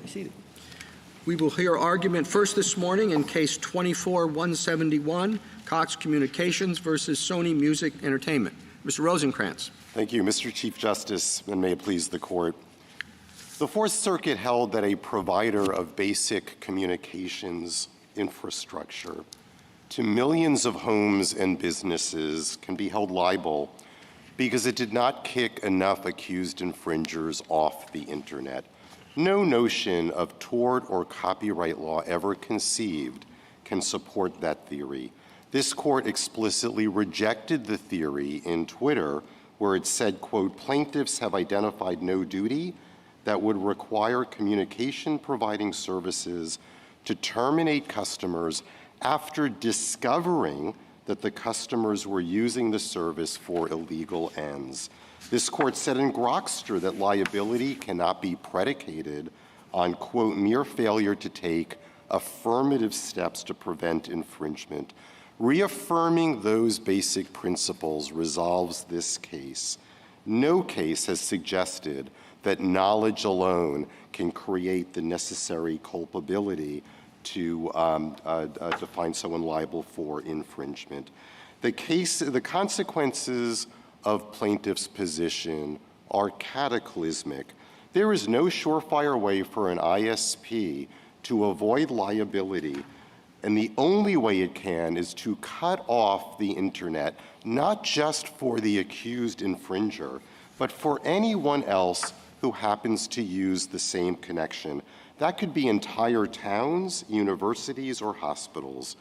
Be seated. We will hear argument first this morning in Case 24-171, Cox Communications versus Sony Music Entertainment. Mr. Rosenkranz. Thank you, Mr. Chief Justice, and may it please the Court. The Fourth Circuit held that a provider of basic communications infrastructure to millions of homes and businesses can be held liable because it did not kick enough accused infringers off the Internet. No notion of tort or copyright law ever conceived can support that theory. This Court explicitly rejected the theory in Twitter, where it said, quote, plaintiffs have identified no duty that would require communication providing services to terminate customers after discovering that the customers were using the service for illegal ends. This Court said in Grokster that liability cannot be predicated on, quote, mere failure to take affirmative steps to prevent infringement. Reaffirming those basic principles resolves this case. No case has suggested that knowledge alone can create the necessary culpability to find someone liable for infringement. The consequences of plaintiff's position are cataclysmic. There is no surefire way for an ISP to avoid liability, and the only way it can is to cut off the Internet, not just for the accused infringer, but for anyone else who happens to use the same connection. That could be entire towns, universities, or hospitals.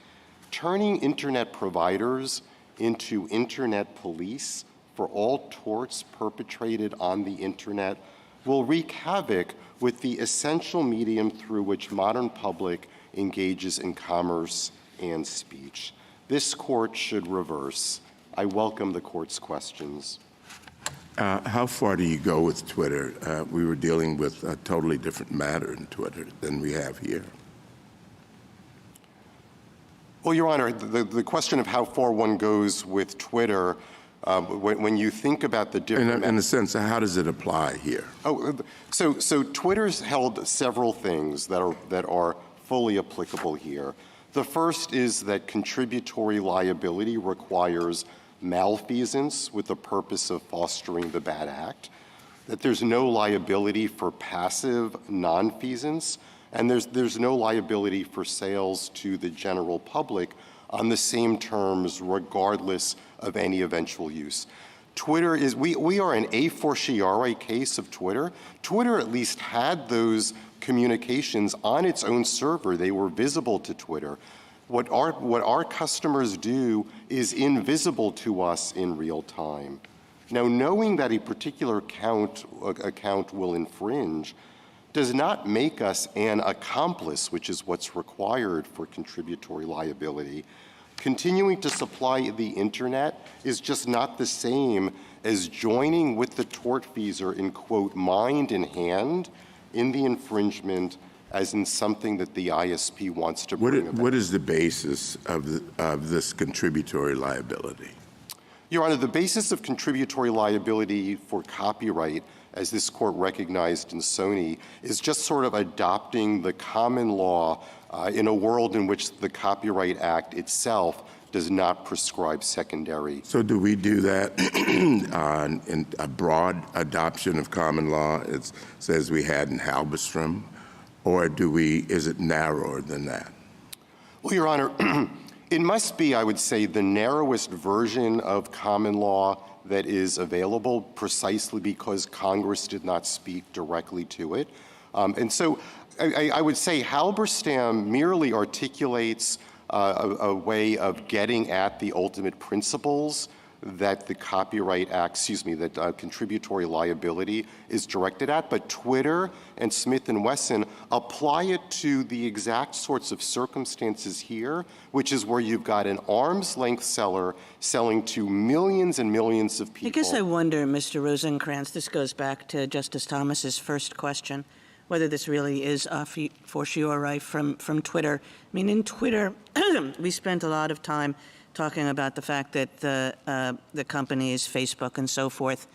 Turning Internet providers into Internet police for all torts perpetrated on the Internet will wreak havoc with the essential medium through which modern public engages in commerce and speech. This Court should reverse. I welcome the Court's questions. How far do you go with Twitter? We were dealing with a totally different matter in Twitter than we have here. Well, Your Honor, the question of how far one goes with Twitter, when you think about the different— In a sense, how does it apply here? So Twitter's held several things that are fully applicable here. The first is that contributory liability requires malfeasance with the purpose of fostering the bad act, that there's no liability for passive nonfeasance, and there's no liability for sales to the general public on the same terms regardless of any eventual use. Twitter is, we are an a fortiori case of Twitter. Twitter at least had those communications on its own server. They were visible to Twitter. What our customers do is invisible to us in real time. Now, knowing that a particular account will infringe does not make us an accomplice, which is what's required for contributory liability. Continuing to supply the Internet is just not the same as joining with the tortfeasor in, quote, mind and hand in the infringement as in something that the ISP wants to bring about. What is the basis of this contributory liability? Your Honor, the basis of contributory liability for copyright, as this Court recognized in Sony, is just sort of adopting the common law in a world in which the Copyright Act itself does not prescribe secondary. So do we do that in a broad adoption of common law, it says we had in Halberstrom? Or is it narrower than that? Well, Your Honor, it must be, I would say, the narrowest version of common law that is available precisely because Congress did not speak directly to it. And so I would say Halberstam merely articulates a way of getting at the ultimate principles that the Copyright Act, that contributory liability is directed at, but Twitter and Smith & Wesson apply it to the exact sorts of circumstances here, which is where you've got an arm's-length seller selling to millions and millions of people. I guess I wonder, Mr. Rosenkranz, this goes back to Justice Thomas's first question, whether this really is a fortiori from Twitter. I mean, in Twitter, we spent a lot of time talking about the fact that the companies, Facebook and so forth,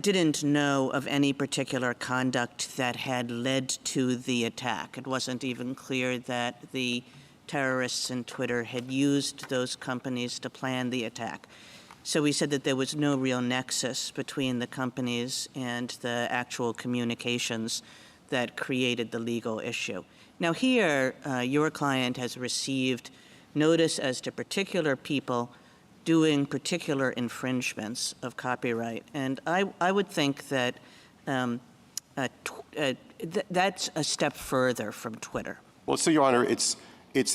didn't know of any particular conduct that had led to the attack. It wasn't even clear that the terrorists in Twitter had used those companies to plan the attack. So we said that there was no real nexus between the companies and the actual communications that created the legal issue. Now here, your client has received notice as to particular people doing particular infringements of copyright. And I would think that that's a step further from Twitter. Well, so, Your Honor, it's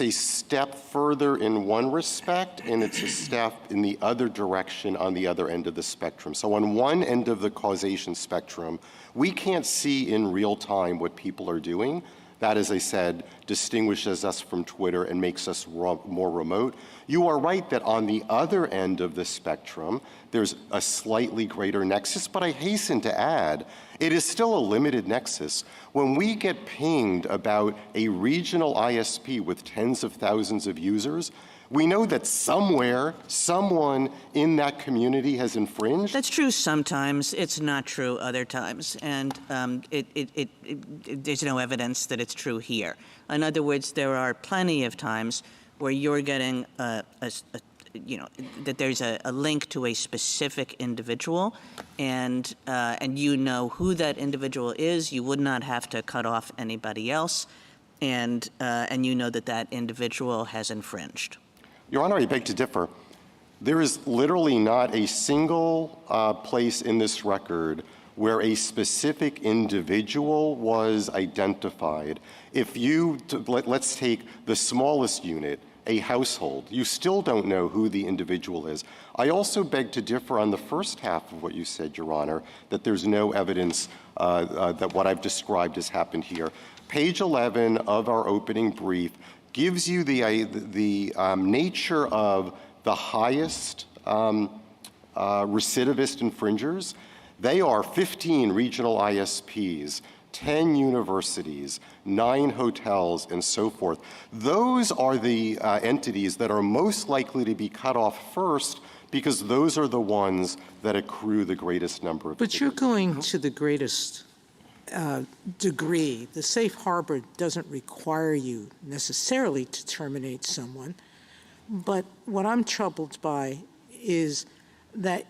a step further in one respect, and it's a step in the other direction on the other end of the spectrum. So on one end of the causation spectrum, we can't see in real time what people are doing. That, as I said, distinguishes us from Twitter and makes us more remote. You are right that on the other end of the spectrum, there's a slightly greater nexus, but I hasten to add, it is still a limited nexus. When we get pinged about a regional ISP with tens of thousands of users, we know that somewhere, someone in that community has infringed. That's true sometimes. It's not true other times. And there's no evidence that it's true here. In other words, there are plenty of times where you're getting that there's a link to a specific individual, and you know who that individual is. You would not have to cut off anybody else, and you know that that individual has infringed. Your Honor, I beg to differ. There is literally not a single place in this record where a specific individual was identified. If you, let's take the smallest unit, a household, you still don't know who the individual is. I also beg to differ on the first half of what you said, Your Honor, that there's no evidence that what I've described has happened here. Page 11 of our opening brief gives you the nature of the highest recidivist infringers. They are 15 regional ISPs, 10 universities, 9 hotels, and so forth. Those are the entities that are most likely to be cut off first because those are the ones that accrue the greatest number of But you're going to the greatest degree. The safe harbor doesn't require you necessarily to terminate someone. But what I'm troubled by is that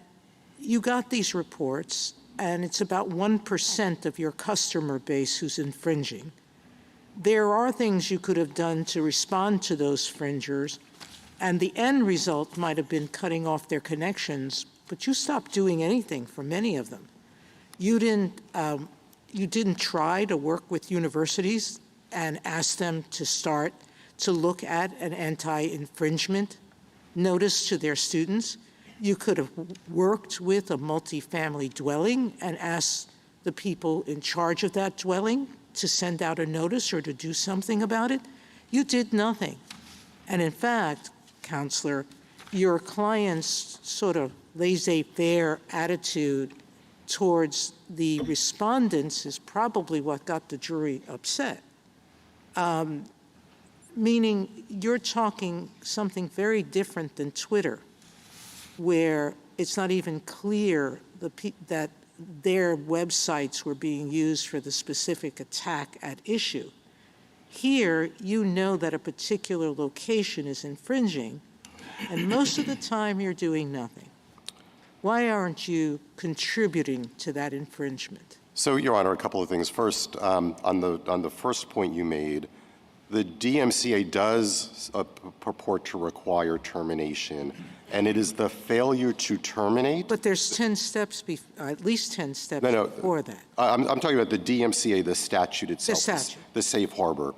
you got these reports, and it's about 1% of your customer base who's infringing. There are things you could have done to respond to those infringers, and the end result might have been cutting off their connections, but you stopped doing anything for many of them. You didn't try to work with universities and ask them to start to look at an anti-infringement notice to their students. You could have worked with a multifamily dwelling and asked the people in charge of that dwelling to send out a notice or to do something about it. You did nothing. And in fact, Counselor, your client's sort of laissez-faire attitude towards the respondents is probably what got the jury upset. Meaning you're talking something very different than Twitter, where it's not even clear that their websites were being used for the specific attack at issue. Here, you know that a particular location is infringing, and most of the time you're doing nothing. Why aren't you contributing to that infringement? So, Your Honor, a couple of things. First, on the first point you made, the DMCA does purport to require termination, and it is the failure to terminate. But there's 10 steps, at least 10 steps before that. I'm talking about the DMCA, the statute itself, the statute. The safe harbor.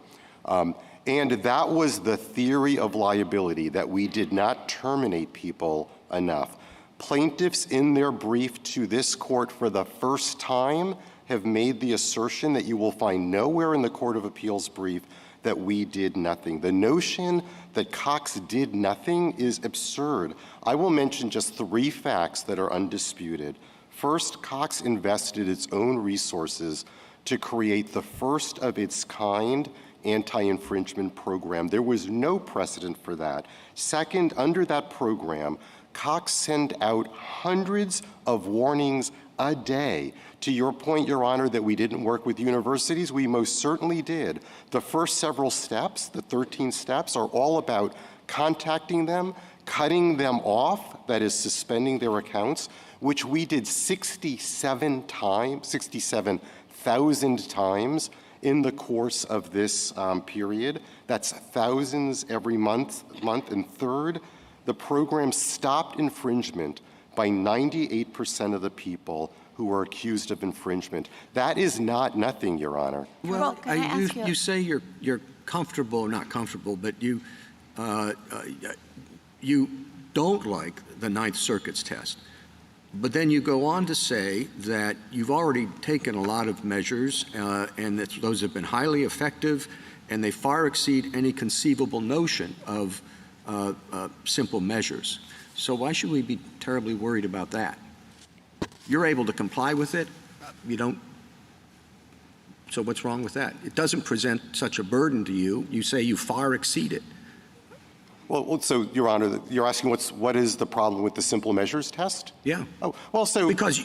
And that was the theory of liability, that we did not terminate people enough. Plaintiffs in their brief to this court for the first time have made the assertion that you will find nowhere in the Court of Appeals brief that we did nothing. The notion that Cox did nothing is absurd. I will mention just 3 facts that are undisputed. First, Cox invested its own resources to create the first of its kind anti-infringement program. There was no precedent for that. Second, under that program, Cox sent out hundreds of warnings a day. To your point, Your Honor, that we didn't work with universities, we most certainly did. The first several steps, the 13 steps, are all about contacting them, cutting them off, that is, suspending their accounts, which we did 67,000 times in the course of this period. That's thousands every month. And third, the program stopped infringement by 98% of the people who were accused of infringement. That is not nothing, Your Honor. Well, can I ask you say you're comfortable, not comfortable, but you don't like the Ninth Circuit's test. But then you go on to say that you've already taken a lot of measures and that those have been highly effective and they far exceed any conceivable notion of simple measures. So why should we be terribly worried about that? You're able to comply with it. You don't. So what's wrong with that? It doesn't present such a burden to you. You say you far exceed it. Well, so, Your Honor, you're asking what is the problem with the simple measures test? Yeah. Oh, well, so because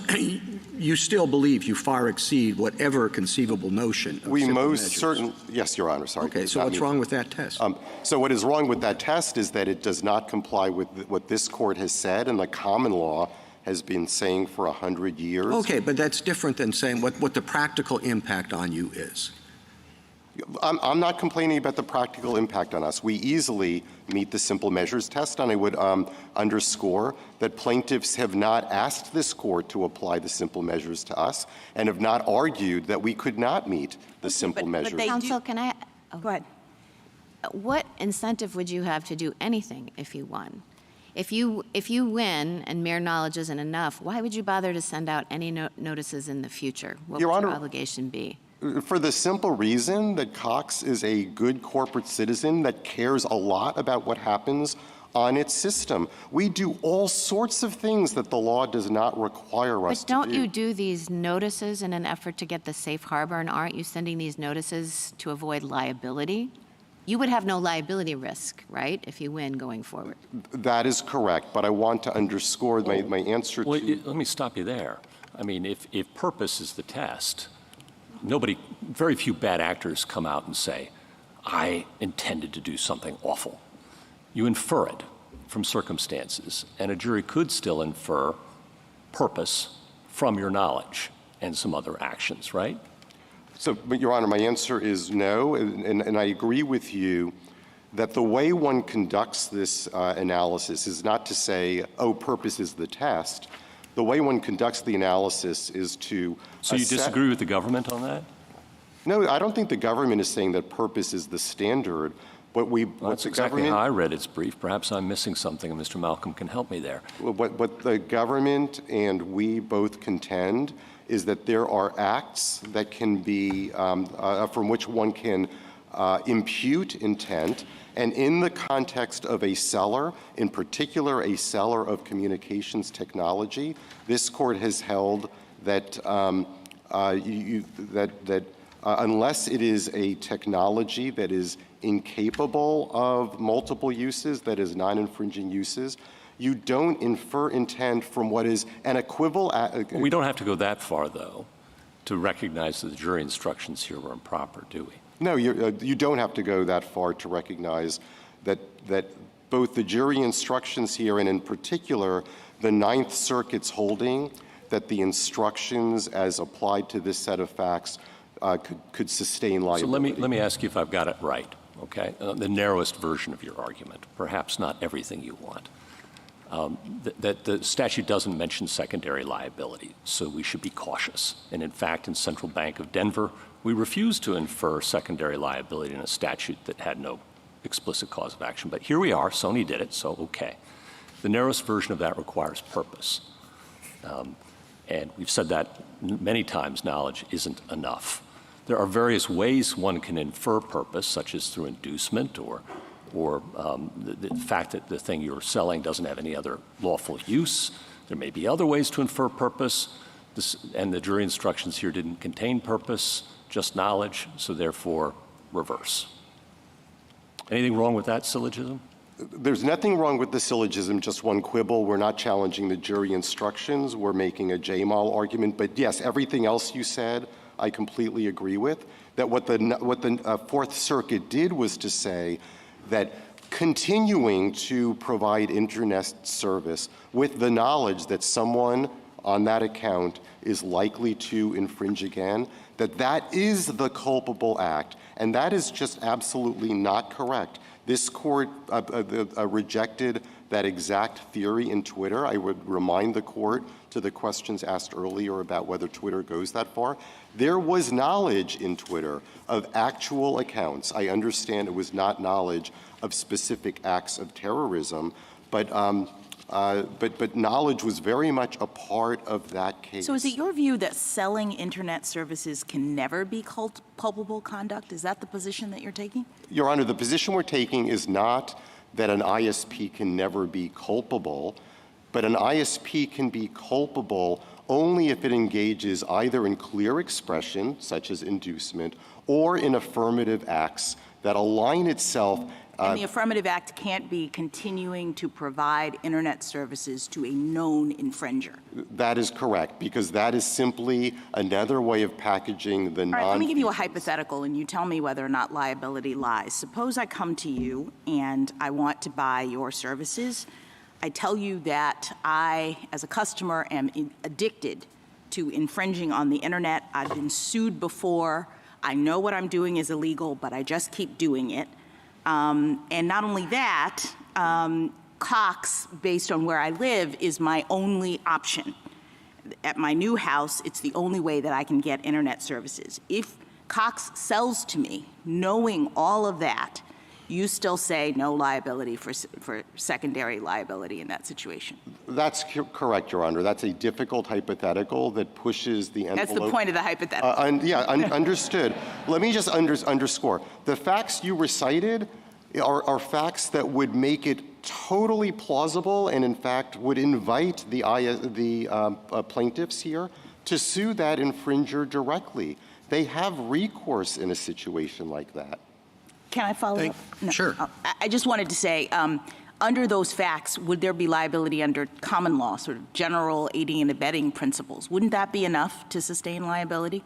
you still believe you far exceed whatever conceivable notion of we simple most measures. certain. Yes, Your Honor. Sorry. Okay. So what's wrong with that test? So what is wrong with that test is that it does not comply with what this court has said and the common law has been saying for 100 years. Okay, but that's different than saying what the practical impact on you is. I'm not complaining about the practical impact on us. We easily meet the simple measures test, and I would underscore that plaintiffs have not asked this court to apply the simple measures to us and have not argued that we could not meet the simple measures. But Counsel, can I? Go ahead. What incentive would you have to do anything if you won? If you win and mere knowledge isn't enough, why would you bother to send out any notices in the future? What Your would Honor, your obligation be? For the simple reason that Cox is a good corporate citizen that cares a lot about what happens on its system. We do all sorts of things that the law does not require us to do. But don't you do these notices in an effort to get the safe harbor, and aren't you sending these notices to avoid liability? You would have no liability risk, right, if you win going forward? That is correct, but I want to underscore my answer to... Well, let me stop you there. I mean, if purpose is the test, very few bad actors come out and say, I intended to do something awful. You infer it from circumstances, and a jury could still infer purpose from your knowledge and some other actions, right? So, but Your Honor, my answer is no, and I agree with you that the way one conducts this analysis is not to say, oh, purpose is the test. The way one conducts the analysis is to So you disagree with the government on that? No, I don't think the government is saying that purpose is the standard. That's exactly how I read its brief. Perhaps I'm missing something, and Mr. Malcolm can help me there. What the government and we both contend is that there are acts that can be, from which one can impute intent, and in the context of a seller, in particular a seller of communications technology, this court has held that unless it is a technology that is incapable of multiple uses, that is non-infringing uses, you don't infer intent from what is an equivalent. We don't have to go that far, though, to recognize that the jury instructions here were improper, do we? No, you don't have to go that far to recognize that both the jury instructions here and in particular the Ninth Circuit's holding that the instructions as applied to this set of facts could sustain liability. So let me ask you if I've got it right, okay? The narrowest version of your argument, perhaps not everything you want. That the statute doesn't mention secondary liability, so we should be cautious. And in fact, in Central Bank of Denver, we refused to infer secondary liability in a statute that had no explicit cause of action. But here we are, Sony did it, so okay. The narrowest version of that requires purpose. And we've said that many times, knowledge isn't enough. There are various ways one can infer purpose, such as through inducement or the fact that the thing you're selling doesn't have any other lawful use. There may be other ways to infer purpose, and the jury instructions here didn't contain purpose, just knowledge, so therefore reverse. Anything wrong with that syllogism? There's nothing wrong with the syllogism, just one quibble. We're not challenging the jury instructions. We're making a J-Mal argument. But yes, everything else you said, I completely agree with. That what the Fourth Circuit did was to say that continuing to provide internet service with the knowledge that someone on that account is likely to infringe again, that is the culpable act. And that is just absolutely not correct. This court rejected that exact theory in Twitter. I would remind the court to the questions asked earlier about whether Twitter goes that far. There was knowledge in Twitter of actual accounts. I understand it was not knowledge of specific acts of terrorism, but knowledge was very much a part of that case. So is it your view that selling internet services can never be culpable conduct? Is that the position that you're taking? Your Honor, the position we're taking is not that an ISP can never be culpable, but an ISP can be culpable only if it engages either in clear expression, such as inducement, or in affirmative acts that align itself. And the affirmative act can't be continuing to provide internet services to a known infringer. That is correct, because that is simply another way of packaging the All right, let me give you a hypothetical, and you tell me whether or not liability lies. Suppose I come to you and I want to buy your services. I tell you that I, as a customer, am addicted to infringing on the internet. I've been sued before. I know what I'm doing is illegal, but I just keep doing it. And not only that, Cox, based on where I live, is my only option. At my new house, it's the only way that I can get internet services. If Cox sells to me, knowing all of that, you still say no liability for secondary liability in that situation. That's correct, Your Honor. That's a difficult hypothetical that pushes the envelope. That's the point of the hypothetical. Understood. Let me just underscore. The facts you recited are facts that would make it totally plausible and, in fact, would invite the plaintiffs here to sue that infringer directly. They have recourse in a situation like that. Can I follow up? No. Sure. I just wanted to say, under those facts, would there be liability under common law, sort of general aiding and abetting principles? Wouldn't that be enough to sustain liability?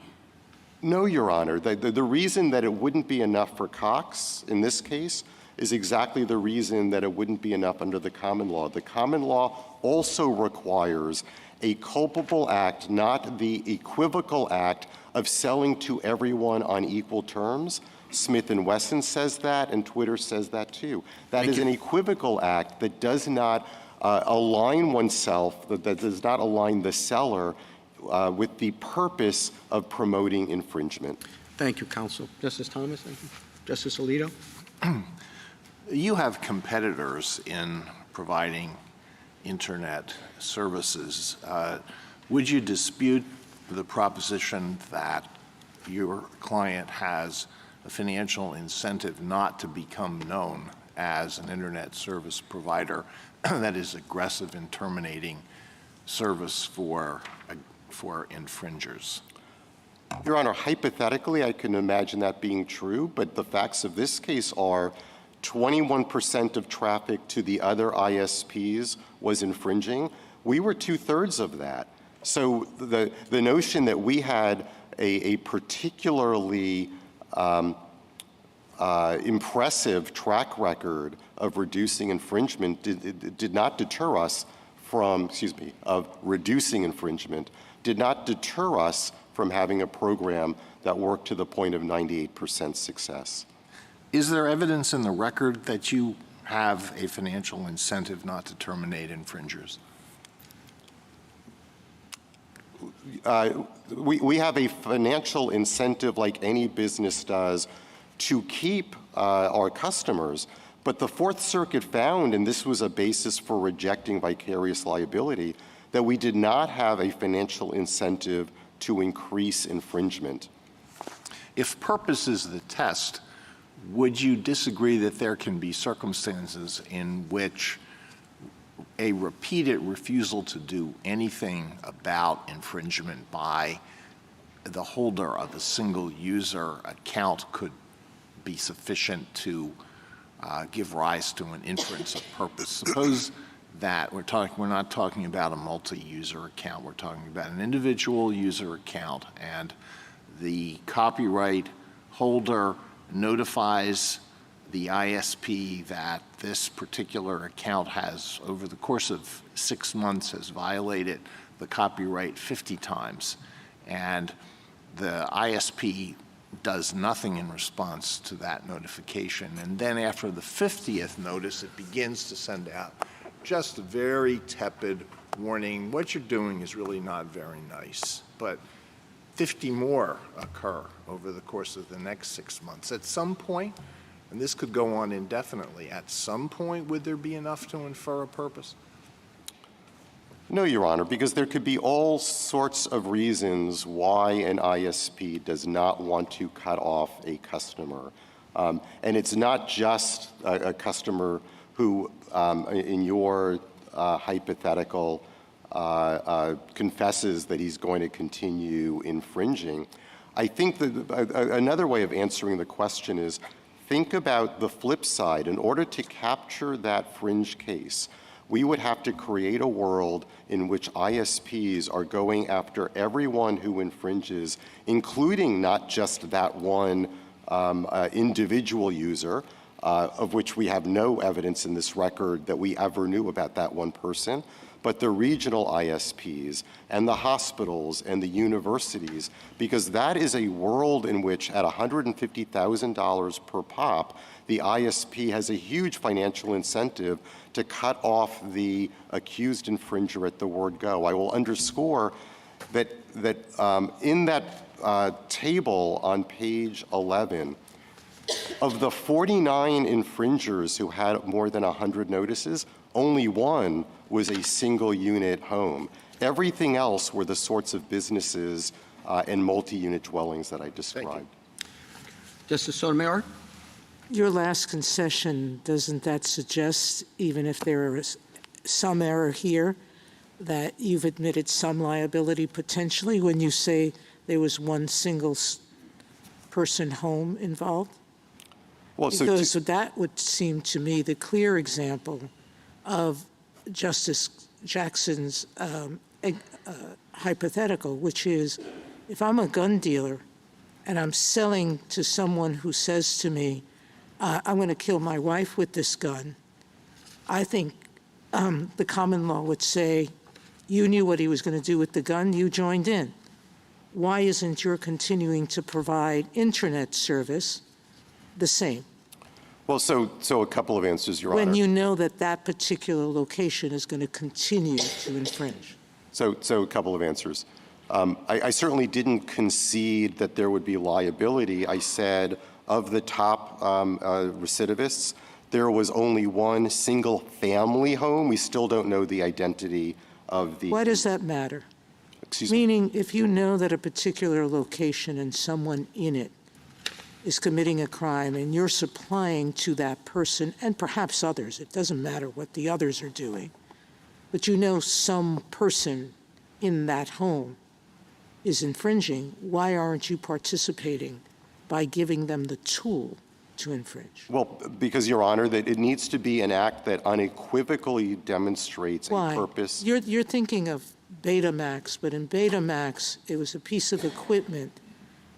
No, Your Honor. The reason that it wouldn't be enough for Cox in this case is exactly the reason that it wouldn't be enough under the common law. The common law also requires a culpable act, not the equivocal act of selling to everyone on equal terms. Smith & Wesson says that, and Twitter says that too. That is an equivocal act that does not align oneself, that does not align the seller with the purpose of promoting infringement. Thank you, counsel. Justice Thomas, thank you. Justice Alito? You have competitors in providing internet services. Would you dispute the proposition that your client has a financial incentive not to become known as an internet service provider that is aggressive in terminating service for infringers? Your Honor, hypothetically, I can imagine that being true, but the facts of this case are 21% of traffic to the other ISPs was infringing. We were 2/3 of that. So the notion that we had a particularly impressive track record of reducing infringement did not deter us from, of reducing infringement, did not deter us from having a program that worked to the point of 98% success. Is there evidence in the record that you have a financial incentive not to terminate infringers? We have a financial incentive like any business does to keep our customers, but the Fourth Circuit found, and this was a basis for rejecting vicarious liability, that we did not have a financial incentive to increase infringement. If purpose is the test, would you disagree that there can be circumstances in which a repeated refusal to do anything about infringement by the holder of a single user account could be sufficient to give rise to an inference of purpose. Suppose that we're not talking about a multi-user account. We're talking about an individual user account, and the copyright holder notifies the ISP that this particular account has, over the course of 6 months, has violated the copyright 50 times. And the ISP does nothing in response to that notification. And then after the 50th notice, it begins to send out just a very tepid warning. What you're doing is really not very nice. But 50 more occur over the course of the next 6 months. At some point, and this could go on indefinitely, at some point would there be enough to infer a purpose? No, Your Honor, because there could be all sorts of reasons why an ISP does not want to cut off a customer. And it's not just a customer who, in your hypothetical, confesses that he's going to continue infringing. I think that another way of answering the question is, think about the flip side. In order to capture that fringe case, we would have to create a world in which ISPs are going after everyone who infringes, including not just that one individual user, of which we have no evidence in this record that we ever knew about that one person, but the regional ISPs and the hospitals and the universities, because that is a world in which at $150,000 per pop, the ISP has a huge financial incentive to cut off the accused infringer at the word go. I will underscore that in that table on page 11, of the 49 infringers who had more than 100 notices, only one was a single unit home. Everything else were the sorts of businesses and multi-unit dwellings that I described. Justice Sotomayor? Your last concession, doesn't that suggest, even if there is some error here, that you've admitted some liability potentially when you say there was one single person home involved? Well, because that would seem to me the clear example of Justice Jackson's hypothetical, which is, if I'm a gun dealer and I'm selling to someone who says to me, I'm going to kill my wife with this gun, I think the common law would say, you knew what he was going to do with the gun, you joined in. Why isn't your continuing to provide internet service the same? Well, so a couple of answers, Your Honor. When you know that that particular location is going to continue to infringe. So a couple of answers. I certainly didn't concede that there would be liability. I said of the top recidivists, there was only one single family home. We still don't know the identity of the— Why does that matter? Excuse me? Meaning, if you know that a particular location and someone in it is committing a crime and you're supplying to that person and perhaps others, it doesn't matter what the others are doing, but you know some person in that home is infringing, why aren't you participating by giving them the tool to infringe? Well, because, Your Honor, that it needs to be an act that unequivocally demonstrates Why? a purpose. You're thinking of Betamax, but in Betamax, it was a piece of equipment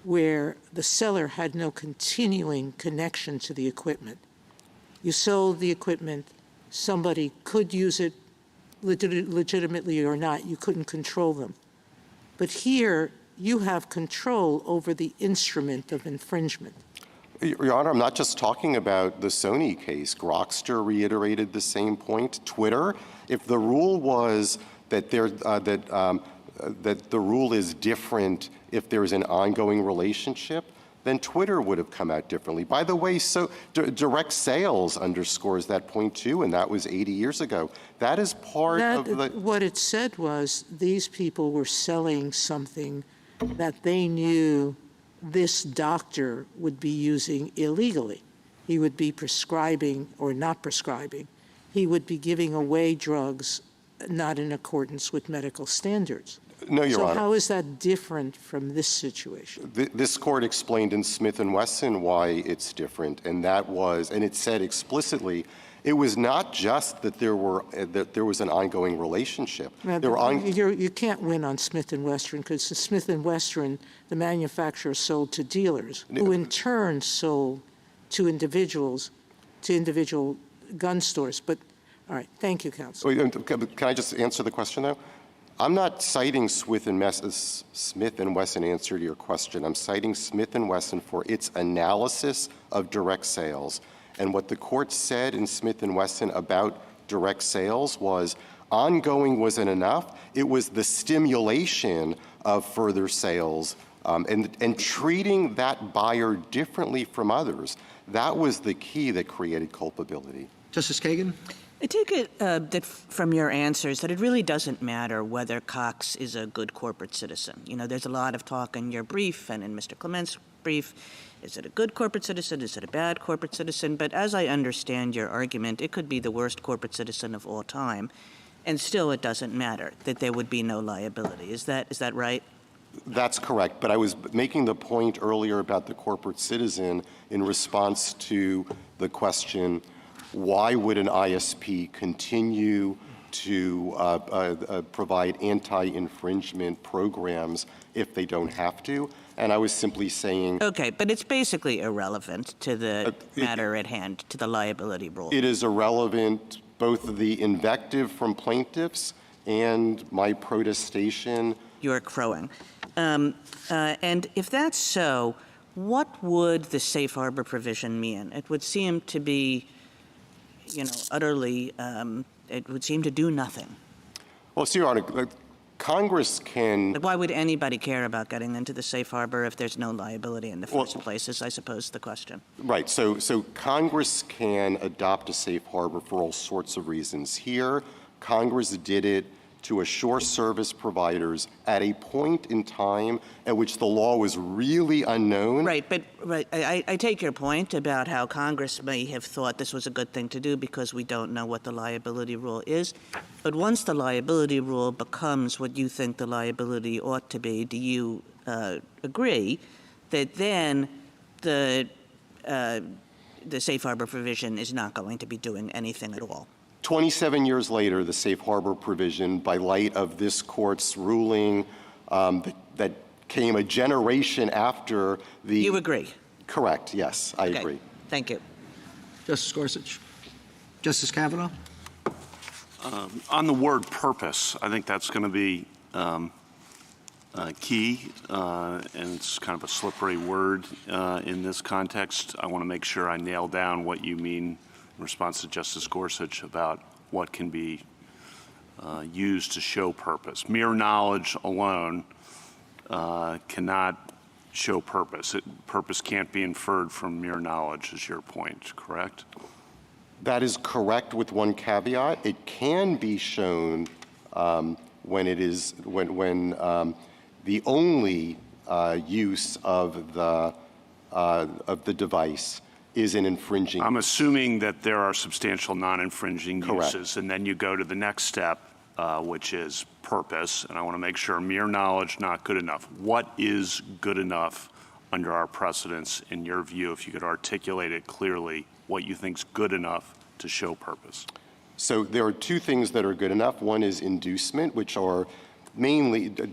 where the seller had no continuing connection to the equipment. You sold the equipment, somebody could use it legitimately or not, you couldn't control them. But here, you have control over the instrument of infringement. Your Honor, I'm not just talking about the Sony case. Grokster reiterated the same point. Twitter, if the rule was that that the rule is different if there's an ongoing relationship, then Twitter would have come out differently. By the way, so direct sales underscores that point too, and that was 80 years ago. That is part of the— What it said was these people were selling something that they knew this doctor would be using illegally. He would be prescribing or not prescribing. He would be giving away drugs not in accordance with medical standards. No, Your So Honor. how is that different from this situation? This court explained in Smith & Wesson why it's different, and that was, and it said explicitly, it was not just that there was an ongoing relationship. Now, There were you can't win on Smith & Wesson because Smith & Wesson, the manufacturer sold to dealers, who in turn sold to individuals, to individual gun stores. But all right, thank you, counsel. Can I just answer the question, though? I'm not citing Smith & Wesson answer to your question. I'm citing Smith & Wesson for its analysis of direct sales. And what the court said in Smith & Wesson about direct sales was ongoing wasn't enough. It was the stimulation of further sales and treating that buyer differently from others. That was the key that created culpability. Justice Kagan? I take it that from your answers that it really doesn't matter whether Cox is a good corporate citizen. You know, there's a lot of talk in your brief and in Mr. Clement's brief. Is it a good corporate citizen? Is it a bad corporate citizen? But as I understand your argument, it could be the worst corporate citizen of all time, and still it doesn't matter that there would be no liability. Is that right? That's correct. But I was making the point earlier about the corporate citizen in response to the question, why would an ISP continue to provide anti-infringement programs if they don't have to? And I was simply saying— Okay, but it's basically irrelevant to the matter at hand, to the liability rule. It is irrelevant, both the invective from plaintiffs and my protestation. You're crowing. And if that's so, what would the safe harbor provision mean? It would seem to be, you know, utterly, it would seem to do nothing. Well, Your Honor, Congress can— Why would anybody care about getting into the safe harbor if there's no liability in the first place, is I suppose the question. Right. So Congress can adopt a safe harbor for all sorts of reasons. Here, Congress did it to assure service providers at a point in time at which the law was really unknown. Right, but I take your point about how Congress may have thought this was a good thing to do because we don't know what the liability rule is. But once the liability rule becomes what you think the liability ought to be, do you agree that then the safe harbor provision is not going to be doing anything at all? 27 years later, the safe harbor provision, by light of this court's ruling that came a generation after the— You agree? Correct, yes, I agree. Thank you. Justice Gorsuch? Justice Kavanaugh? On the word purpose, I think that's going to be key, and it's kind of a slippery word in this context. I want to make sure I nail down what you mean in response to Justice Gorsuch about what can be used to show purpose. Mere knowledge alone cannot show purpose. Purpose can't be inferred from mere knowledge, is your point, correct? That is correct with one caveat. It can be shown when it is when the only use of the device is an infringing. I'm assuming that there are substantial non-infringing Correct. uses, and then you go to the next step, which is purpose, and I want to make sure mere knowledge not good enough. What is good enough under our precedents, in your view, if you could articulate it clearly, what you think is good enough to show purpose? So there are two things that are good enough. One is inducement, which are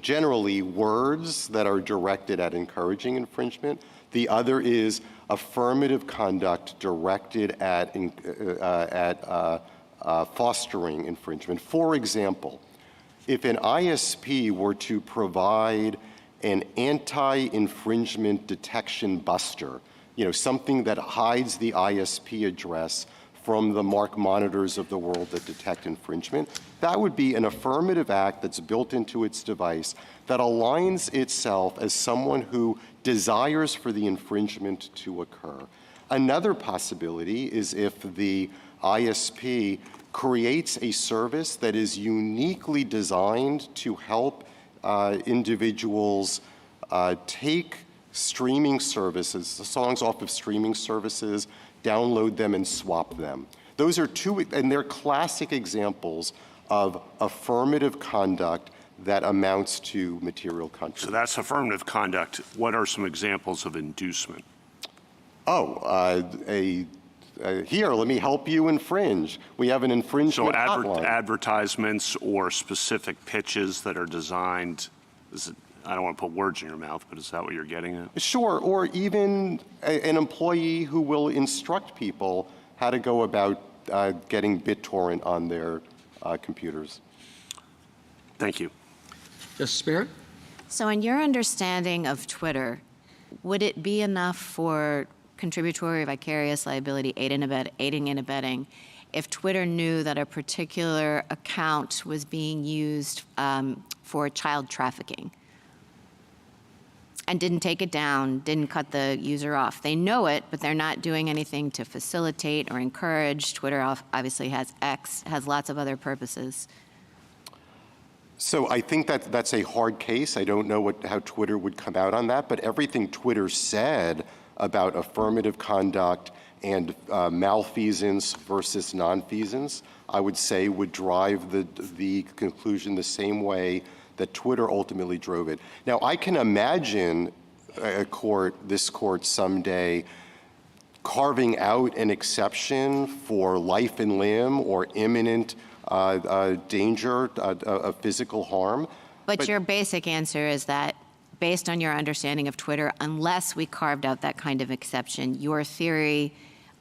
generally words that are directed at encouraging infringement. The other is affirmative conduct directed at fostering infringement. For example, if an ISP were to provide an anti-infringement detection buster, something that hides the ISP address from the mark monitors of the world that detect infringement, that would be an affirmative act that's built into its device that aligns itself as someone who desires for the infringement to occur. Another possibility is if the ISP creates a service that is uniquely designed to help individuals take streaming services, songs off of streaming services, download them and swap them. Those are two, and they're classic examples of affirmative conduct that amounts to material contribution. So that's affirmative conduct. What are some examples of inducement? Here, let me help you infringe. We have an infringement So hotline. advertisements or specific pitches that are designed, I don't want to put words in your mouth, but is that what you're getting at? Sure, or even an employee who will instruct people how to go about getting BitTorrent on their computers. Thank you. Justice Barrett? So in your understanding of Twitter, would it be enough for contributory vicarious liability, aiding and abetting, if Twitter knew that a particular account was being used for child trafficking and didn't take it down, didn't cut the user off? They know it, but they're not doing anything to facilitate or encourage. Twitter obviously has has lots of other purposes. So I think that's a hard case. I don't know how Twitter would come out on that, but everything Twitter said about affirmative conduct and malfeasance versus nonfeasance, I would say would drive the conclusion the same way that Twitter ultimately drove it. Now, I can imagine this court someday carving out an exception for life and limb or imminent danger of physical harm. But your basic answer is that, based on your understanding of Twitter, unless we carved out that kind of exception, your theory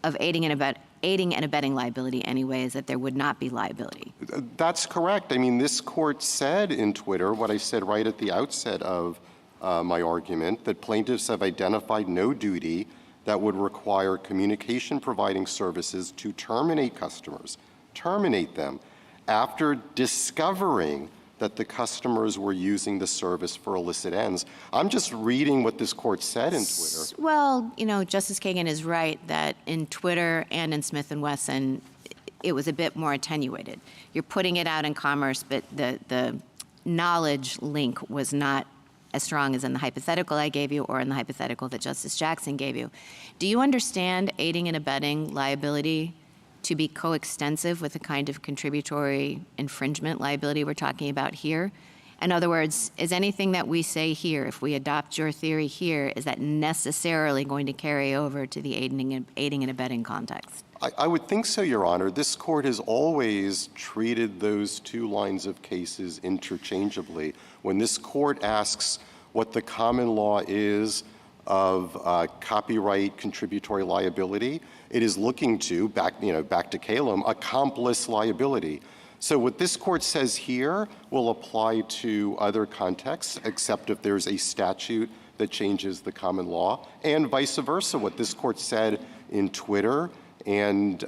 of aiding and abetting liability anyway is that there would not be liability. That's correct. I mean, this court said in Twitter what I said right at the outset of my argument, that plaintiffs have identified no duty that would require communication providing services to terminate customers, terminate them, after discovering that the customers were using the service for illicit ends. I'm just reading what this court said in Twitter. Well, Justice Kagan is right that in Twitter and in Smith & Wesson, it was a bit more attenuated. You're putting it out in commerce, but the knowledge link was not as strong as in the hypothetical I gave you or in the hypothetical that Justice Jackson gave you. Do you understand aiding and abetting liability to be coextensive with the kind of contributory infringement liability we're talking about here? In other words, is anything that we say here, if we adopt your theory here, is that necessarily going to carry over to the aiding and abetting context? I would think so, Your Honor. This court has always treated those two lines of cases interchangeably. When this court asks what the common law is of copyright contributory liability, it is looking to, back to Clement, accomplice liability. So what this court says here will apply to other contexts, except if there's a statute that changes the common law, and vice versa. What this court said in Twitter and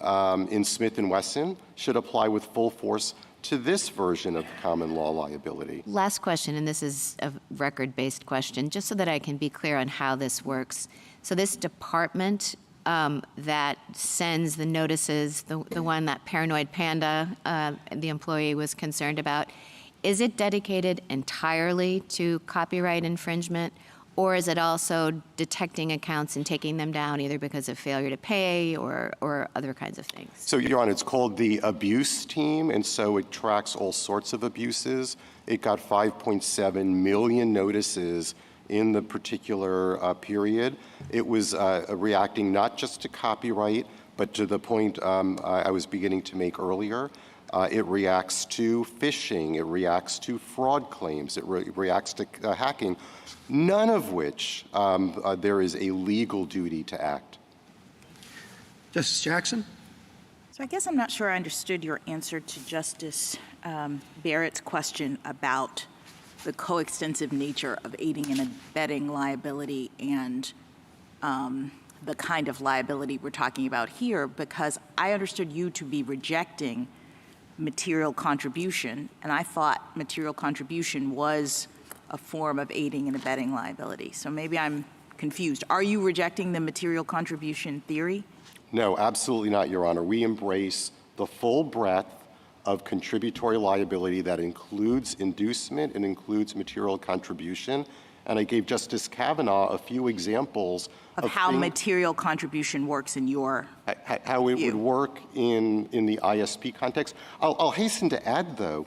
in Smith & Wesson should apply with full force to this version of common law liability. Last question, and this is a record-based question, just so that I can be clear on how this works. So this department that sends the notices, the one that Paranoid Panda, the employee, was concerned about, is it dedicated entirely to copyright infringement, or is it also detecting accounts and taking them down either because of failure to pay or other kinds of things? So, Your Honor, it's called the abuse team, and so it tracks all sorts of abuses. It got 5.7 million notices in the particular period. It was reacting not just to copyright, but to the point I was beginning to make earlier. It reacts to phishing. It reacts to fraud claims. It reacts to hacking, none of which there is a legal duty to act. Justice Jackson? So I guess I'm not sure I understood your answer to Justice Barrett's question about the coextensive nature of aiding and abetting liability and the kind of liability we're talking about here, because I understood you to be rejecting material contribution, and I thought material contribution was a form of aiding and abetting liability. So maybe I'm confused. Are you rejecting the material contribution theory? No, absolutely not, Your Honor. We embrace the full breadth of contributory liability that includes inducement and includes material contribution. And I gave Justice Kavanaugh a few examples of how material contribution works in your how it would work in the ISP context. I'll hasten to add, though,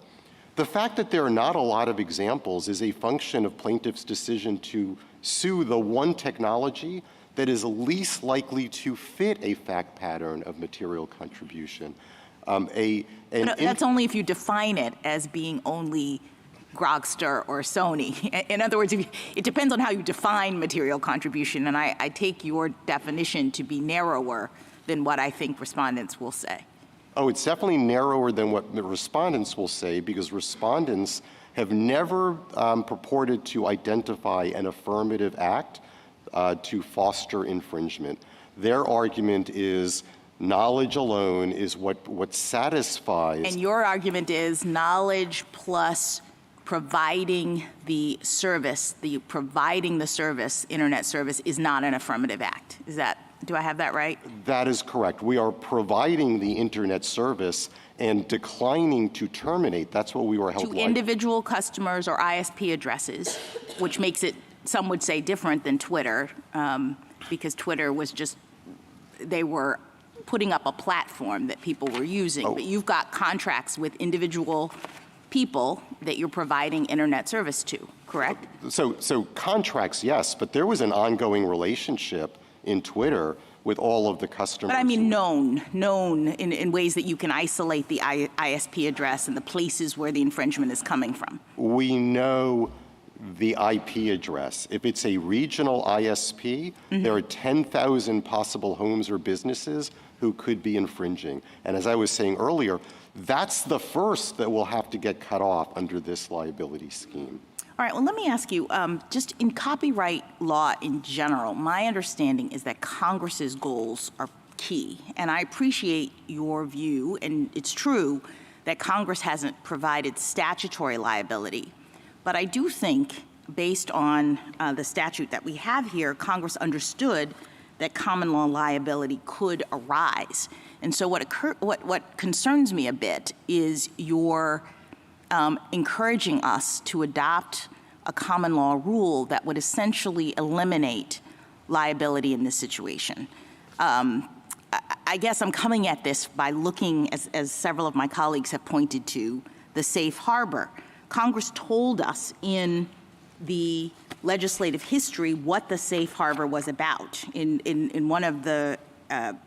The fact that there are not a lot of examples is a function of plaintiffs' decision to sue the one technology that is least likely to fit a fact pattern of material contribution. That's only if you define it as being only Grokster or Sony. In other words, it depends on how you define material contribution, and I take your definition to be narrower than what I think respondents will say. Oh, it's definitely narrower than what the respondents will say, because respondents have never purported to identify an affirmative act to foster infringement. Their argument is knowledge alone is what satisfies. And your argument is knowledge plus providing the service, internet service, is not an affirmative act. Do I have that right? That is correct. We are providing the internet service and declining to terminate. That's what we were held to individual customers or ISP addresses, which makes it, some would say, different than Twitter, because Twitter was just, they were putting up a platform that people were using. But you've got contracts with individual people that you're providing internet service to, correct? So contracts, yes, but there was an ongoing relationship in Twitter with all of the customers. But I mean known in ways that you can isolate the ISP address and the places where the infringement is coming from. We know the IP address. If it's a regional ISP, there are 10,000 possible homes or businesses who could be infringing. And as I was saying earlier, that's the first that will have to get cut off under this liability scheme. All right, well, let me ask you, just in copyright law in general, my understanding is that Congress's goals are key. And I appreciate your view, and it's true that Congress hasn't provided statutory liability. But I do think, based on the statute that we have here, Congress understood that common law liability could arise. And so what concerns me a bit is your encouraging us to adopt a common law rule that would essentially eliminate liability in this situation. I guess I'm coming at this by looking, as several of my colleagues have pointed to, the safe harbor. Congress told us in the legislative history what the safe harbor was about. In one of the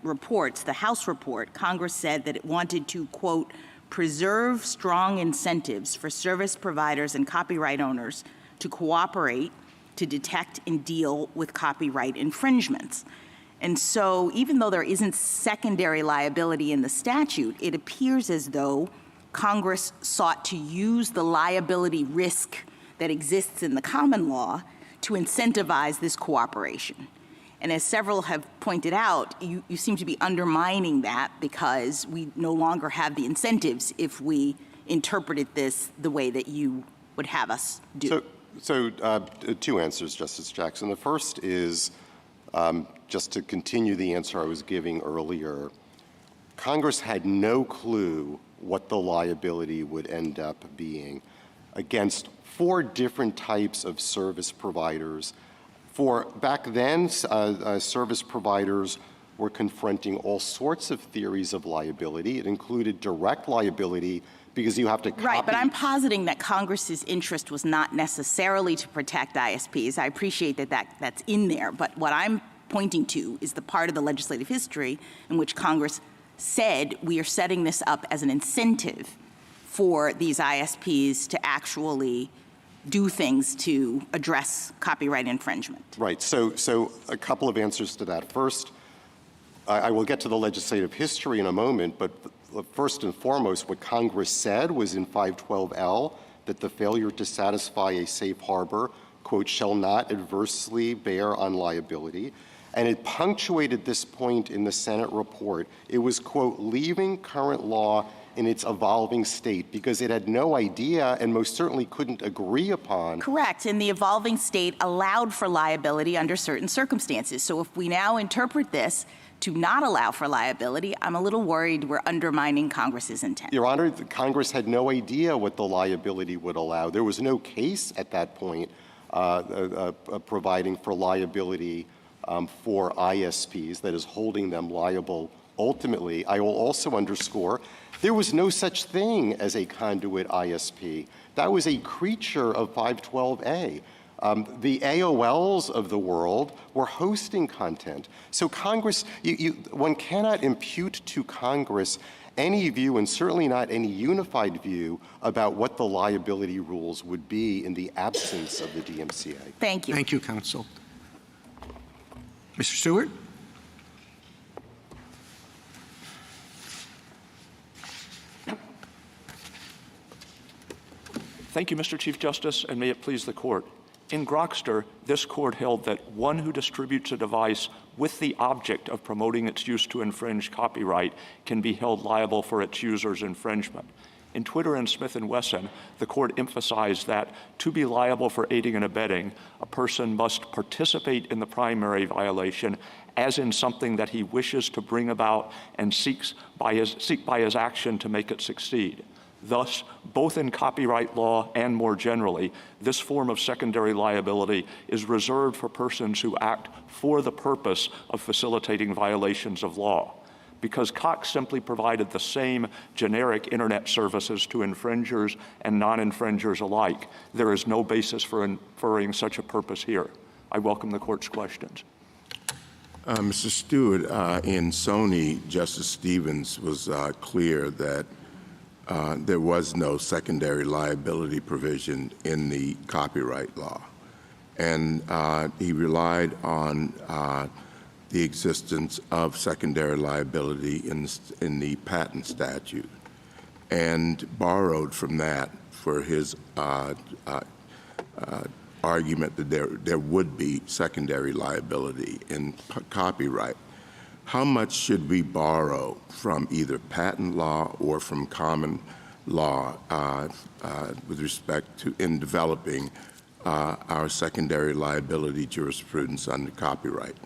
reports, the House report, Congress said that it wanted to, quote, preserve strong incentives for service providers and copyright owners to cooperate to detect and deal with copyright infringements. And so even though there isn't secondary liability in the statute, it appears as though Congress sought to use the liability risk that exists in the common law to incentivize this cooperation. And as several have pointed out, you seem to be undermining that because we no longer have the incentives if we interpreted this the way that you would have us do. So two answers, Justice Jackson. The first is, just to continue the answer I was giving earlier, Congress had no clue what the liability would end up being against 4 different types of service providers. Back then, service providers were confronting all sorts of theories of liability. It included direct liability because you have to copy. Right, but I'm positing that Congress's interest was not necessarily to protect ISPs. I appreciate that's in there, but what I'm pointing to is the part of the legislative history in which Congress said we are setting this up as an incentive for these ISPs to actually do things to address copyright infringement. Right. So a couple of answers to that. First, I will get to the legislative history in a moment, but first and foremost, what Congress said was in 512L that the failure to satisfy a safe harbor, quote, shall not adversely bear on liability. And it punctuated this point in the Senate report. It was, quote, leaving current law in its evolving state because it had no idea and most certainly couldn't agree upon. Correct. And the evolving state allowed for liability under certain circumstances. So if we now interpret this to not allow for liability, I'm a little worried we're undermining Congress's intent. Your Honor, Congress had no idea what the liability would allow. There was no case at that point providing for liability for ISPs, that is holding them liable Ultimately, I will also underscore there was no such thing as a conduit ISP. That was a creature of 512A. The AOLs of the world were hosting content. So Congress, one cannot impute to Congress any view, and certainly not any unified view, about what the liability rules would be in the absence of the DMCA. Thank you. Thank you, counsel. Mr. Stewart? Thank you, Mr. Chief Justice, and may it please the Court. In Grokster, this Court held that one who distributes a device with the object of promoting its use to infringe copyright can be held liable for its user's infringement. In Twitter and Smith & Wesson, the Court emphasized that to be liable for aiding and abetting, a person must participate in the primary violation as in something that he wishes to bring about and seek by his action to make it succeed. Thus, both in copyright law and more generally, this form of secondary liability is reserved for persons who act for the purpose of facilitating violations of law. Because Cox simply provided the same generic Internet services to infringers and non-infringers alike, there is no basis for inferring such a purpose here. I welcome the Court's questions. Mr. Stewart, in Sony, Justice Stevens was clear that there was no secondary liability provision in the copyright law. And he relied on the existence of secondary liability in the patent statute and borrowed from that for his argument that there would be secondary liability in copyright. How much should we borrow from either patent law or from common law with respect to in developing our secondary liability jurisprudence under copyright?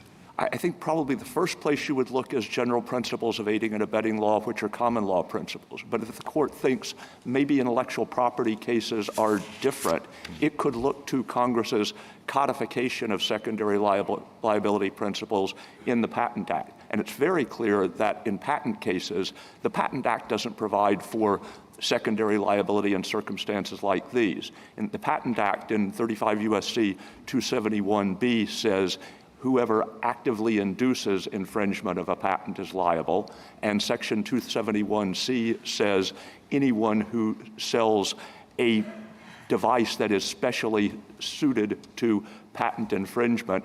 I think probably the first place you would look is general principles of aiding and abetting law, which are common law principles. But if the Court thinks maybe intellectual property cases are different, it could look to Congress's codification of secondary liability principles in the Patent Act. And it's very clear that in patent cases, the Patent Act doesn't provide for secondary liability in circumstances like these. In the Patent Act in 35 U.S.C. 271B says, whoever actively induces infringement of a patent is liable. And Section 271C says anyone who sells a device that is specially suited to patent infringement,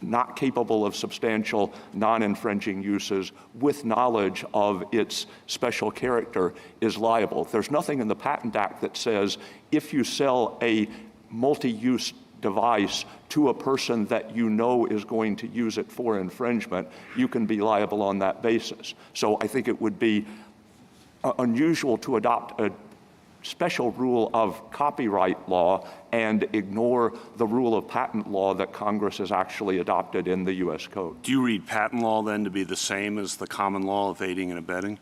not capable of substantial non-infringing uses, with knowledge of its special character, is liable. There's nothing in the Patent Act that says if you sell a multi-use device to a person that you know is going to use it for infringement, you can be liable on that basis. So I think it would be unusual to adopt a special rule of copyright law and ignore the rule of patent law that Congress has actually adopted in the U.S. Code. Do you read patent law then to be the same as the common law of aiding and abetting?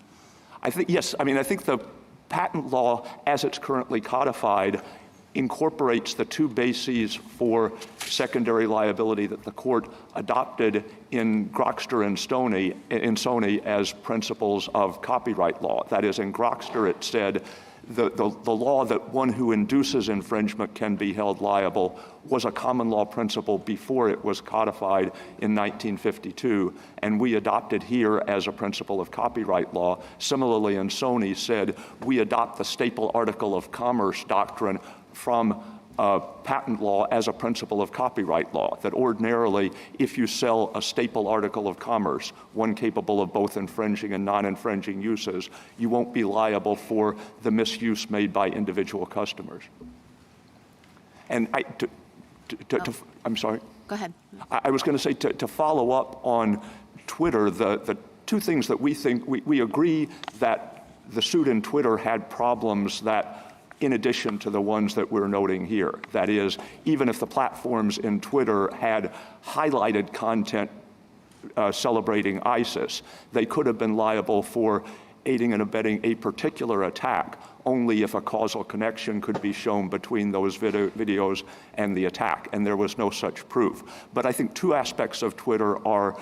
I think, yes. I mean, I think the patent law, as it's currently codified, incorporates the two bases for secondary liability that the Court adopted in Grokster and Sony as principles of copyright law. That is, in Grokster it said the law that one who induces infringement can be held liable was a common law principle before it was codified in 1952, and we adopted here as a principle of copyright law. Similarly, in Sony said we adopt the staple article of commerce doctrine from patent law as a principle of copyright law, that ordinarily if you sell a staple article of commerce, one capable of both infringing and non-infringing uses, you won't be liable for the misuse made by individual customers. And I'm sorry? Go ahead. I was going to say, to follow up on Twitter, the two things that we think, we agree that the suit in Twitter had problems that in addition to the ones that we're noting here. That is, even if the platforms in Twitter had highlighted content celebrating ISIS, they could have been liable for aiding and abetting a particular attack only if a causal connection could be shown between those videos and the attack, and there was no such proof. But I think two aspects of Twitter are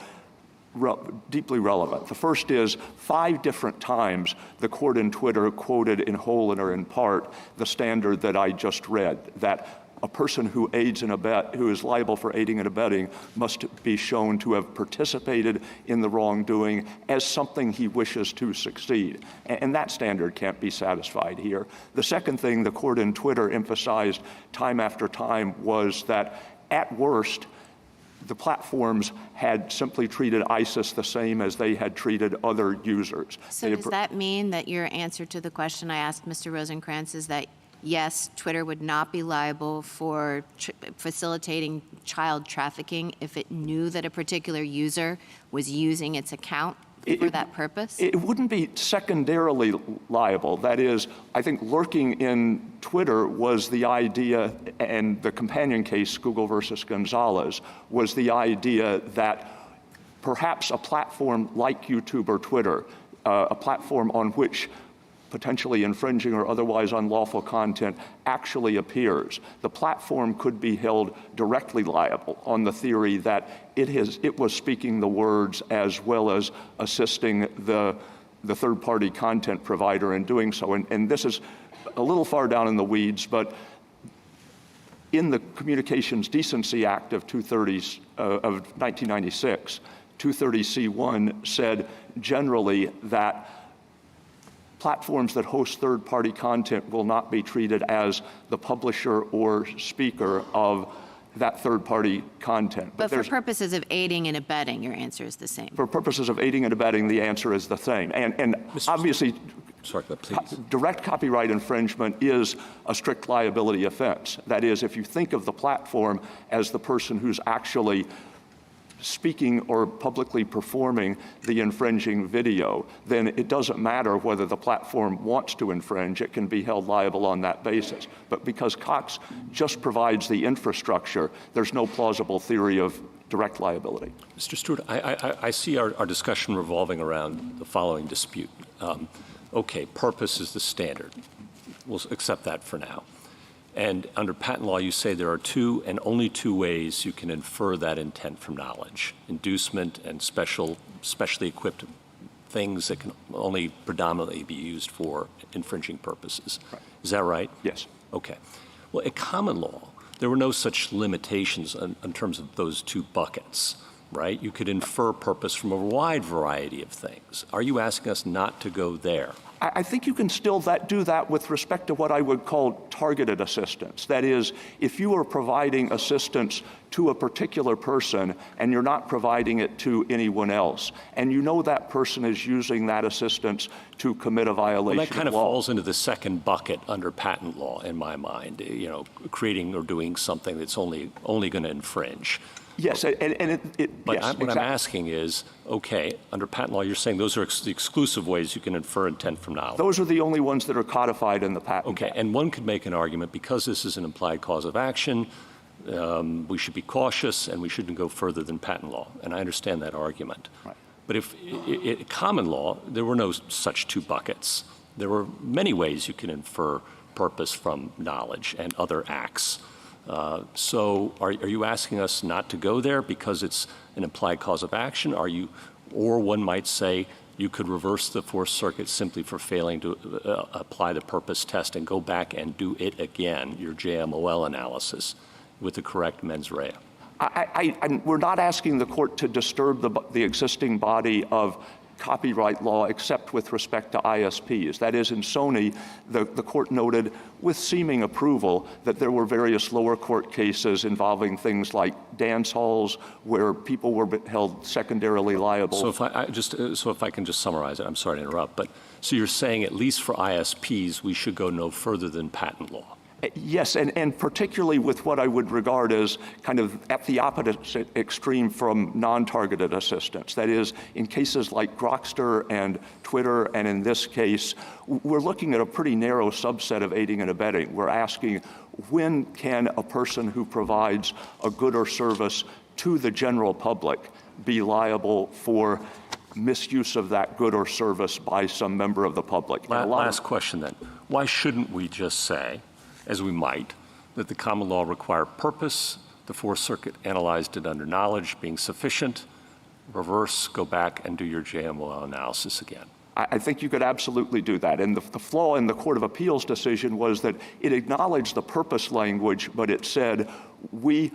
deeply relevant. The first is 5 different times the court in Twitter quoted in whole or in part the standard that I just read, that a person who aids and who is liable for aiding and abetting must be shown to have participated in the wrongdoing as something he wishes to succeed. And that standard can't be satisfied here. The second thing the court in Twitter emphasized time after time was that at worst, the platforms had simply treated ISIS the same as they had treated other users. So does that mean that your answer to the question I asked Mr. Rosenkranz is that yes, Twitter would not be liable for facilitating child trafficking if it knew that a particular user was using its account for that purpose? It wouldn't be secondarily liable. That is, I think lurking in Twitter was the idea, and the companion case, Google versus Gonzalez, was the idea that perhaps a platform like YouTube or Twitter, a platform on which potentially infringing or otherwise unlawful content actually appears, the platform could be held directly liable on the theory that it was speaking the words as well as assisting the third-party content provider in doing so. And this is a little far down in the weeds, but in the Communications Decency Act of 1996, 230C1 said generally that platforms that host third-party content will not be treated as the publisher or speaker of that third-party content. But for purposes of aiding and abetting, your answer is the same. For purposes of aiding and abetting, the answer is the same. And obviously, direct copyright infringement is a strict liability offense. That is, if you think of the platform as the person who's actually speaking or publicly performing the infringing video, then it doesn't matter whether the platform wants to infringe. It can be held liable on that basis. But because Cox just provides the infrastructure, there's no plausible theory of direct liability. Mr. Stewart, I see our discussion revolving around the following dispute. Okay, purpose is the standard. We'll accept that for now. And under patent law, you say there are 2 and only 2 ways you can infer that intent from knowledge: inducement and specially equipped things that can only predominantly be used for infringing purposes. Right. Is that right? Yes. Okay. Well, at common law, there were no such limitations in terms of those 2 buckets, right? You could infer purpose from a wide variety of things. Are you asking us not to go there? I think you can still do that with respect to what I would call targeted assistance. That is, if you are providing assistance to a particular person and you're not providing it to anyone else, and you know that person is using that assistance to commit a violation that kind of of law. falls into the second bucket under patent law, in my mind. You know, creating or doing something that's only going to infringe. Yes, But yes, what I'm asking is, okay, under patent law, you're saying those are the exclusive ways you can infer intent from knowledge. Those are the only ones that are codified in the patent. Okay, and one could make an argument, because this is an implied cause of action, we should be cautious and we shouldn't go further than patent law. And I understand that argument. Right. But if in common law, there were no such 2 buckets. There were many ways you can infer purpose from knowledge and other acts. So are you asking us not to go there because it's an implied cause of action? Or one might say you could reverse the Fourth Circuit simply for failing to apply the purpose test and go back and do it again, your JMOL analysis, with the correct mens rea. We're not asking the court to disturb the existing body of copyright law except with respect to ISPs. That is, in Sony, the court noted with seeming approval that there were various lower court cases involving things like dance halls where people were held secondarily liable. So if I can just summarize it, I'm sorry to interrupt, but so you're saying at least for ISPs we should go no further than patent law? Yes, and particularly with what I would regard as kind of at the opposite extreme from non-targeted assistance. That is, in cases like Grokster and Twitter, and in this case, we're looking at a pretty narrow subset of aiding and abetting. We're asking, when can a person who provides a good or service to the general public be liable for misuse of that good or service by some member of the public? Last question then. Why shouldn't we just say, as we might, that the common law required purpose, the Fourth Circuit analyzed it under knowledge being sufficient, reverse, go back, and do your JMOL analysis again? I think you could absolutely do that. And the flaw in the Court of Appeals decision was that it acknowledged the purpose language, but it said, we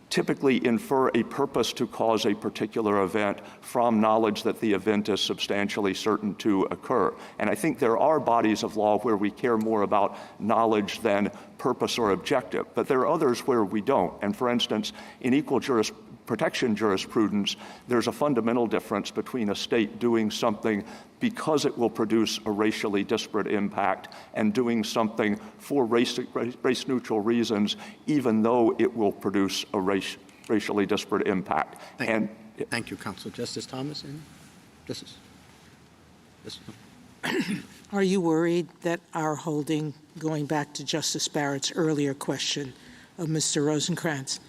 typically infer a purpose to cause a particular event from knowledge that the event is substantially certain to occur. And I think there are bodies of law where we care more about knowledge than purpose or objective, but there are others where we don't. And for instance, in equal protection jurisprudence, there's a fundamental difference between a state doing something because it will produce a racially disparate impact and doing something for race-neutral reasons, even though it will produce a racially disparate impact. Thank you, Counsel. Justice Thomas? Justice? Are you worried that our holding, going back to Justice Barrett's earlier question of Mr. Rosenkranz,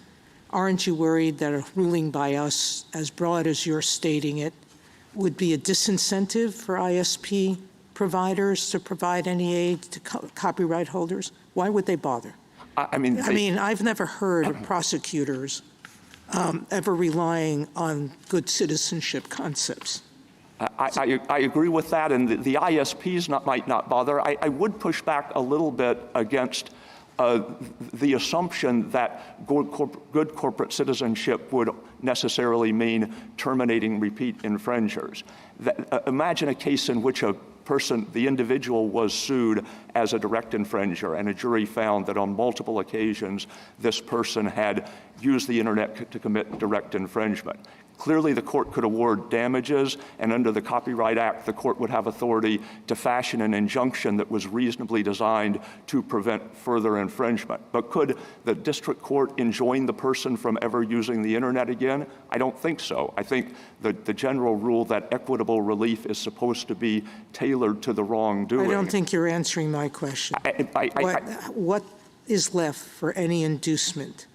aren't you worried that a ruling by us, as broad as you're stating it, would be a disincentive for ISP providers to provide any aid to copyright holders? Why would they bother? I mean, I've never heard of prosecutors ever relying on good citizenship concepts. I agree with that, and the ISPs might not bother. I would push back a little bit against the assumption that good corporate citizenship would necessarily mean terminating repeat infringers. Imagine a case in which a person, the individual, was sued as a direct infringer, and a jury found that on multiple occasions this person had used the internet to commit direct infringement. Clearly, the court could award damages, and under the Copyright Act, the court would have authority to fashion an injunction that was reasonably designed to prevent further infringement. But could the district court enjoin the person from ever using the internet again? I don't think so. I think the general rule that equitable relief is supposed to be tailored to the wrongdoing. I don't think you're answering my question. What is left for any inducement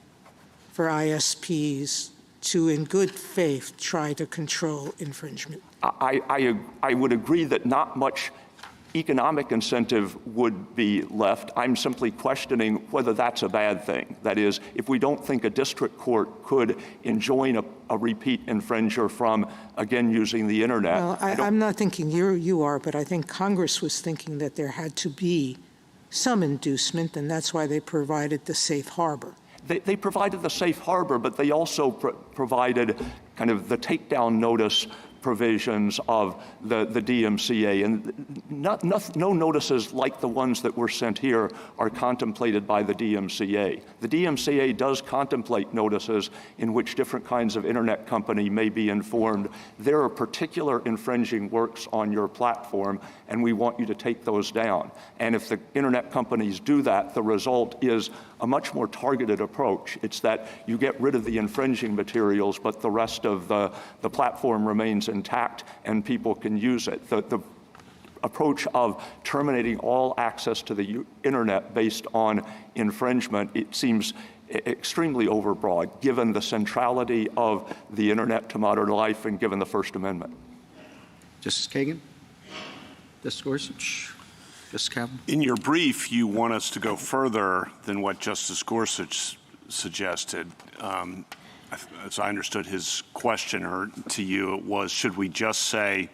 for ISPs to, in good faith, try to control infringement? I would agree that not much economic incentive would be left. I'm simply questioning whether that's a bad thing. That is, if we don't think a district court could enjoin a repeat infringer from, again, using the internet. Well, I'm not thinking you are, but I think Congress was thinking that there had to be some inducement, and that's why they provided the safe harbor. They provided the safe harbor, but they also provided kind of the takedown notice provisions of the DMCA. And no notices like the ones that were sent here are contemplated by the DMCA. The DMCA does contemplate notices in which different kinds of internet company may be informed there are particular infringing works on your platform, and we want you to take those down. And if the internet companies do that, the result is a much more targeted approach. It's that you get rid of the infringing materials, but the rest of the platform remains intact and people can use it. The approach of terminating all access to the internet based on infringement, it seems extremely overbroad, given the centrality of the internet to modern life and given the First Amendment. Justice Kagan? Justice Gorsuch? Justice Kavanaugh? In your brief, you want us to go further than what Justice Gorsuch suggested. As I understood his question to you, it was, should we just say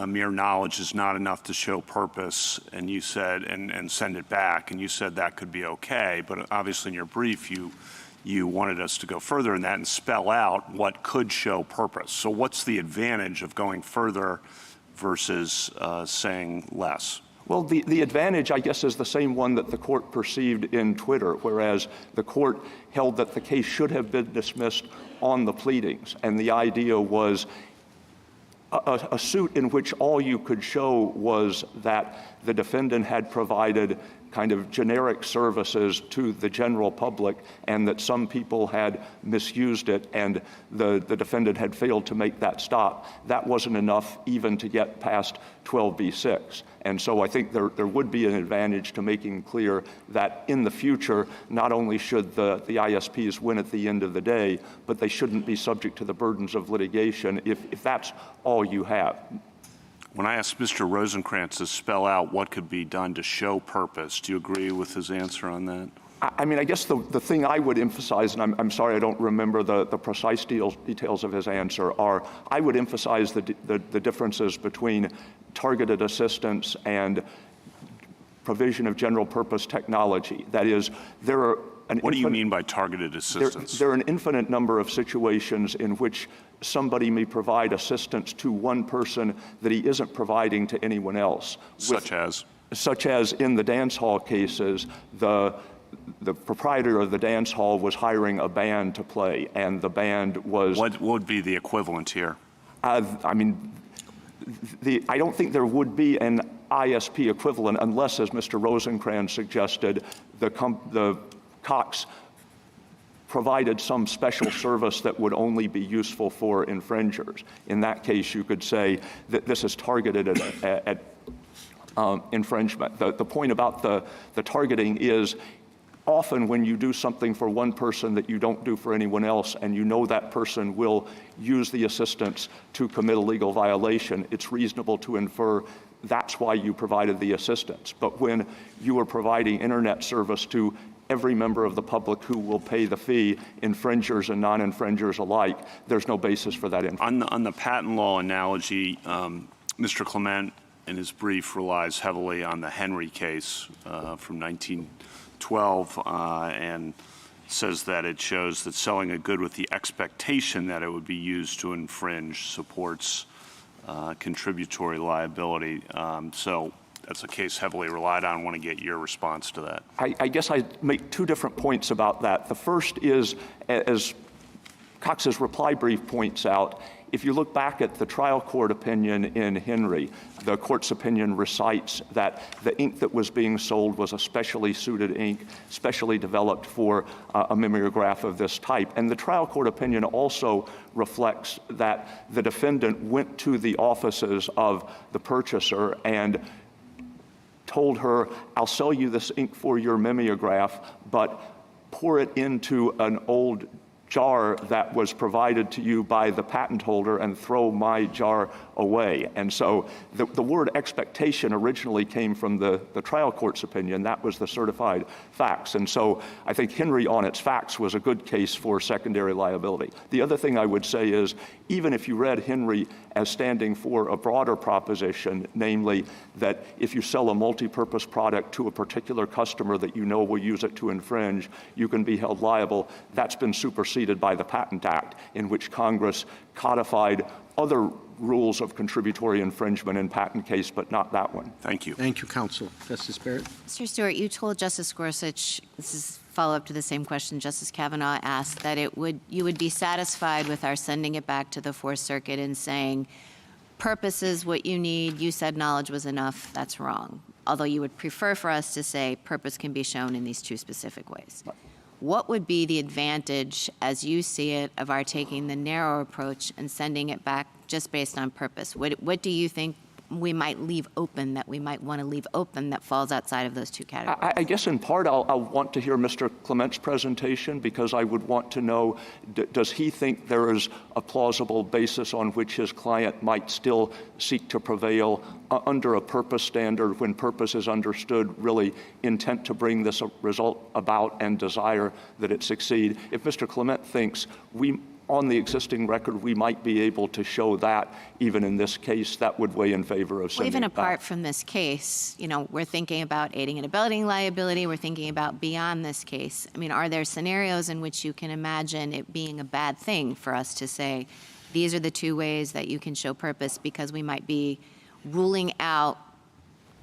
mere knowledge is not enough to show purpose, and you said, and send it back, and you said that could be okay, but obviously in your brief you wanted us to go further in that and spell out what could show purpose. So what's the advantage of going further versus saying less? Well, the advantage, I guess, is the same one that the court perceived in Twitter, whereas the court held that the case should have been dismissed on the pleadings. And the idea was a suit in which all you could show was that the defendant had provided kind of generic services to the general public and that some people had misused it and the defendant had failed to make that stop. That wasn't enough even to get past 12b-6. And so I think there would be an advantage to making clear that in the future, not only should the ISPs win at the end of the day, but they shouldn't be subject to the burdens of litigation if that's all you have. When I asked Mr. Rosenkranz to spell out what could be done to show purpose, do you agree with his answer on that? I mean, I guess the thing I would emphasize, and I'm sorry I don't remember the precise details of his answer, are I would emphasize the differences between targeted assistance and provision of general purpose technology. That is, there are what do you mean by targeted assistance? There are an infinite number of situations in which somebody may provide assistance to one person that he isn't providing to anyone else. Such as? Such as in the dance hall cases, the proprietor of the dance hall was hiring a band to play, and the band was... What would be the equivalent here? I mean, I don't think there would be an ISP equivalent unless, as Mr. Rosenkranz suggested, the Cox provided some special service that would only be useful for infringers. In that case, you could say that this is targeted at infringement. The point about the targeting is often when you do something for one person that you don't do for anyone else, and you know that person will use the assistance to commit a legal violation, it's reasonable to infer that's why you provided the assistance. But when you are providing internet service to every member of the public who will pay the fee, infringers and non-infringers alike, there's no basis for that inference. On the patent law analogy, Mr. Clement in his brief relies heavily on the Henry case from 1912 and says that it shows that selling a good with the expectation that it would be used to infringe supports contributory liability. So that's a case heavily relied on. I want to get your response to that. I guess I'd make two different points about that. The first is, as Cox's reply brief points out, if you look back at the trial court opinion in Henry, the court's opinion recites that the ink that was being sold was a specially suited ink, specially developed for a mimeograph of this type. And the trial court opinion also reflects that the defendant went to the offices of the purchaser and told her, I'll sell you this ink for your mimeograph, but pour it into an old jar that was provided to you by the patent holder and throw my jar away. And so the word expectation originally came from the trial court's opinion. That was the certified facts. And so I think Henry on its facts was a good case for secondary liability. The other thing I would say is, even if you read Henry as standing for a broader proposition, namely that if you sell a multi-purpose product to a particular customer that you know will use it to infringe, you can be held liable, that's been superseded by the Patent Act, in which Congress codified other rules of contributory infringement in patent case, but not that one. Thank you. Thank you, counsel. Justice Barrett? Mr. Stewart, you told Justice Gorsuch, this is follow-up to the same question Justice Kavanaugh asked, that you would be satisfied with our sending it back to the Fourth Circuit and saying, purpose is what you need, you said knowledge was enough, that's wrong. Although you would prefer for us to say purpose can be shown in these two specific ways. What would be the advantage, as you see it, of our taking the narrow approach and sending it back just based on purpose? What do you think we might leave open, that we might want to leave open, that falls outside of those two categories? I guess in part I'll want to hear Mr. Clement's presentation, because I would want to know, does he think there is a plausible basis on which his client might still seek to prevail under a purpose standard, when purpose is understood really intent to bring this result about and desire that it succeed? If Mr. Clement thinks on the existing record, we might be able to show that even in this case, that would weigh in favor of sending it back. Even apart from this case, we're thinking about aiding and abetting liability, we're thinking about beyond this case. I mean, are there scenarios in which you can imagine it being a bad thing for us to say, these are the two ways that you can show purpose, because we might be ruling out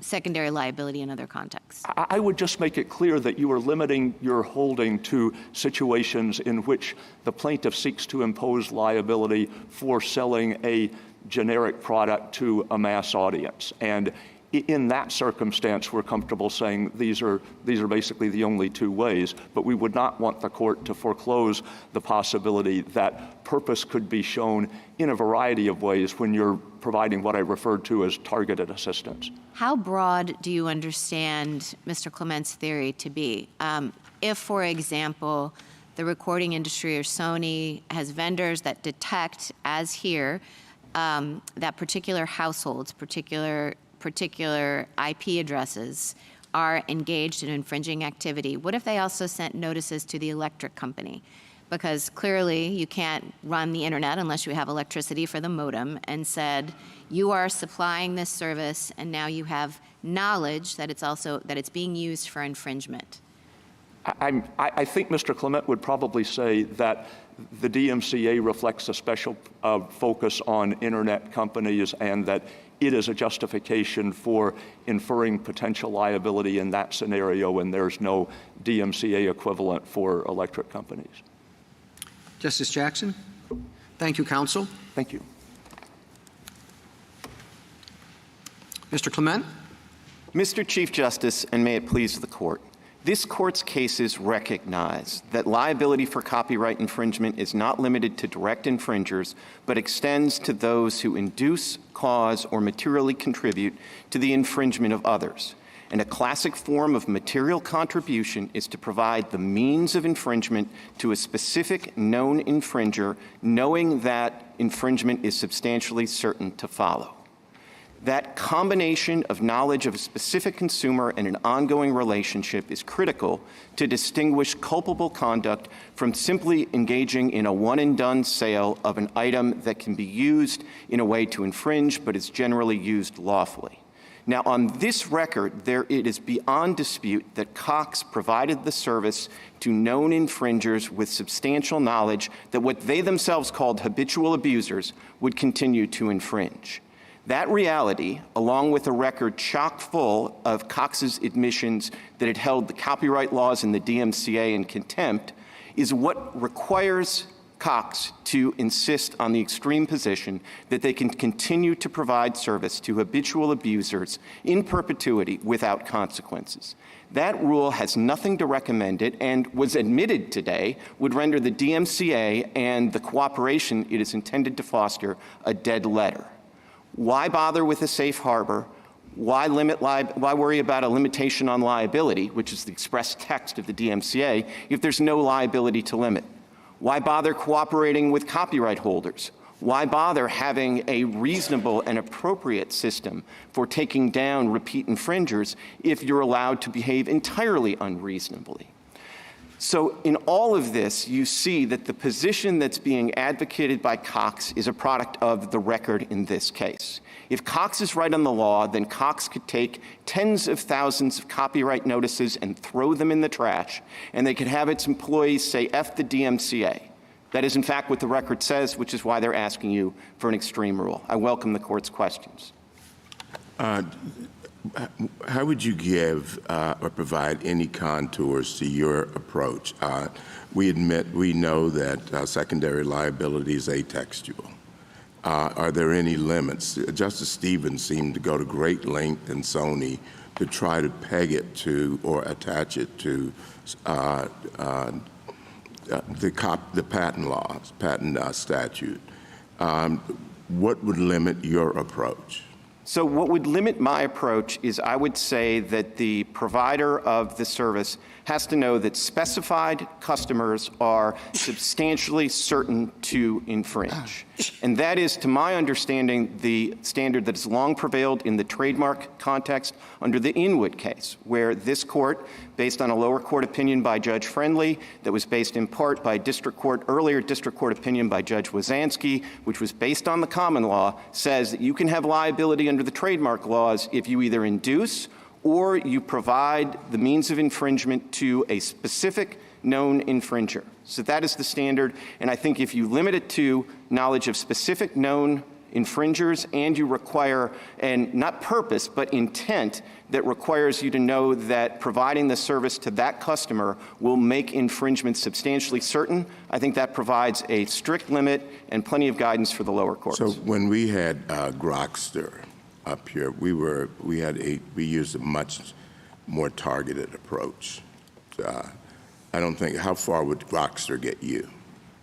secondary liability in other contexts? I would just make it clear that you are limiting your holding to situations in which the plaintiff seeks to impose liability for selling a generic product to a mass audience. And in that circumstance, we're comfortable saying these are basically the only two ways, but we would not want the court to foreclose the possibility that purpose could be shown in a variety of ways when you're providing what I referred to as targeted assistance. How broad do you understand Mr. Clement's theory to be? If, for example, the recording industry or Sony has vendors that detect, as here, that particular households, particular IP addresses are engaged in infringing activity, what if they also sent notices to the electric company? Because clearly you can't run the internet unless you have electricity for the modem, and said, you are supplying this service and now you have knowledge that it's being used for infringement. I think Mr. Clement would probably say that the DMCA reflects a special focus on internet companies, and that it is a justification for inferring potential liability in that scenario, and there's no DMCA equivalent for electric companies. Justice Jackson? Thank you, counsel. Thank you. Mr. Clement? Mr. Chief Justice, and may it please the Court, this Court's cases recognize that liability for copyright infringement is not limited to direct infringers, but extends to those who induce, cause, or materially contribute to the infringement of others. And a classic form of material contribution is to provide the means of infringement to a specific known infringer, knowing that infringement is substantially certain to follow. That combination of knowledge of a specific consumer and an ongoing relationship is critical to distinguish culpable conduct from simply engaging in a one-and-done sale of an item that can be used in a way to infringe but is generally used lawfully. Now, on this record, it is beyond dispute that Cox provided the service to known infringers with substantial knowledge that what they themselves called habitual abusers would continue to infringe. That reality, along with a record chock full of Cox's admissions that it held the copyright laws and the DMCA in contempt, is what requires Cox to insist on the extreme position that they can continue to provide service to habitual abusers in perpetuity without consequences. That rule has nothing to recommend it, and was admitted today would render the DMCA and the cooperation it is intended to foster a dead letter. Why bother with a safe harbor? Why worry about a limitation on liability, which is the express text of the DMCA, if there's no liability to limit? Why bother cooperating with copyright holders? Why bother having a reasonable and appropriate system for taking down repeat infringers if you're allowed to behave entirely unreasonably? So in all of this, you see that the position that's being advocated by Cox is a product of the record in this case. If Cox is right on the law, then Cox could take tens of thousands of copyright notices and throw them in the trash, and they could have its employees say, F the DMCA. That is, in fact, what the record says, which is why they're asking you for an extreme rule. I welcome the Court's questions. How would you give or provide any contours to your approach? We know that secondary liability is atextual. Are there any limits? Justice Stevens seemed to go to great length in Sony to try to peg it to or attach it to the patent laws, patent statute. What would limit your approach? So what would limit my approach is I would say that the provider of the service has to know that specified customers are substantially certain to infringe. And that is, to my understanding, the standard that has long prevailed in the trademark context under the Inwood case, where this Court, based on a lower court opinion by Judge Friendly, that was based in part by earlier district court opinion by Judge Wazansky, which was based on the common law, says that you can have liability under the trademark laws if you either induce or you provide the means of infringement to a specific known infringer. So that is the standard, and I think if you limit it to knowledge of specific known infringers and you require, and not purpose, but intent that requires you to know that providing the service to that customer will make infringement substantially certain, I think that provides a strict limit and plenty of guidance for the lower courts. So when we had Grokster up here, we used a much more targeted approach. I don't think, how far would Grokster get you?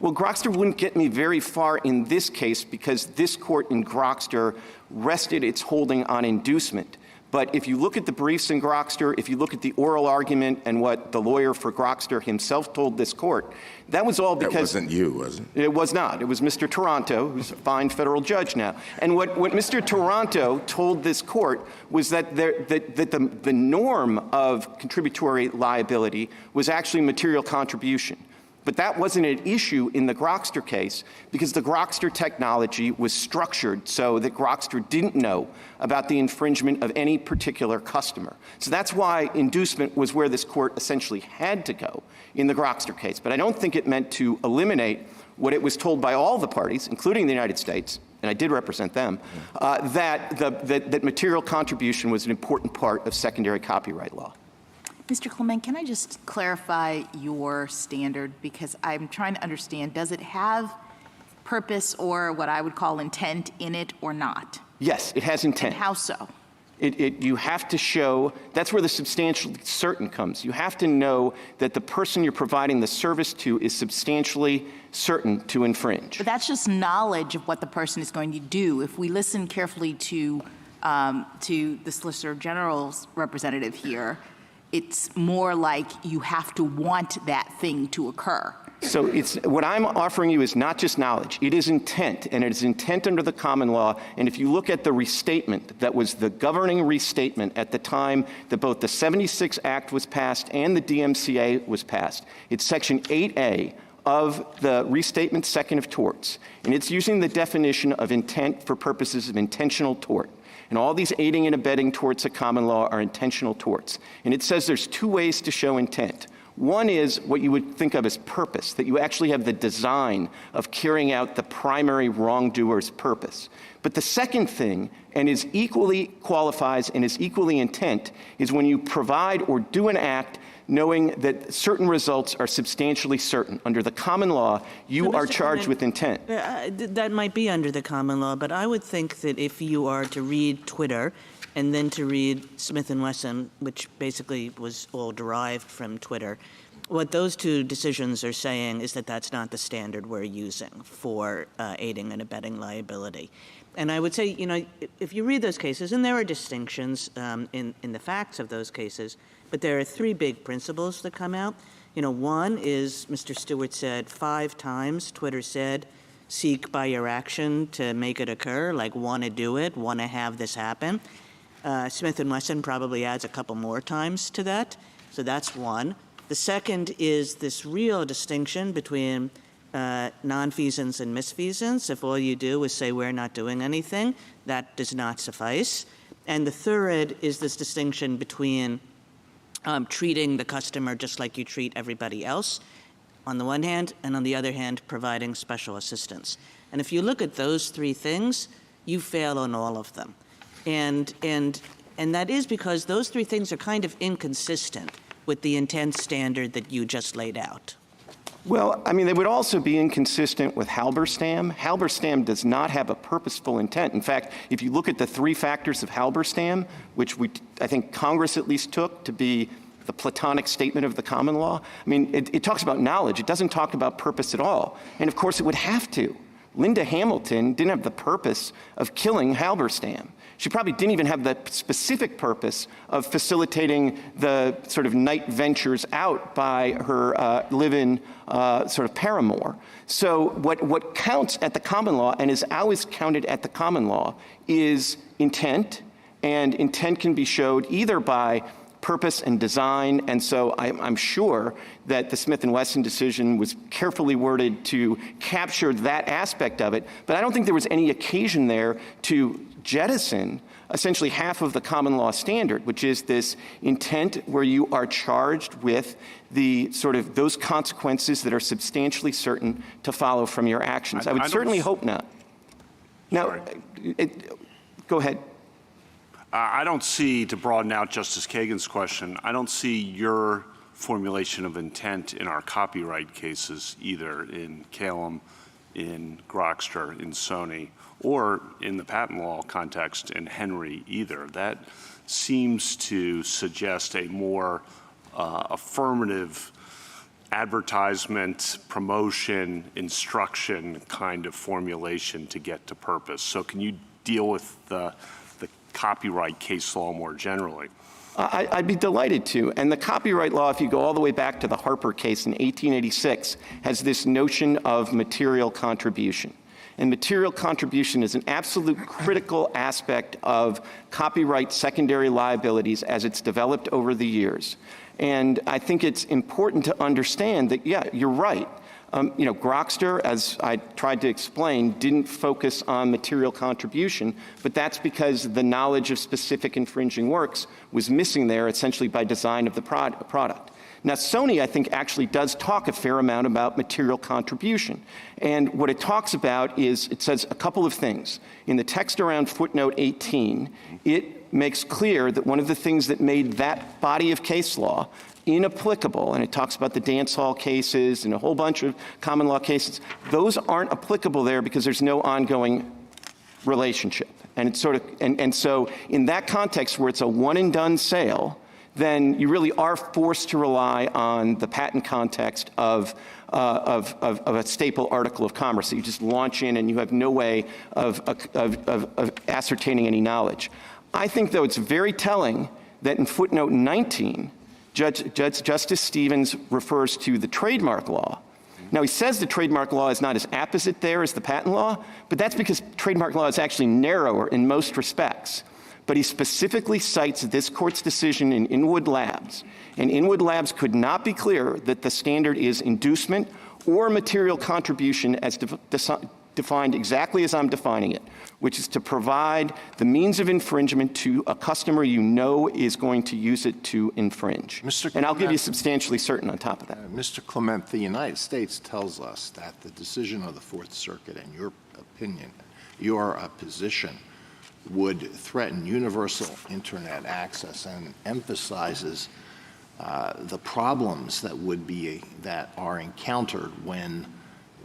Well, Grokster wouldn't get me very far in this case because this Court in Grokster rested its holding on inducement. But if you look at the briefs in Grokster, if you look at the oral argument and what the lawyer for Grokster himself told this court, that was all because— That wasn't you, was it? It was not. It was Mr. Toronto, who's a fine federal judge now. And what Mr. Toronto told this court was that the norm of contributory liability was actually material contribution. But that wasn't an issue in the Grokster case because the Grokster technology was structured so that Grokster didn't know about the infringement of any particular customer. So that's why inducement was where this court essentially had to go in the Grokster case. But I don't think it meant to eliminate what it was told by all the parties, including the United States, and I did represent them, that material contribution was an important part of secondary copyright law. Mr. Clement, can I just clarify your standard? Because I'm trying to understand, does it have purpose or what I would call intent in it or not? Yes, it has intent. And how so? You have to show, that's where the substantially certain comes. You have to know that the person you're providing the service to is substantially certain to infringe. But that's just knowledge of what the person is going to do. If we listen carefully to the Solicitor General's representative here, it's more like you have to want that thing to occur. So what I'm offering you is not just knowledge. It is intent, and it is intent under the common law. And if you look at the restatement that was the governing restatement at the time that both the 76 Act was passed and the DMCA was passed, it's Section 8A of the Restatement Second of Torts. And it's using the definition of intent for purposes of intentional tort. And all these aiding and abetting torts of common law are intentional torts. And it says there's two ways to show intent. One is what you would think of as purpose, that you actually have the design of carrying out the primary wrongdoer's purpose. But the second thing, and is equally qualifies and is equally intent, is when you provide or do an act knowing that certain results are substantially certain. Under the common law, you are charged with intent. That might be under the common law, but I would think that if you are to read Twitter and then to read Smith & Wesson, which basically was all derived from Twitter, what those two decisions are saying is that that's not the standard we're using for aiding and abetting liability. And I would say, if you read those cases, and there are distinctions in the facts of those cases, but there are three big principles that come out. One is, Mr. Stewart said 5 times, Twitter said, seek by your action to make it occur, like want to do it, want to have this happen. Smith & Wesson probably adds a couple more times to that. So that's one. The second is this real distinction between nonfeasance and misfeasance. If all you do is say we're not doing anything, that does not suffice. And the third is this distinction between treating the customer just like you treat everybody else on the one hand, and on the other hand, providing special assistance. And if you look at those three things, you fail on all of them. And that is because those three things are kind of inconsistent with the intent standard that you just laid out. Well, they would also be inconsistent with Halberstam. Halberstam does not have a purposeful intent. In fact, if you look at the 3 factors of Halberstam, which I think Congress at least took to be the Platonic statement of the common law, it talks about knowledge. It doesn't talk about purpose at all. And of course, it would have to. Linda Hamilton didn't have the purpose of killing Halberstam. She probably didn't even have the specific purpose of facilitating the sort of night ventures out by her live-in sort of paramour. So what counts at the common law and is always counted at the common law is intent, and intent can be showed either by purpose and design, and so I'm sure that the Smith & Wesson decision was carefully worded to capture that aspect of it, but I don't think there was any occasion there to jettison essentially half of the common law standard, which is this intent where you are charged with the sort of those consequences that are substantially certain to follow from your actions. I would certainly hope not. Now, go ahead. I don't see, to broaden out Justice Kagan's question, I don't see your formulation of intent in our copyright cases either in Clement, in Grokster, in Sony, or in the patent law context in Henry either. That seems to suggest a more affirmative advertisement, promotion, instruction kind of formulation to get to purpose. So can you deal with the copyright case law more generally. I'd be delighted to. And the copyright law, if you go all the way back to the Harper case in 1886, has this notion of material contribution. And material contribution is an absolute critical aspect of copyright secondary liabilities as it's developed over the years. And I think it's important to understand that, yeah, you're right. Grokster, as I tried to explain, didn't focus on material contribution, but that's because the knowledge of specific infringing works was missing there essentially by design of the product. Now, Sony, I think, actually does talk a fair amount about material contribution. And what it talks about is it says a couple of things. In the text around footnote 18, it makes clear that one of the things that made that body of case law inapplicable, and it talks about the dance hall cases and a whole bunch of common law cases, those aren't applicable there because there's no ongoing relationship. And it's and so in that context where it's a one and done sale, then you really are forced to rely on the patent context of a staple article of commerce that you just launch in and you have no way of ascertaining any knowledge. I think, though, it's very telling that in footnote 19, Justice Stevens refers to the trademark law. Now, he says the trademark law is not as apposite there as the patent law, but that's because trademark law is actually narrower in most respects. But he specifically cites this court's decision in Inwood Labs. And Inwood Labs could not be clearer that the standard is inducement or material contribution as defined exactly as I'm defining it, which is to provide the means of infringement to a customer you know is going to use it to infringe. And I'll give you substantially certain on top of that. Mr. Clement, the United States tells us that the decision of the Fourth Circuit, in your opinion, your position, would threaten universal Internet access and emphasizes the problems that are encountered when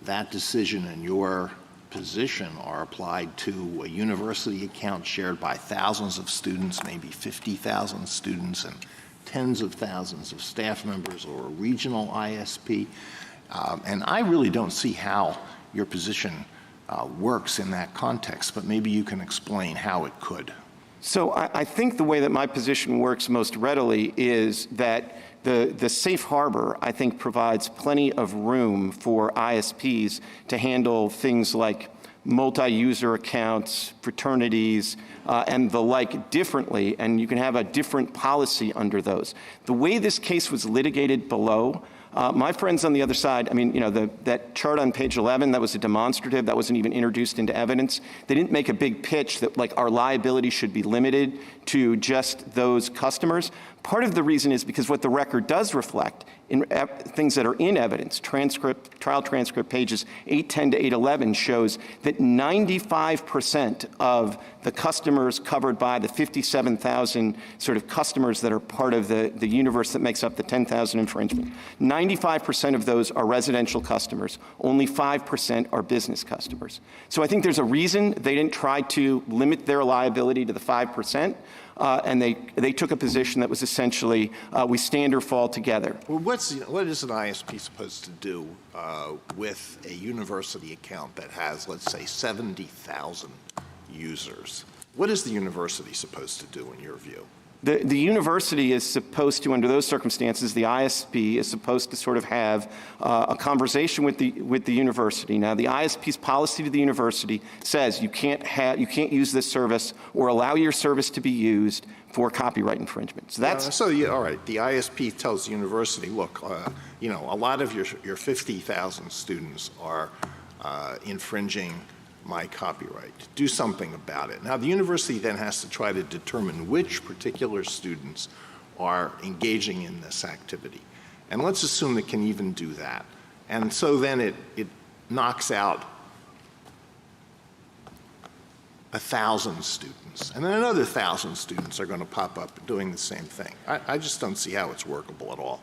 that decision and your position are applied to a university account shared by thousands of students, maybe 50,000 students and tens of thousands of staff members, or a regional ISP. And I really don't see how your position works in that context, but maybe you can explain how it could. So I think the way that my position works most readily is that the safe harbor, I think, provides plenty of room for ISPs to handle things like multi-user accounts, fraternities, and the like differently, and you can have a different policy under those. The way this case was litigated below, my friends on the other side, I mean, that chart on page 11, that was a demonstrative, that wasn't even introduced into evidence. They didn't make a big pitch that, like, our liability should be limited to just those customers. Part of the reason is because what the record does reflect in things that are in evidence, trial transcript pages 810 to 811 shows that 95% of the customers covered by the 57,000 sort of customers that are part of the universe that makes up the 10,000 infringement, 95% of those are residential customers. Only 5% are business customers. So I think there's a reason they didn't try to limit their liability to the 5%. And they took a position that was essentially we stand or fall together. Well, what is an ISP supposed to do with a university account that has, let's say, 70,000 users? What is the university supposed to do, in your view? The university is supposed to, under those circumstances, the ISP is supposed to sort of have a conversation with the university. Now, the ISP's policy to the university says you can't use this service or allow your service to be used for copyright infringement. So that's all right. The ISP tells the university, look, a lot of your 50,000 students are infringing my copyright. Do something about it. Now, the university then has to try to determine which particular students are engaging in this activity. And let's assume it can even do that. And so then it knocks out 1,000 students. And then another 1,000 students are going to pop up doing the same thing. I just don't see how it's workable at all.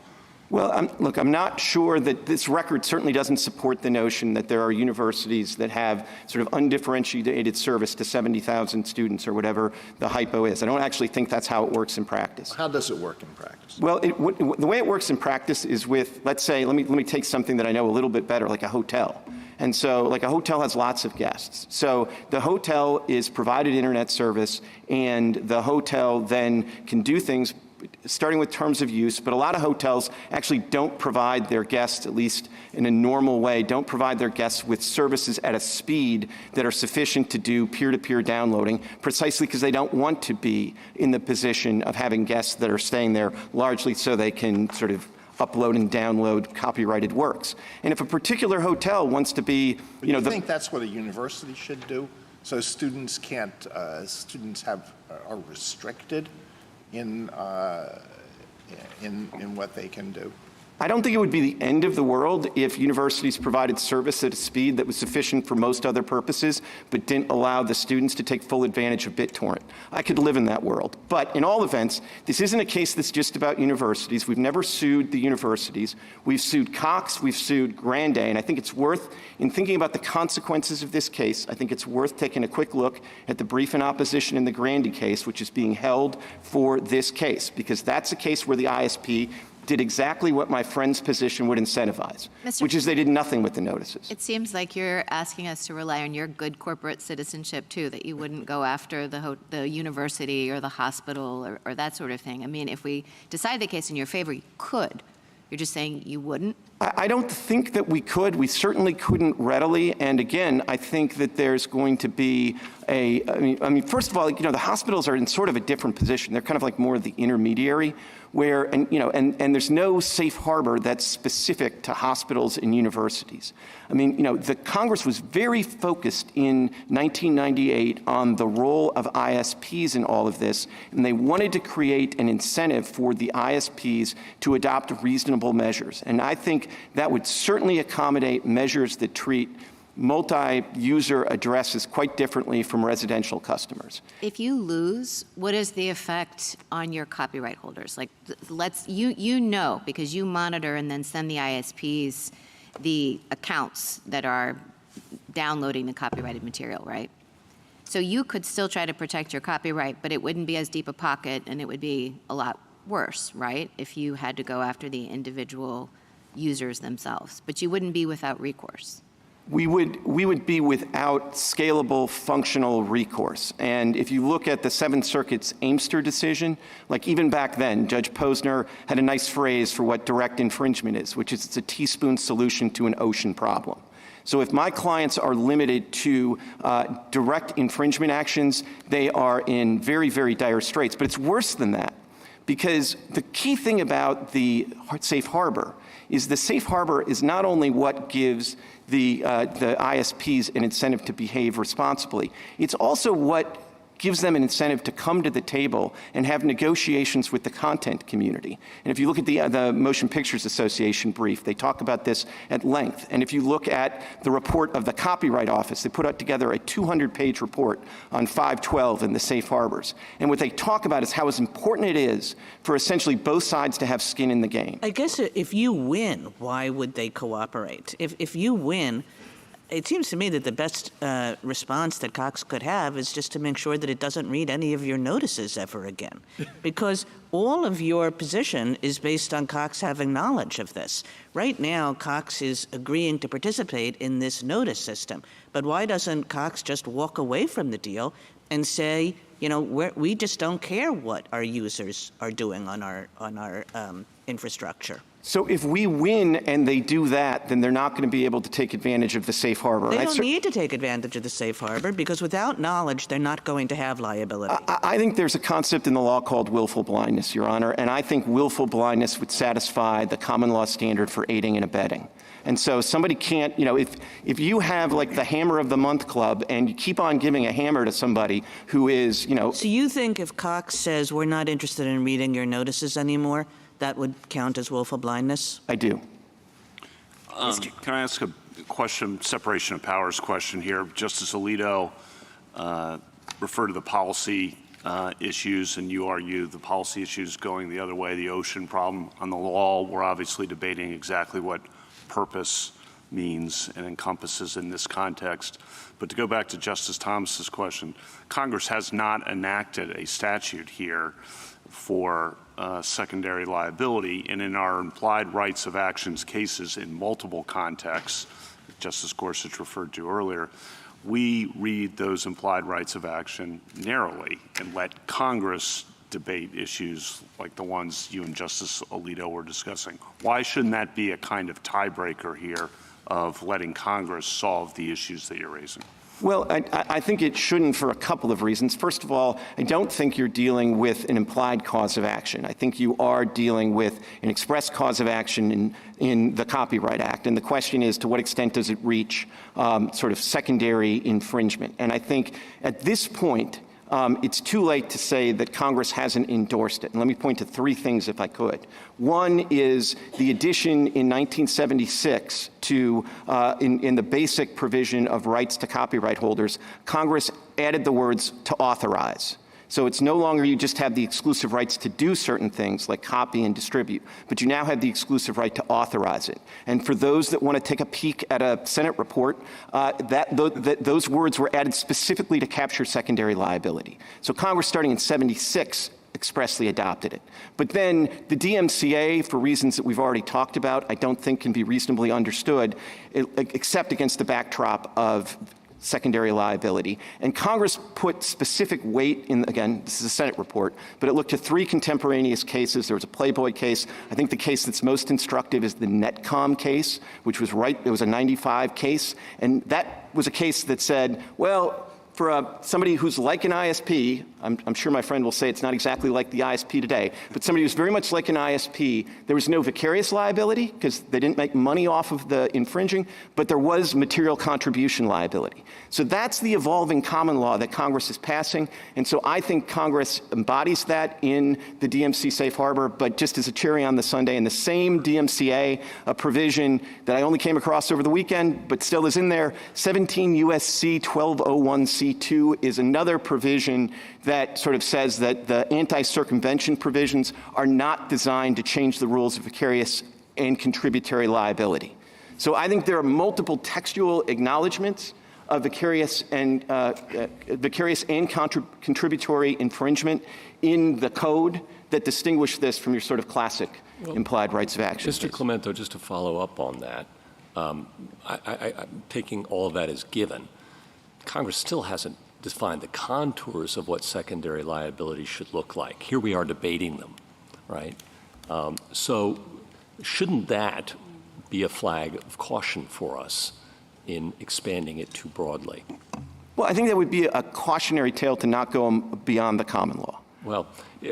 Well, look, I'm not sure that this record certainly doesn't support the notion that there are universities that have sort of undifferentiated service to 70,000 students or whatever the hypo is. I don't actually think that's how it works in practice. How does it work in practice? Well, the way it works in practice is with, let's say, let me take something that I know a little bit better, like a hotel. And so, like, a hotel has lots of guests. So the hotel is provided internet service, and the hotel then can do things starting with terms of use, but a lot of hotels actually don't provide their guests, at least in a normal way, don't provide their guests with services at a speed that are sufficient to do peer-to-peer downloading, precisely because they don't want to be in the position of having guests that are staying there largely so they can sort of upload and download copyrighted works. And if a particular hotel wants to be, you know, think that's what a university should do? So students can't, are restricted in what they can do? I don't think it would be the end of the world if universities provided service at a speed that was sufficient for most other purposes, but didn't allow the students to take full advantage of BitTorrent. I could live in that world. But in all events, this isn't a case that's just about universities. We've never sued the universities. We've sued Cox, we've sued Grande, and I think it's worth, in thinking about the consequences of this case, I think it's worth taking a quick look at the brief in opposition in the Grande case, which is being held for this case, because that's a case where the ISP did exactly what my friend's position would incentivize, which is they did nothing with the notices. It seems like you're asking us to rely on your good corporate citizenship, too, that you wouldn't go after the university or the hospital or that sort of thing. I mean, if we decide the case in your favor, you could. You're just saying you wouldn't? I don't think that we could. We certainly couldn't readily. And again, I think that there's going to be I mean, first of all, you know, the hospitals are in sort of a different position. They're kind of like more of the intermediary where, and there's no safe harbor that's specific to hospitals and universities. I mean, you know, the Congress was very focused in 1998 on the role of ISPs in all of this, and they wanted to create an incentive for the ISPs to adopt reasonable measures. And I think that would certainly accommodate measures that treat multi-user addresses quite differently from residential customers. If you lose, what is the effect on your copyright holders? Like, you know, because you monitor and then send the ISPs the accounts that are downloading the copyrighted material, right? So you could still try to protect your copyright, but it wouldn't be as deep a pocket and it would be a lot worse, right? If you had to go after the individual users themselves, but you wouldn't be without recourse. We would be without scalable functional recourse. And if you look at the Seventh Circuit's Amster decision, like even back then, Judge Posner had a nice phrase for what direct infringement is, which is it's a teaspoon solution to an ocean problem. So if my clients are limited to direct infringement actions, they are in very, very dire straits. But it's worse than that, because the key thing about the safe harbor is the safe harbor is not only what gives the ISPs an incentive to behave responsibly, it's also what gives them an incentive to come to the table and have negotiations with the content community. And if you look at the Motion Pictures Association brief, they talk about this at length. And if you look at the report of the Copyright Office, they put out together a 200-page report on 512 and the safe harbors. And what they talk about is how important it is for essentially both sides to have skin in the game. I guess if you win, why would they cooperate? If you win, it seems to me that the best response that Cox could have is just to make sure that it doesn't read any of your notices ever again. Because all of your position is based on Cox having knowledge of this. Right now, Cox is agreeing to participate in this notice system. But why doesn't Cox just walk away from the deal and say, you know, we just don't care what our users are doing on our infrastructure? So if we win and they do that, then they're not going to be able to take advantage of the safe harbor. They don't need to take advantage of the safe harbor because without knowledge, they're not going to have liability. I think there's a concept in the law called willful blindness, Your Honor, and I think willful blindness would satisfy the common law standard for aiding and abetting. And so somebody can't, you know, if you have like the Hammer of the Month Club and you keep on giving a hammer to somebody who is, you know. So you think if Cox says we're not interested in reading your notices anymore, that would count as willful blindness? I do. Can I ask a question, separation of powers question here? Justice Alito referred to the policy issues, and you argue the policy issues going the other way, the ocean problem. On the law, we're obviously debating exactly what purpose means and encompasses in this context. But to go back to Justice Thomas's question, Congress has not enacted a statute here for secondary liability, and in our implied rights of actions cases in multiple contexts, Justice Gorsuch referred to earlier, we read those implied rights of action narrowly and let Congress debate issues like the ones you and Justice Alito were discussing. Why shouldn't that be a kind of tiebreaker here of letting Congress solve the issues that you're raising? Well, I think it shouldn't for a couple of reasons. First of all, I don't think you're dealing with an implied cause of action. I think you are dealing with an express cause of action in the Copyright Act. And the question is, to what extent does it reach sort of secondary infringement? And I think at this point, it's too late to say that Congress hasn't endorsed it. And let me point to three things, if I could. One is the addition in 1976 to, in the basic provision of rights to copyright holders, Congress added the words "to authorize." So it's no longer you just have the exclusive rights to do certain things like copy and distribute, but you now have the exclusive right to authorize it. And for those that want to take a peek at a Senate report, those words were added specifically to capture secondary liability. So Congress, starting in 76, expressly adopted it. But then the DMCA, for reasons that we've already talked about, I don't think can be reasonably understood, except against the backdrop of secondary liability. And Congress put specific weight in, again, this is a Senate report, but it looked at three contemporaneous cases. There was a Playboy case. I think the case that's most instructive is the Netcom case, which was it was a 95 case. And that was a case that said, well, for somebody who's like an ISP, I'm sure my friend will say it's not exactly like the ISP today, but somebody who's very much like an ISP, there was no vicarious liability because they didn't make money off of the infringing, but there was material contribution liability. So that's the evolving common law that Congress is passing, and so I think Congress embodies that in the DMC safe harbor, but just as a cherry on the sundae, in the same DMCA, a provision that I only came across over the weekend, but still is in there, 17 U.S.C. 1201C2 is another provision that sort of says that the anti-circumvention provisions are not designed to change the rules of vicarious and contributory liability. So I think there are multiple textual acknowledgments of vicarious and contributory infringement in the code that distinguish this from your sort of classic implied rights of action. Mr. Clement, though, just to follow up on that, I'm taking all of that as given. Congress still hasn't defined the contours of what secondary liability should look like. Here we are debating them, right? So shouldn't that be a flag of caution for us in expanding it too broadly? Well, I think that would be a cautionary tale to not go beyond the common law. Well,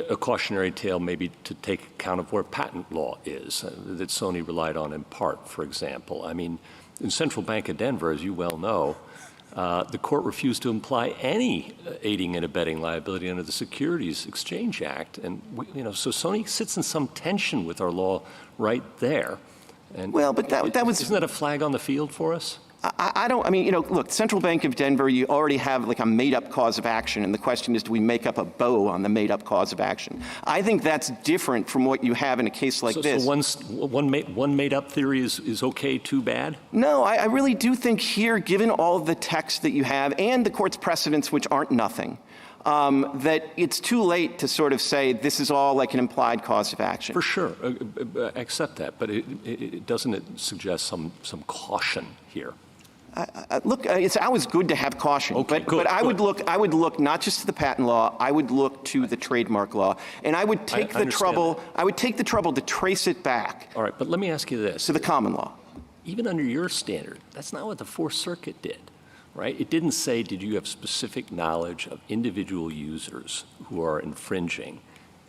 a cautionary tale maybe to take account of where patent law is, that Sony relied on in part, for example. I mean, in Central Bank of Denver, as you well know, the court refused to imply any aiding and abetting liability under the Securities Exchange Act. And, so Sony sits in some tension with our law right there. And well, but that was... Isn't that a flag on the field for us? Look, Central Bank of Denver, you already have like a made-up cause of action, and the question is, do we make up a bow on the made-up cause of action? I think that's different from what you have in a case like this. So one made-up theory is okay, too bad? No, I really do think here, given all of the text that you have and the court's precedents, which aren't nothing, that it's too late to sort of say this is all like an implied cause of action. For sure, I accept that, but doesn't it suggest some caution here? Look, it's always good to have caution, okay, but I would look not just to the patent law. I would look to the trademark law, and I would take the trouble. I would take the trouble to trace it back. All right, but let me ask you this: to the common law. Even under your standard, that's not what the Fourth Circuit did, right? It didn't say, did you have specific knowledge of individual users who are infringing,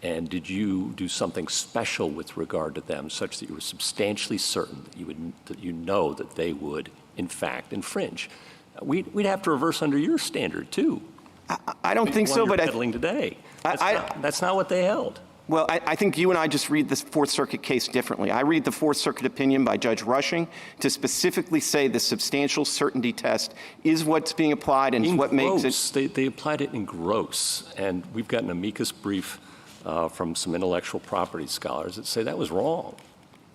and did you do something special with regard to them, such that you were substantially certain that you know that they would, in fact, infringe. We'd have to reverse under your standard, too. I don't think so, but today. That's not what they held. Well, I think you and I just read the Fourth Circuit case differently. I read the Fourth Circuit opinion by Judge Rushing to specifically say the substantial certainty test is what's being applied and what makes it. They applied it in gross, and we've got an amicus brief from some intellectual property scholars that say that was wrong.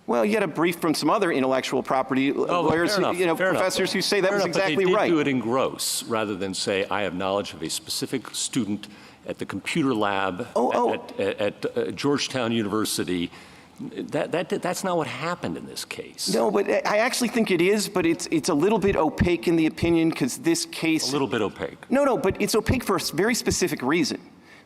Well, you get a brief from some other intellectual property lawyers, professors who say that was exactly right. They did do it in gross, rather than say, I have knowledge of a specific student at the computer lab at Georgetown University That's not what happened in this case. No, but I actually think it is, but it's a little bit opaque in the opinion because this case... A little bit opaque. No, but it's opaque for a very specific reason.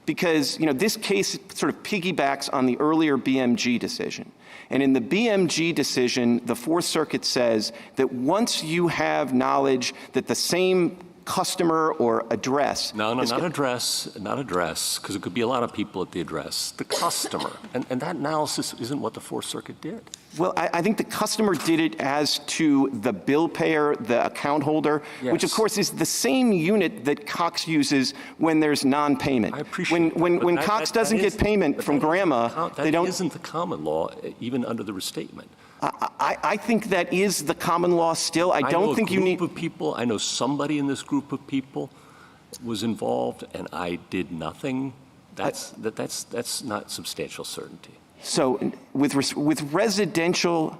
Because, this case sort of piggybacks on the earlier BMG decision. And in the BMG decision, the Fourth Circuit says that once you have knowledge that the same customer or address... Not address, because it could be a lot of people at the address. The customer. And that analysis isn't what the Fourth Circuit did. Well, I think the customer did it as to the bill payer, the account holder, yes. Which, of course, is the same unit that Cox uses when there's non-payment. I appreciate when Cox doesn't get payment from grandma, they don't... That isn't the common law, even under the restatement. I think that is the common law still. I don't think you need... I know somebody in this group of people was involved, and I did nothing. That's not substantial certainty. So with residential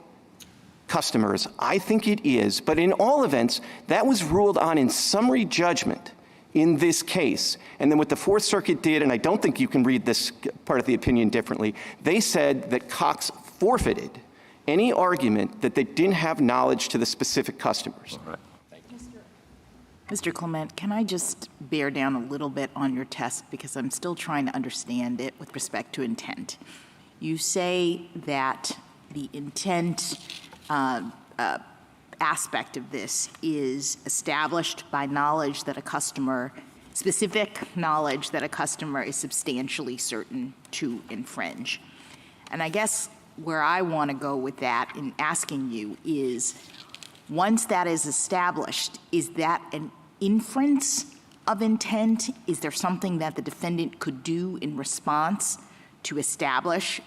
customers, I think it is. But in all events, that was ruled on in summary judgment in this case. And then what the Fourth Circuit did, and I don't think you can read this part of the opinion differently, they said that Cox forfeited any argument that they didn't have knowledge to the specific customers. All right. Mr. Clement, can I just bear down a little bit on your test because I'm still trying to understand it with respect to intent. You say that the intent aspect of this is established by knowledge that a customer, specific knowledge that a customer is substantially certain to infringe. And I guess where I want to go with that in asking you is, once that is established, is that an inference of intent? Is there something that the defendant could do in response to establish,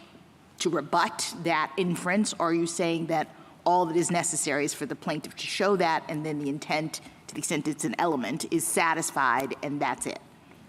to rebut that inference? Or are you saying that all that is necessary is for the plaintiff to show that, and then the intent, to the extent it's an element, is satisfied, and that's it?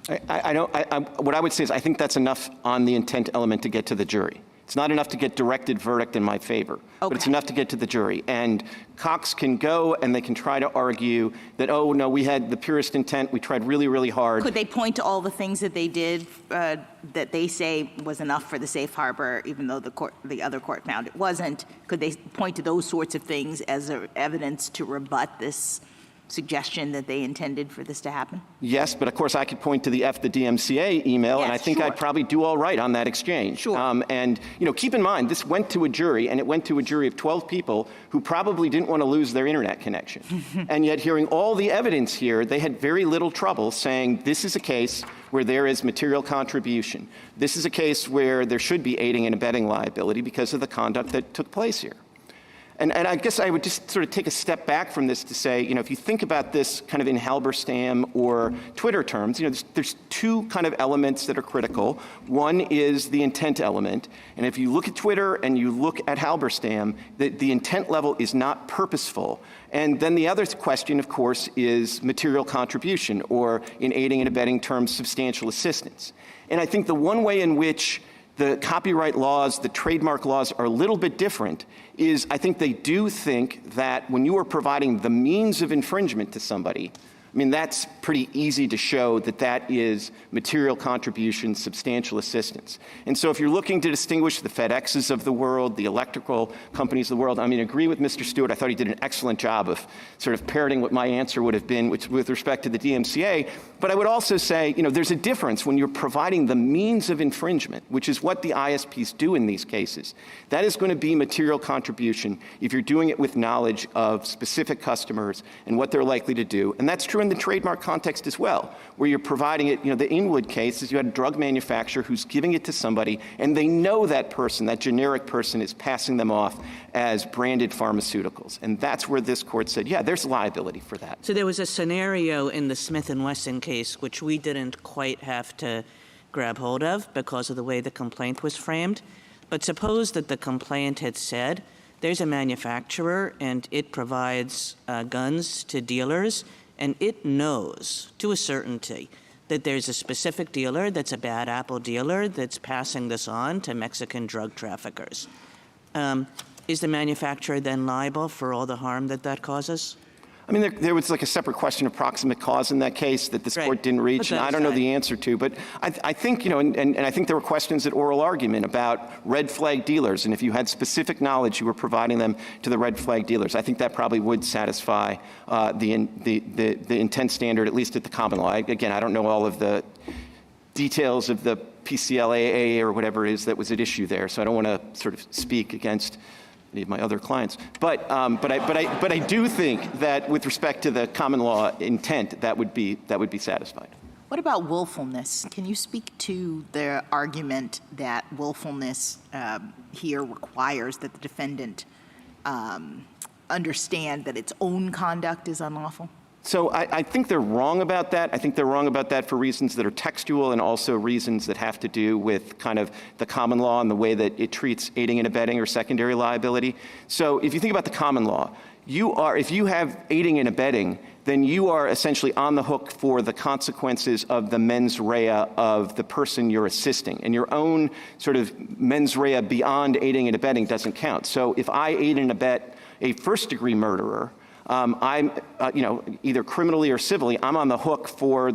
What I would say is I think that's enough on the intent element to get to the jury. It's not enough to get directed verdict in my favor, but it's enough to get to the jury. And Cox can go and they can try to argue that, oh, no, we had the purest intent. We tried really, really hard. Could they point to all the things that they did that they say was enough for the safe harbor, even though the other court found it wasn't? Could they point to those sorts of things as evidence to rebut this suggestion that they intended for this to happen? Yes, but of course I could point to the DMCA email, yes, and I think sure. I'd probably do all right on that exchange. Sure. And keep in mind, this went to a jury, and it went to a jury of 12 people who probably didn't want to lose their internet connection. And yet, hearing all the evidence here, they had very little trouble saying this is a case where there is material contribution. This is a case where there should be aiding and abetting liability because of the conduct that took place here. And I guess I would just sort of take a step back from this to say, if you think about this kind of in Halberstam or Twitter terms, there's two kind of elements that are critical. One is the intent element. And if you look at Twitter and you look at Halberstam, the intent level is not purposeful. And then the other question, of course, is material contribution, or in aiding and abetting terms, substantial assistance. And I think the one way in which the copyright laws, the trademark laws are a little bit different is I think they do think that when you are providing the means of infringement to somebody, that's pretty easy to show that that is material contribution, substantial assistance. And so if you're looking to distinguish the FedExes of the world, the electrical companies of the world, agree with Mr. Stewart. I thought he did an excellent job of sort of parroting what my answer would have been with respect to the DMCA. But I would also say, there's a difference when you're providing the means of infringement, which is what the ISPs do in these cases. That is going to be material contribution if you're doing it with knowledge of specific customers and what they're likely to do. And that's true in the trademark context as well, where you're providing it. The Inwood case is you had a drug manufacturer who's giving it to somebody, and they know that person, that generic person, is passing them off as branded pharmaceuticals. And that's where this court said, yeah, there's liability for that. So there was a scenario in the Smith & Wesson case which we didn't quite have to grab hold of because of the way the complaint was framed. But suppose that the complaint had said, there's a manufacturer and it provides guns to dealers, and it knows to a certainty that there's a specific dealer that's a bad apple dealer that's passing this on to Mexican drug traffickers. Is the manufacturer then liable for all the harm that causes? I mean, there was like a separate question of proximate cause in that case that this Right. court didn't reach, Put and that I don't know aside. the answer to. But I think, and I think there were questions at oral argument about red flag dealers, and if you had specific knowledge, you were providing them to the red flag dealers. I think that probably would satisfy the intent standard, at least at the common law. Again, I don't know all of the details of the PCLAA or whatever it is that was at issue there, so I don't want to sort of speak against any of my other clients. But I do think that with respect to the common law intent, that would be satisfied. What about willfulness? Can you speak to the argument that willfulness here requires that the defendant understand that its own conduct is unlawful? So I think they're wrong about that. I think they're wrong about that for reasons that are textual and also reasons that have to do with kind of the common law and the way that it treats aiding and abetting or secondary liability. So if you think about the common law, if you have aiding and abetting, then you are essentially on the hook for the consequences of the mens rea of the person you're assisting. And your own sort of mens rea beyond aiding and abetting doesn't count. So if I aid and abet a first-degree murderer, I'm, either criminally or civilly, I'm on the hook for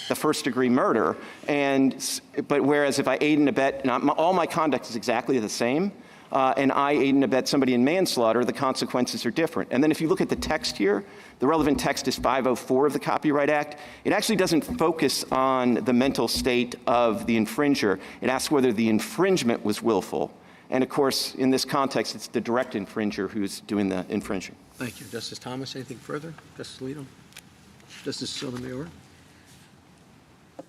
the first-degree murder. But whereas if I aid and abet, and all my conduct is exactly the same, and I aid and abet somebody in manslaughter, the consequences are different. And then if you look at the text here, the relevant text is 504 of the Copyright Act. It actually doesn't focus on the mental state of the infringer. It asks whether the infringement was willful. And of course, in this context, it's the direct infringer who's doing the infringing. Thank you. Justice Thomas, anything further? Justice Alito? Justice Sotomayor?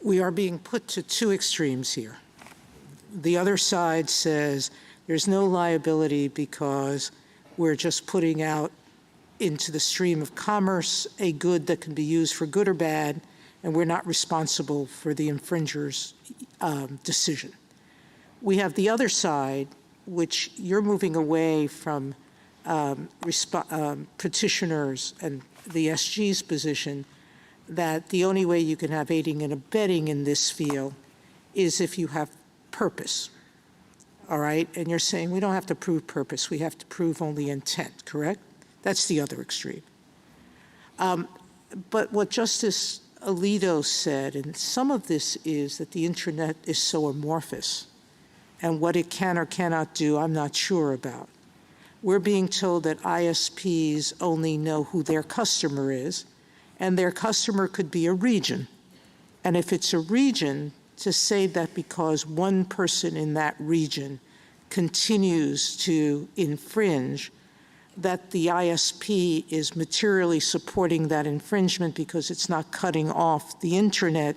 We are being put to two extremes here. The other side says there's no liability because we're just putting out into the stream of commerce a good that can be used for good or bad, and we're not responsible for the infringer's decision. We have the other side, which you're moving away from petitioners and the SG's position that the only way you can have aiding and abetting in this field is if you have purpose, all right? And you're saying we don't have to prove purpose, we have to prove only intent, correct? That's the other extreme. But what Justice Alito said, and some of this is that the internet is so amorphous, and what it can or cannot do, I'm not sure about. We're being told that ISPs only know who their customer is, and their customer could be a region. And if it's a region, to say that because one person in that region continues to infringe, that the ISP is materially supporting that infringement because it's not cutting off the internet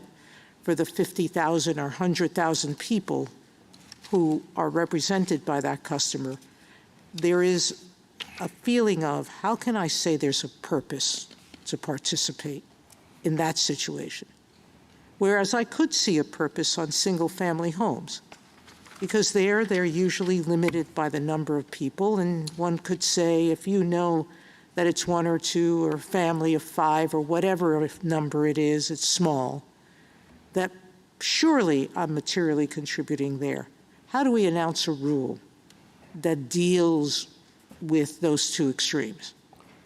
for the 50,000 or 100,000 people who are represented by that customer, there is a feeling of how can I say there's a purpose to participate in that situation? Whereas I could see a purpose on single-family homes, because they're usually limited by the number of people, and one could say if you know that it's one or two or a family of 5 or whatever number it is, it's small, that surely I'm materially contributing there. How do we announce a rule that deals with those two extremes?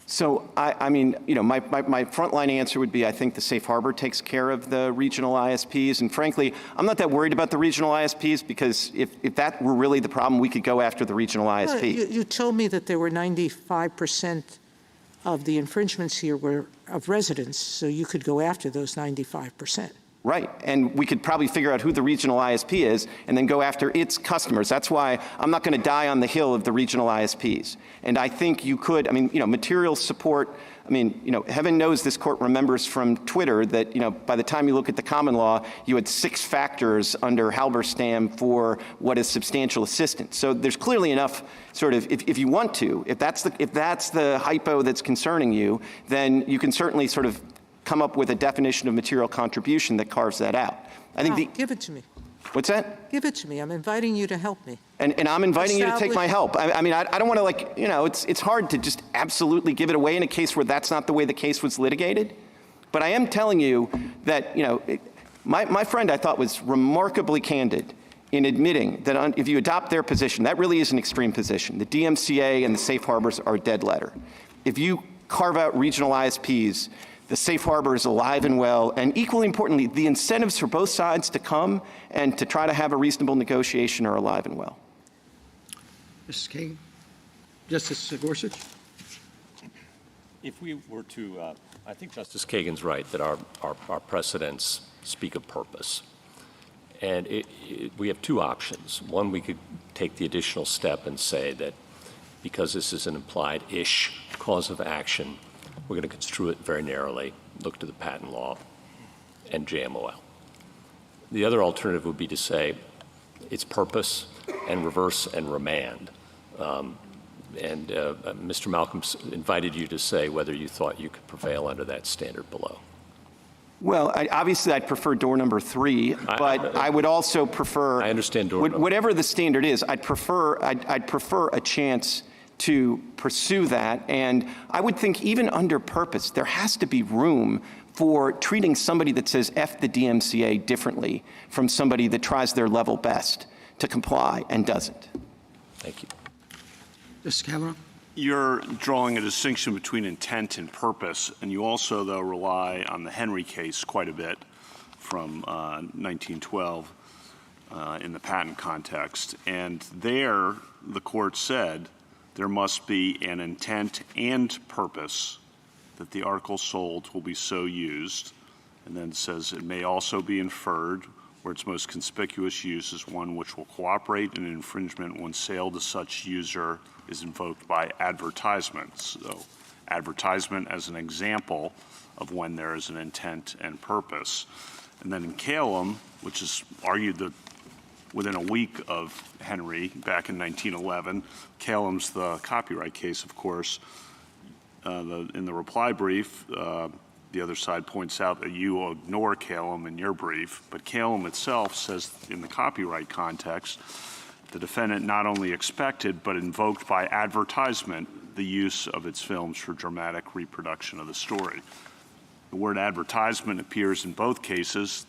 So, I mean, my frontline answer would be I think the safe harbor takes care of the regional ISPs. And frankly, I'm not that worried about the regional ISPs because if that were really the problem, we could go after the regional ISP. You told me that there were 95% of the infringements here were of residents, so you could go after those 95%. Right, and we could probably figure out who the regional ISP is and then go after its customers. That's why I'm not going to die on the hill of the regional ISPs. And I think you could, material support, heaven knows this court remembers from Twitter that, by the time you look at the common law, you had 6 factors under Halberstam for what is substantial assistance. So there's clearly enough sort of, if you want to, if that's the hypo that's concerning you, then you can certainly sort of come up with a definition of material contribution that carves that out. I think give it to me. What's that? Give it to me. I'm inviting you to help me. And I'm inviting you to take my help. I don't want to it's hard to just absolutely give it away in a case where that's not the way the case was litigated. But I am telling you that, my friend I thought was remarkably candid in admitting that if you adopt their position, that really is an extreme position. The DMCA and the safe harbors are a dead letter. If you carve out regional ISPs. The safe harbor is alive and well, and equally importantly, the incentives for both sides to come and to try to have a reasonable negotiation are alive and well. Mrs. Kagan? Justice Gorsuch? If we were to, I think Justice Kagan's right that our precedents speak of purpose. And we have two options. One, we could take the additional step and say that because this is an implied-ish cause of action, we're going to construe it very narrowly, look to the patent law and JMOL. The other alternative would be to say it's purpose and reverse and remand. Mr. Malcolm invited you to say whether you thought you could prevail under that standard below. Well, obviously I'd prefer door number 3, but I would also prefer. I understand door number. Whatever the standard is, I'd prefer a chance to pursue that. And I would think even under purpose, there has to be room for treating somebody that says F the DMCA differently from somebody that tries their level best to comply and doesn't. Thank you. Justice Kavanaugh? You're drawing a distinction between intent and purpose, and you also, though, rely on the Henry case quite a bit from 1912 in the patent context. And there, the court said there must be an intent and purpose that the article sold will be so used, and then says it may also be inferred where its most conspicuous use is one which will cooperate in an infringement when sale to such user is invoked by advertisements. So advertisement as an example of when there is an intent and purpose. And then in Clement, which is argued that within a week of Henry back in 1911, Calement's the copyright case, of course. In the reply brief, the other side points out that you ignore Clement in your brief, but Clement itself says in the copyright context, the defendant not only expected but invoked by advertisement the use of its films for dramatic reproduction of the story. The word advertisement appears in both cases.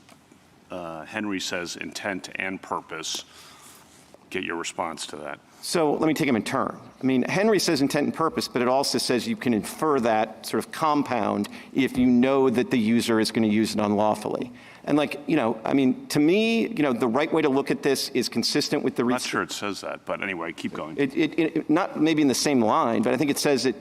Henry says intent and purpose. Get your response to that. So let me take them in turn. I mean, Henry says intent and purpose, but it also says you can infer that sort of compound if you know that the user is going to use it unlawfully. And I mean, to me, the right way to look at this is consistent with the. I'm not sure it says that, but anyway, keep going. It not maybe in the same line, but I think it says it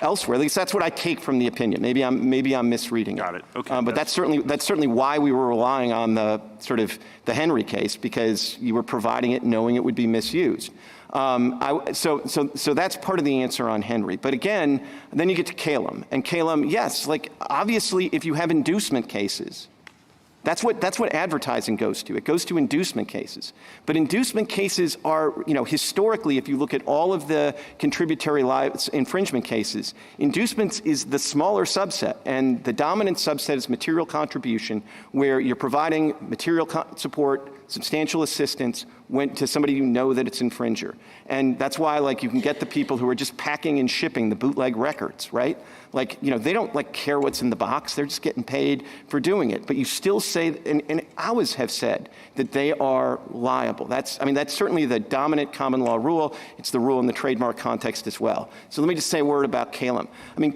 elsewhere. At least that's what I take from the opinion. Maybe I'm misreading it. Got it. Okay. But that's certainly why we were relying on the sort of the Henry case, because you were providing it knowing it would be misused. So that's part of the answer on Henry. But again, then you get to Clement. And Clement, yes, obviously if you have inducement cases, that's what advertising goes to. It goes to inducement cases. But inducement cases are, historically, if you look at all of the contributory infringement cases, inducements is the smaller subset. And the dominant subset is material contribution, where you're providing material support, substantial assistance to somebody you know that it's infringer. And that's why, you can get the people who are just packing and shipping the bootleg records, right? They don't care what's in the box. They're just getting paid for doing it. But you still say, and I always have said that they are liable. That's certainly the dominant common law rule. It's the rule in the trademark context as well. So let me just say a word about Clement.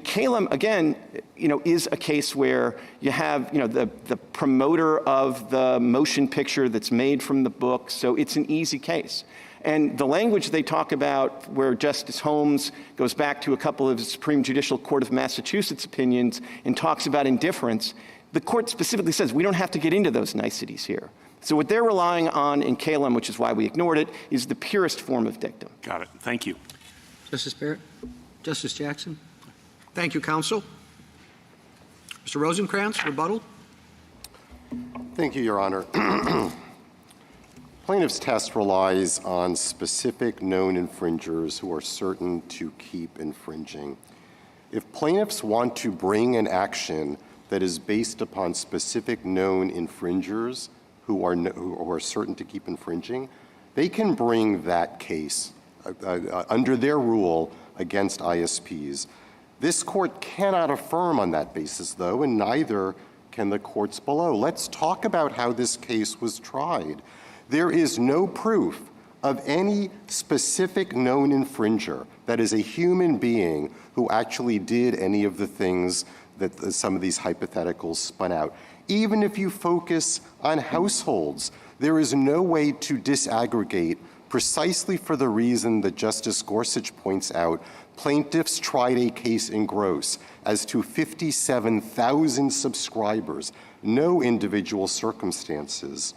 Clement, again, is a case where you have, the promoter of the motion picture that's made from the book. So it's an easy case. And the language they talk about, where Justice Holmes goes back to a couple of the Supreme Judicial Court of Massachusetts opinions and talks about indifference, the court specifically says we don't have to get into those niceties here. So what they're relying on in Clement, which is why we ignored it, is the purest form of dictum. Got it. Thank you. Justice Barrett? Justice Jackson? Thank you, counsel. Mr. Rosenkranz, rebuttal. Thank you, Your Honor. Plaintiff's test relies on specific known infringers who are certain to keep infringing. If plaintiffs want to bring an action that is based upon specific known infringers who are certain to keep infringing, they can bring that case under their rule against ISPs. This court cannot affirm on that basis, though, and neither can the courts below. Let's talk about how this case was tried. There is no proof of any specific known infringer that is a human being who actually did any of the things that some of these hypotheticals spun out. Even if you focus on households, there is no way to disaggregate precisely for the reason that Justice Gorsuch points out. Plaintiffs tried a case in gross as to 57,000 subscribers, no individual circumstances.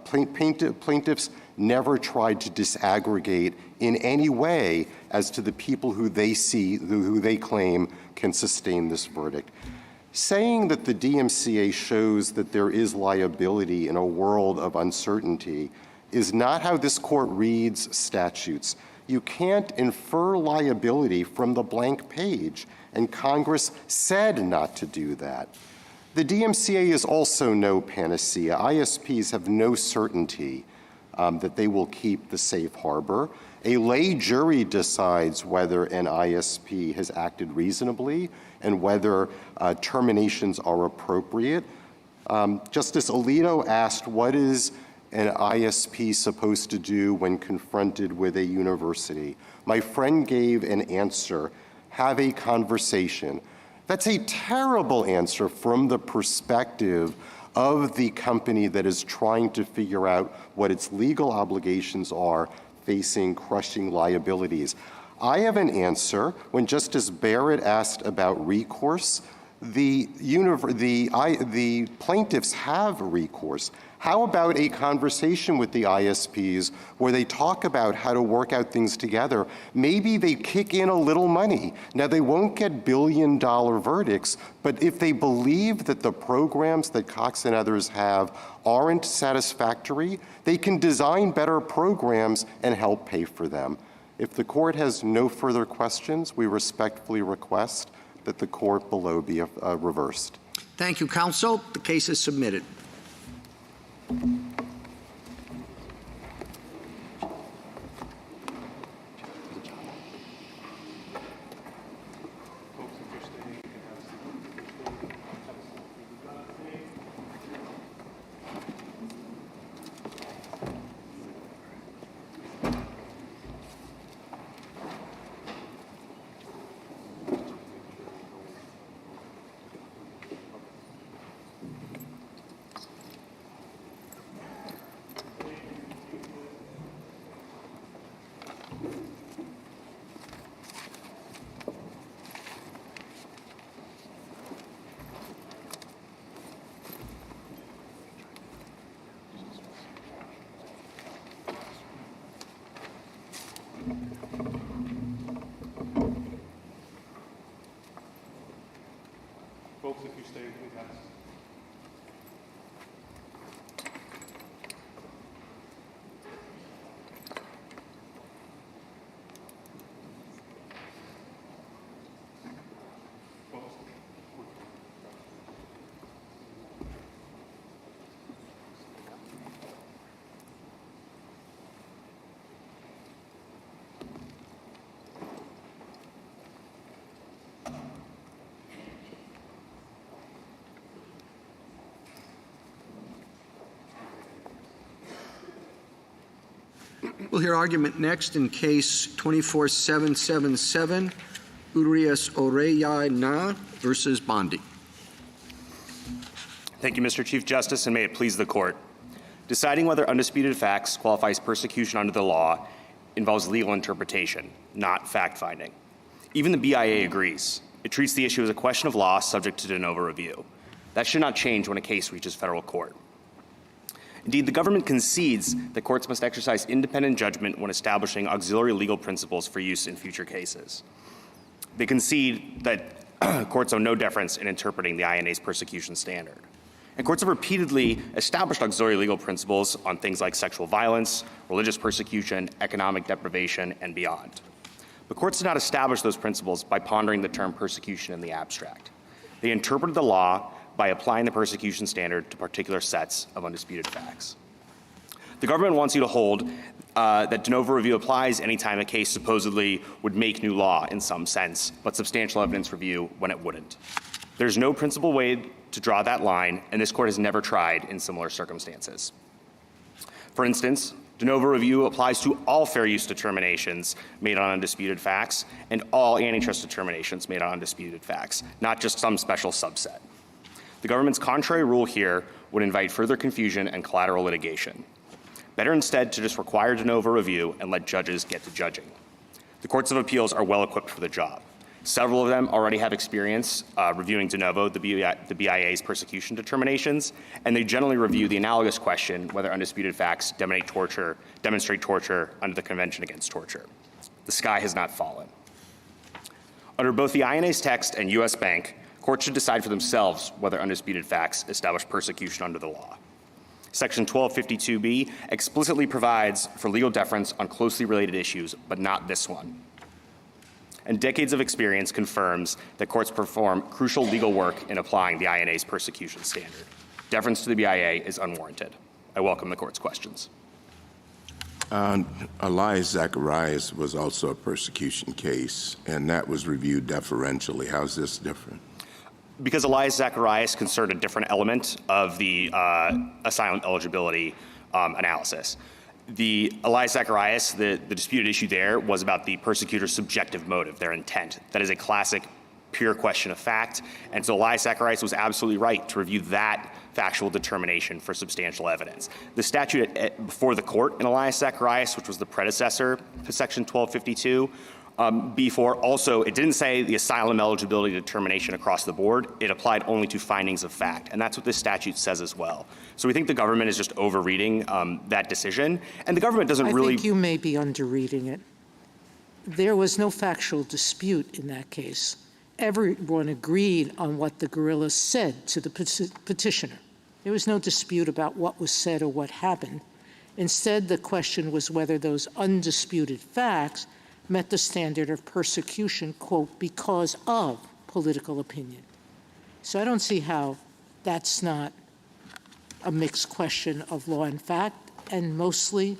Plaintiffs never tried to disaggregate in any way as to the people who they claim can sustain this verdict. Saying that the DMCA shows that there is liability in a world of uncertainty is not how this court reads statutes. You can't infer liability from the blank page, and Congress said not to do that. The DMCA is also no panacea. ISPs have no certainty that they will keep the safe harbor. A lay jury decides whether an ISP has acted reasonably and whether terminations are appropriate. Justice Alito asked, what is an ISP supposed to do when confronted with a university? My friend gave an answer, have a conversation. That's a terrible answer from the perspective of the company that is trying to figure out what its legal obligations are facing crushing liabilities. I have an answer. When Justice Barrett asked about recourse, the plaintiffs have recourse. How about a conversation with the ISPs where they talk about how to work out things together? Maybe they kick in a little money. Now, they won't get billion-dollar verdicts, but if they believe that the programs that Cox and others have aren't satisfactory, they can design better programs and help pay for them. If the court has no further questions, we respectfully request that the court below be reversed. Thank you, counsel. The case is submitted. Folks, if you stay, please have We'll hear argument next in case 24777, Urias-Orellana versus Bondi. Thank you, Mr. Chief Justice, and may it please the court. Deciding whether undisputed facts qualifies persecution under the law involves legal interpretation, not fact-finding. Even the BIA agrees. It treats the issue as a question of law subject to de novo review. That should not change when a case reaches federal court. Indeed, the government concedes that courts must exercise independent judgment when establishing auxiliary legal principles for use in future cases. They concede that courts owe no deference in interpreting the INA's persecution standard. And courts have repeatedly established auxiliary legal principles on things like sexual violence, religious persecution, economic deprivation, and beyond. But courts did not establish those principles by pondering the term persecution in the abstract. They interpreted the law by applying the persecution standard to particular sets of undisputed facts. The government wants you to hold that de novo review applies anytime a case supposedly would make new law in some sense, but substantial evidence review when it wouldn't. There's no principled way to draw that line, and this court has never tried in similar circumstances. For instance, De novo review applies to all fair use determinations made on undisputed facts and all antitrust determinations made on undisputed facts, not just some special subset. The government's contrary rule here would invite further confusion and collateral litigation. Better instead to just require de novo review and let judges get to judging. The courts of appeals are well equipped for the job. Several of them already have experience reviewing de novo the BIA's persecution determinations, and they generally review the analogous question whether undisputed facts demonstrate torture under the Convention Against Torture. The sky has not fallen. Under both the INA's text and U.S. Bank, courts should decide for themselves whether undisputed facts establish persecution under the law. Section 1252B explicitly provides for legal deference on closely related issues, but not this one. And decades of experience confirms that courts perform crucial legal work in applying the INA's persecution standard. Deference to the BIA is unwarranted. I welcome the court's questions. Urias-Zacharias was also a persecution case, and that was reviewed deferentially. How is this different? Because Urias-Zacharias concerned a different element of the asylum eligibility analysis. The Urias-Zacharias, the disputed issue there was about the persecutor's subjective motive, their intent. That is a classic pure question of fact, and so Urias-Zacharias was absolutely right to review that factual determination for substantial evidence. The statute before the court in Urias-Zacharias, which was the predecessor to Section 1252, B4, also, it didn't say the asylum eligibility determination across the board. It applied only to findings of fact, and that's what this statute says as well. So we think the government is just over-reading that decision, and the government doesn't really— I think you may be under-reading it. There was no factual dispute in that case. Everyone agreed on what the guerrillas said to the petitioner. There was no dispute about what was said or what happened. Instead, the question was whether those undisputed facts met the standard of persecution, quote, because of political opinion. So I don't see how that's not a mixed question of law and fact, and mostly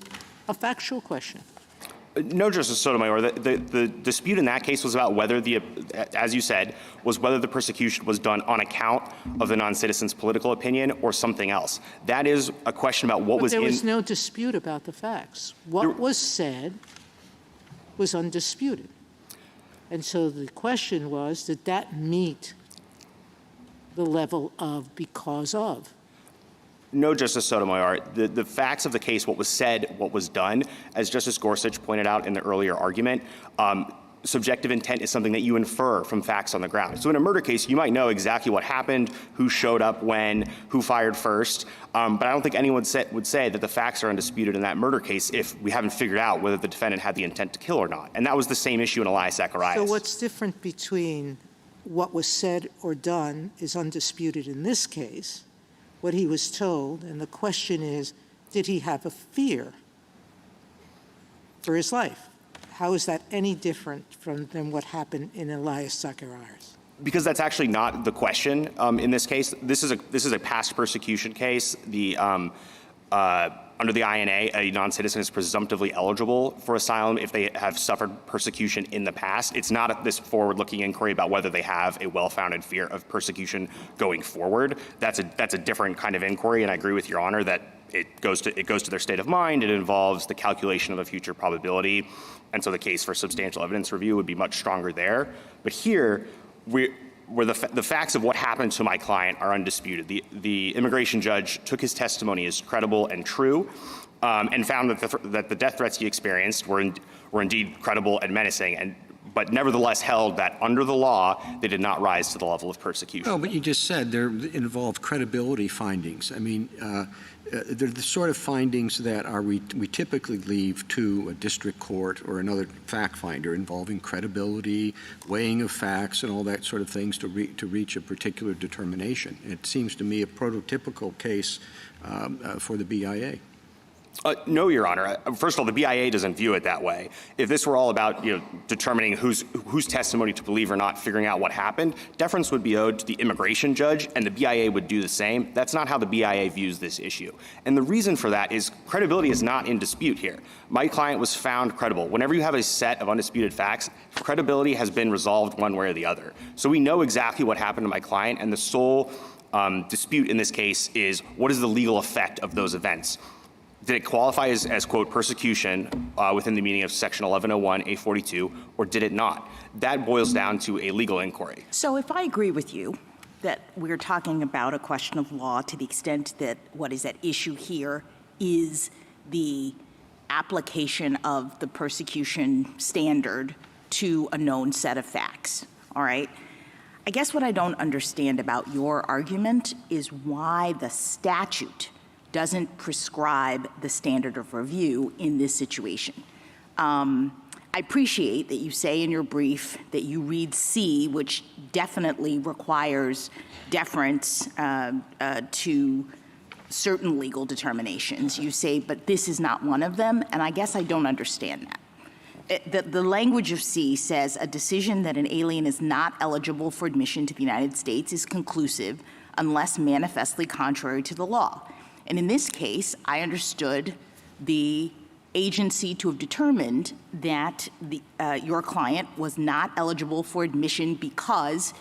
a factual question. No, Justice Sotomayor. The dispute in that case was about whether as you said, was whether the persecution was done on account of the non-citizen's political opinion or something else. That is a question about what was in— There was no dispute about the facts. What was said was undisputed. And so the question was, did that meet the level of because of? No, Justice Sotomayor. The facts of the case, what was said, what was done, as Justice Gorsuch pointed out in the earlier argument, subjective intent is something that you infer from facts on the ground. So in a murder case, you might know exactly what happened, who showed up when, who fired first, but I don't think anyone would say that the facts are undisputed in that murder case if we haven't figured out whether the defendant had the intent to kill or not. And that was the same issue in Urias-Zacharias. So what's different between what was said or done is undisputed in this case, what he was told, and the question is, did he have a fear for his life? How is that any different than what happened in Urias-Zacharias? Because that's actually not the question in this case. This is a past persecution case. Under the INA, a non-citizen is presumptively eligible for asylum if they have suffered persecution in the past. It's not this forward-looking inquiry about whether they have a well-founded fear of persecution going forward. That's a different kind of inquiry, and I agree with Your Honor that it goes to their state of mind. It involves the calculation of a future probability, and so the case for substantial evidence review would be much stronger there. But here, where the facts of what happened to my client are undisputed. The immigration judge took his testimony as credible and true, and found that the death threats he experienced were indeed credible and menacing, but nevertheless held that under the law they did not rise to the level of persecution. No, but you just said they involved credibility findings. I mean, they're the sort of findings that we typically leave to a district court or another fact finder involving credibility, weighing of facts, and all that sort of things to reach a particular determination. It seems to me a prototypical case for the BIA. No, Your Honor. First of all, the BIA doesn't view it that way. If this were all about determining whose testimony to believe or not, figuring out what happened, deference would be owed to the immigration judge, and the BIA would do the same. That's not how the BIA views this issue. And the reason for that is credibility is not in dispute here. My client was found credible. Whenever you have a set of undisputed facts, credibility has been resolved one way or the other. So we know exactly what happened to my client, and the sole dispute in this case is what is the legal effect of those events. Did it qualify as quote, persecution within the meaning of Section 1101A42, or did it not? That boils down to a legal inquiry. So if I agree with you that we're talking about a question of law to the extent that what is at issue here is the application of the persecution standard to a known set of facts, all right? I guess what I don't understand about your argument is why the statute doesn't prescribe the standard of review in this situation. I appreciate that you say in your brief that you read C, which definitely requires deference to certain legal determinations. You say, but this is not one of them, and I guess I don't understand that. The language of C says a decision that an alien is not eligible for admission to the United States is conclusive unless manifestly contrary to the law. And in this case, I understood the agency to have determined that your client was not eligible for admission because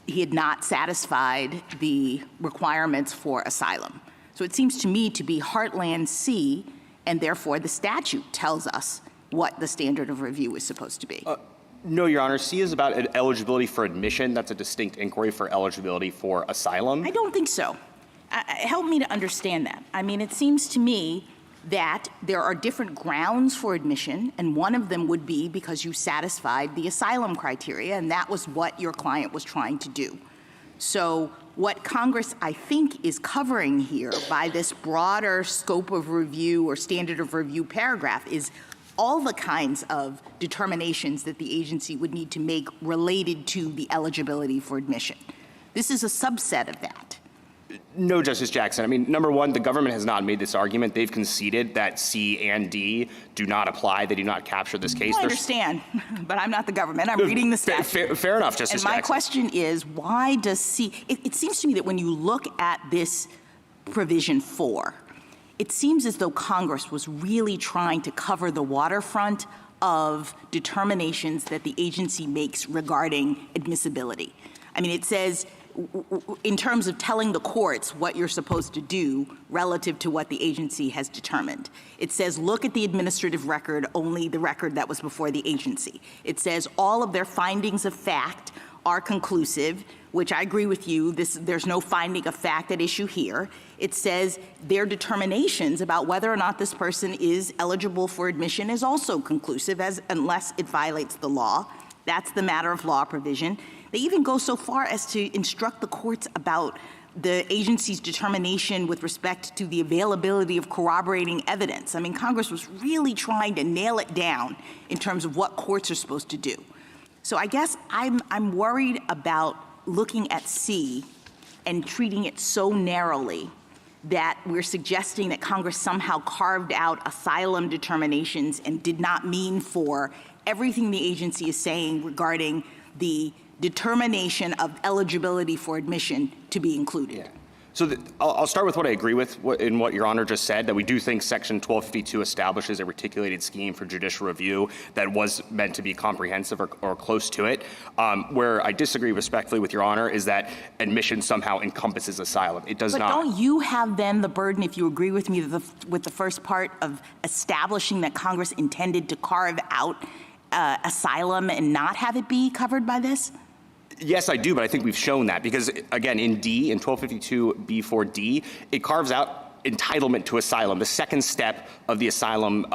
he had not satisfied the requirements for asylum. So it seems to me to be heartland C, and therefore the statute tells us what the standard of review is supposed to be. No, Your Honor. C is about eligibility for admission. That's a distinct inquiry for eligibility for asylum. I don't think so. Help me to understand that. I mean, it seems to me that there are different grounds for admission, and one of them would be because you satisfied the asylum criteria, and that was what your client was trying to do. So what Congress, I think, is covering here by this broader scope of review or standard of review paragraph is all the kinds of determinations that the agency would need to make related to the eligibility for admission. This is a subset of that. No, Justice Jackson. I mean, number one, the government has not made this argument. They've conceded that C and D do not apply. They do not capture this case. I understand, but I'm not the government. I'm reading the statute. Fair enough, Justice Jackson. And my question is, why does C – it seems to me that when you look at this provision 4, it seems as though Congress was really trying to cover the waterfront of determinations that the agency makes regarding admissibility. I mean, it says in terms of telling the courts what you're supposed to do relative to what the agency has determined. It says look at the administrative record, only the record that was before the agency. It says all of their findings of fact are conclusive, which I agree with you. There's no finding of fact at issue here. It says their determinations about whether or not this person is eligible for admission is also conclusive unless it violates the law. That's the matter of law provision. They even go so far as to instruct the courts about the agency's determination with respect to the availability of corroborating evidence. I mean, Congress was really trying to nail it down in terms of what courts are supposed to do. So I guess I'm worried about looking at C and treating it so narrowly that we're suggesting that Congress somehow carved out asylum determinations and did not mean for everything the agency is saying regarding the determination of eligibility for admission to be included. Yeah. So I'll start with what I agree with in what Your Honor just said, that we do think Section 1252 establishes a reticulated scheme for judicial review that was meant to be comprehensive or close to it. Where I disagree respectfully with Your Honor is that admission somehow encompasses asylum. It does not. But don't you have then the burden, if you agree with me with the first part, of establishing that Congress intended to carve out asylum and not have it be covered by this? Yes, I do, but I think we've shown that because, again, in D, in 1252b4d, it carves out entitlement to asylum, the second step of the asylum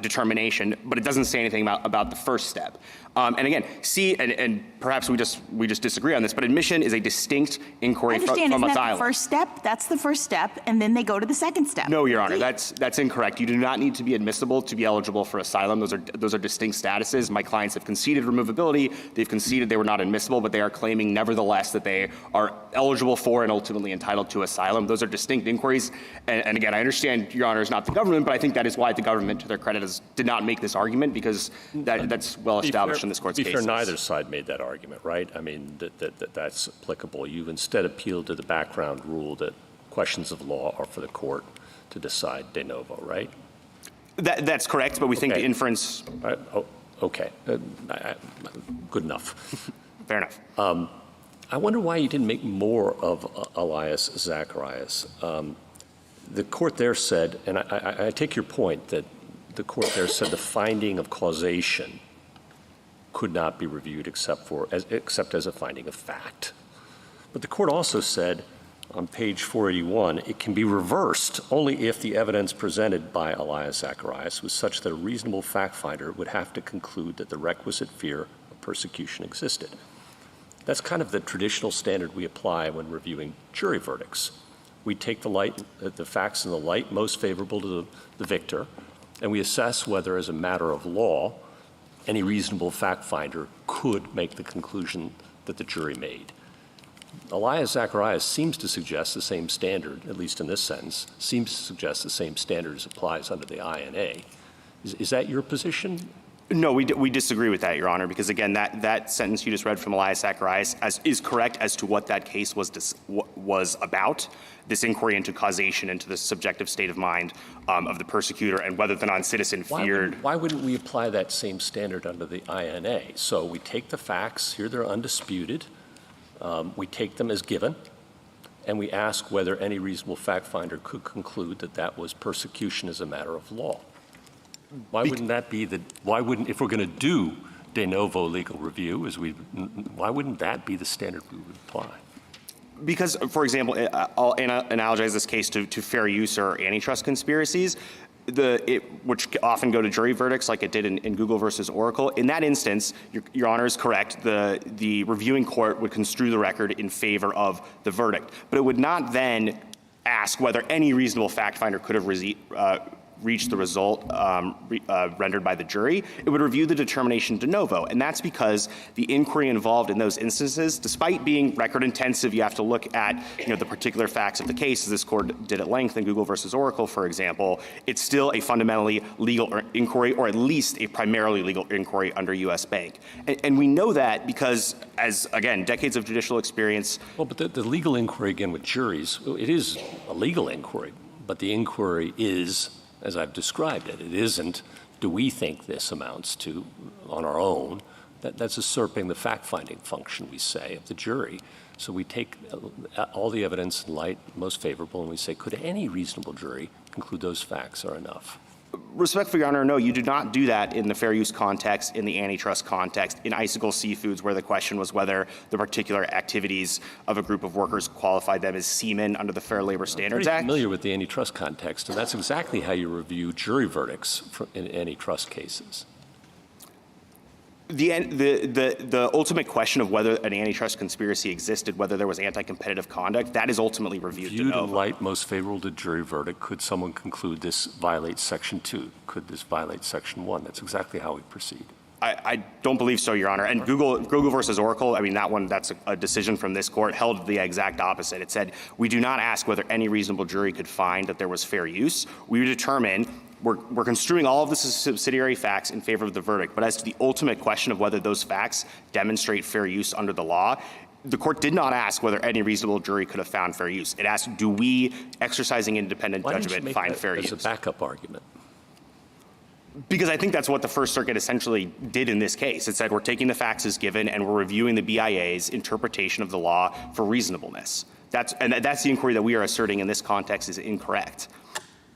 determination, but it doesn't say anything about the first step. And again, C, and perhaps we just disagree on this, but admission is a distinct inquiry from asylum. Isn't that the first step? That's the first step, and then they go to the second step. No, Your Honor, that's incorrect. You do not need to be admissible to be eligible for asylum. Those are distinct statuses. My clients have conceded removability. They've conceded they were not admissible, but they are claiming nevertheless that they are eligible for and ultimately entitled to asylum. Those are distinct inquiries. And again, I understand Your Honor is not the government, but I think that is why the government, to their credit, did not make this argument because that's well established in this court's cases. Neither side made that argument, right? I mean, that's applicable. You instead appealed to the background rule that questions of law are for the court to decide de novo, right? That's correct, but we think the inference... Okay. Good enough. Fair enough. I wonder why you didn't make more of Elias Zacharias. the court there said, and I take your point that the court there said the finding of causation could not be reviewed except as a finding of fact. But the court also said on page 481, it can be reversed only if the evidence presented by Elias Zacharias was such that a reasonable fact finder would have to conclude that the requisite fear of persecution existed. That's kind of the traditional standard we apply when reviewing jury verdicts. We take the facts in the light most favorable to the victor, and we assess whether, as a matter of law, any reasonable fact finder could make the conclusion that the jury made. Elias Zacharias seems to suggest the same standard, at least in this sentence, seems to suggest the same standard as applies under the INA. Is that your position? No, we disagree with that, Your Honor, because again, that sentence you just read from Elias Zacharias is correct as to what that case was about, this inquiry into causation, into the subjective state of mind of the persecutor and whether the non-citizen feared. Why wouldn't we apply that same standard under the INA? So we take the facts, here they're undisputed, we take them as given, and we ask whether any reasonable fact finder could conclude that that was persecution as a matter of law. Why wouldn't that be if we're going to do de novo legal review, why wouldn't that be the standard we would apply? Because, for example, I'll analogize this case to fair use or antitrust conspiracies, which often go to jury verdicts like it did in Google versus Oracle. In that instance, Your Honor is correct, the reviewing court would construe the record in favor of the verdict. But it would not then ask whether any reasonable fact finder could have reached the result rendered by the jury. It would review the determination de novo, and that's because the inquiry involved in those instances, despite being record intensive, you have to look at the particular facts of the case, as this court did at length in Google versus Oracle, for example. It's still a fundamentally legal inquiry, or at least a primarily legal inquiry under U.S. Bank. And we know that because, as again, decades of judicial experience. Well, but the legal inquiry, again, with juries, it is a legal inquiry, but the inquiry is, as I've described it, it isn't, do we think this amounts to, on our own, that's usurping the fact-finding function, we say, of the jury. So we take all the evidence in light most favorable, and we say, could any reasonable jury conclude those facts are enough? Respectfully, Your Honor, no, you did not do that in the fair use context, in the antitrust context, in Icicle Seafoods, where the question was whether the particular activities of a group of workers qualified them as seamen under the Fair Labor Standards Act. I'm familiar with the antitrust context, and that's exactly how you review jury verdicts in antitrust cases. The ultimate question of whether an antitrust conspiracy existed, whether there was anti-competitive conduct, that is ultimately reviewed de novo. Viewed in light most favorable to jury verdict, could someone conclude this violates Section 2? Could this violate Section 1? That's exactly how we proceed. I don't believe so, Your Honor. And Google versus Oracle, I mean, that's a decision from this court, held the exact opposite. It said, we do not ask whether any reasonable jury could find that there was fair use. We determine we're construing all of the subsidiary facts in favor of the verdict, but as to the ultimate question of whether those facts demonstrate fair use under the law, the court did not ask whether any reasonable jury could have found fair use. It asked, do we, exercising independent judgment, find fair use? As a backup argument. Because I think that's what the First Circuit essentially did in this case. It said we're taking the facts as given and we're reviewing the BIA's interpretation of the law for reasonableness. That's the inquiry that we are asserting in this context is incorrect,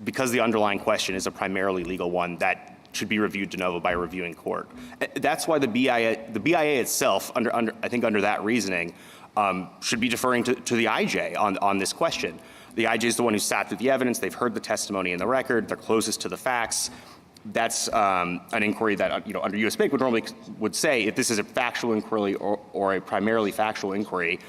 because the underlying question is a primarily legal one that should be reviewed de novo by a reviewing court. That's why the BIA itself, I think under that reasoning, should be deferring to the IJ on this question. The IJ is the one who sat through the evidence. They've heard the testimony in the record. They're closest to the facts. That's an inquiry that under U.S. Bank would say if this is a factual inquiry or a primarily factual inquiry,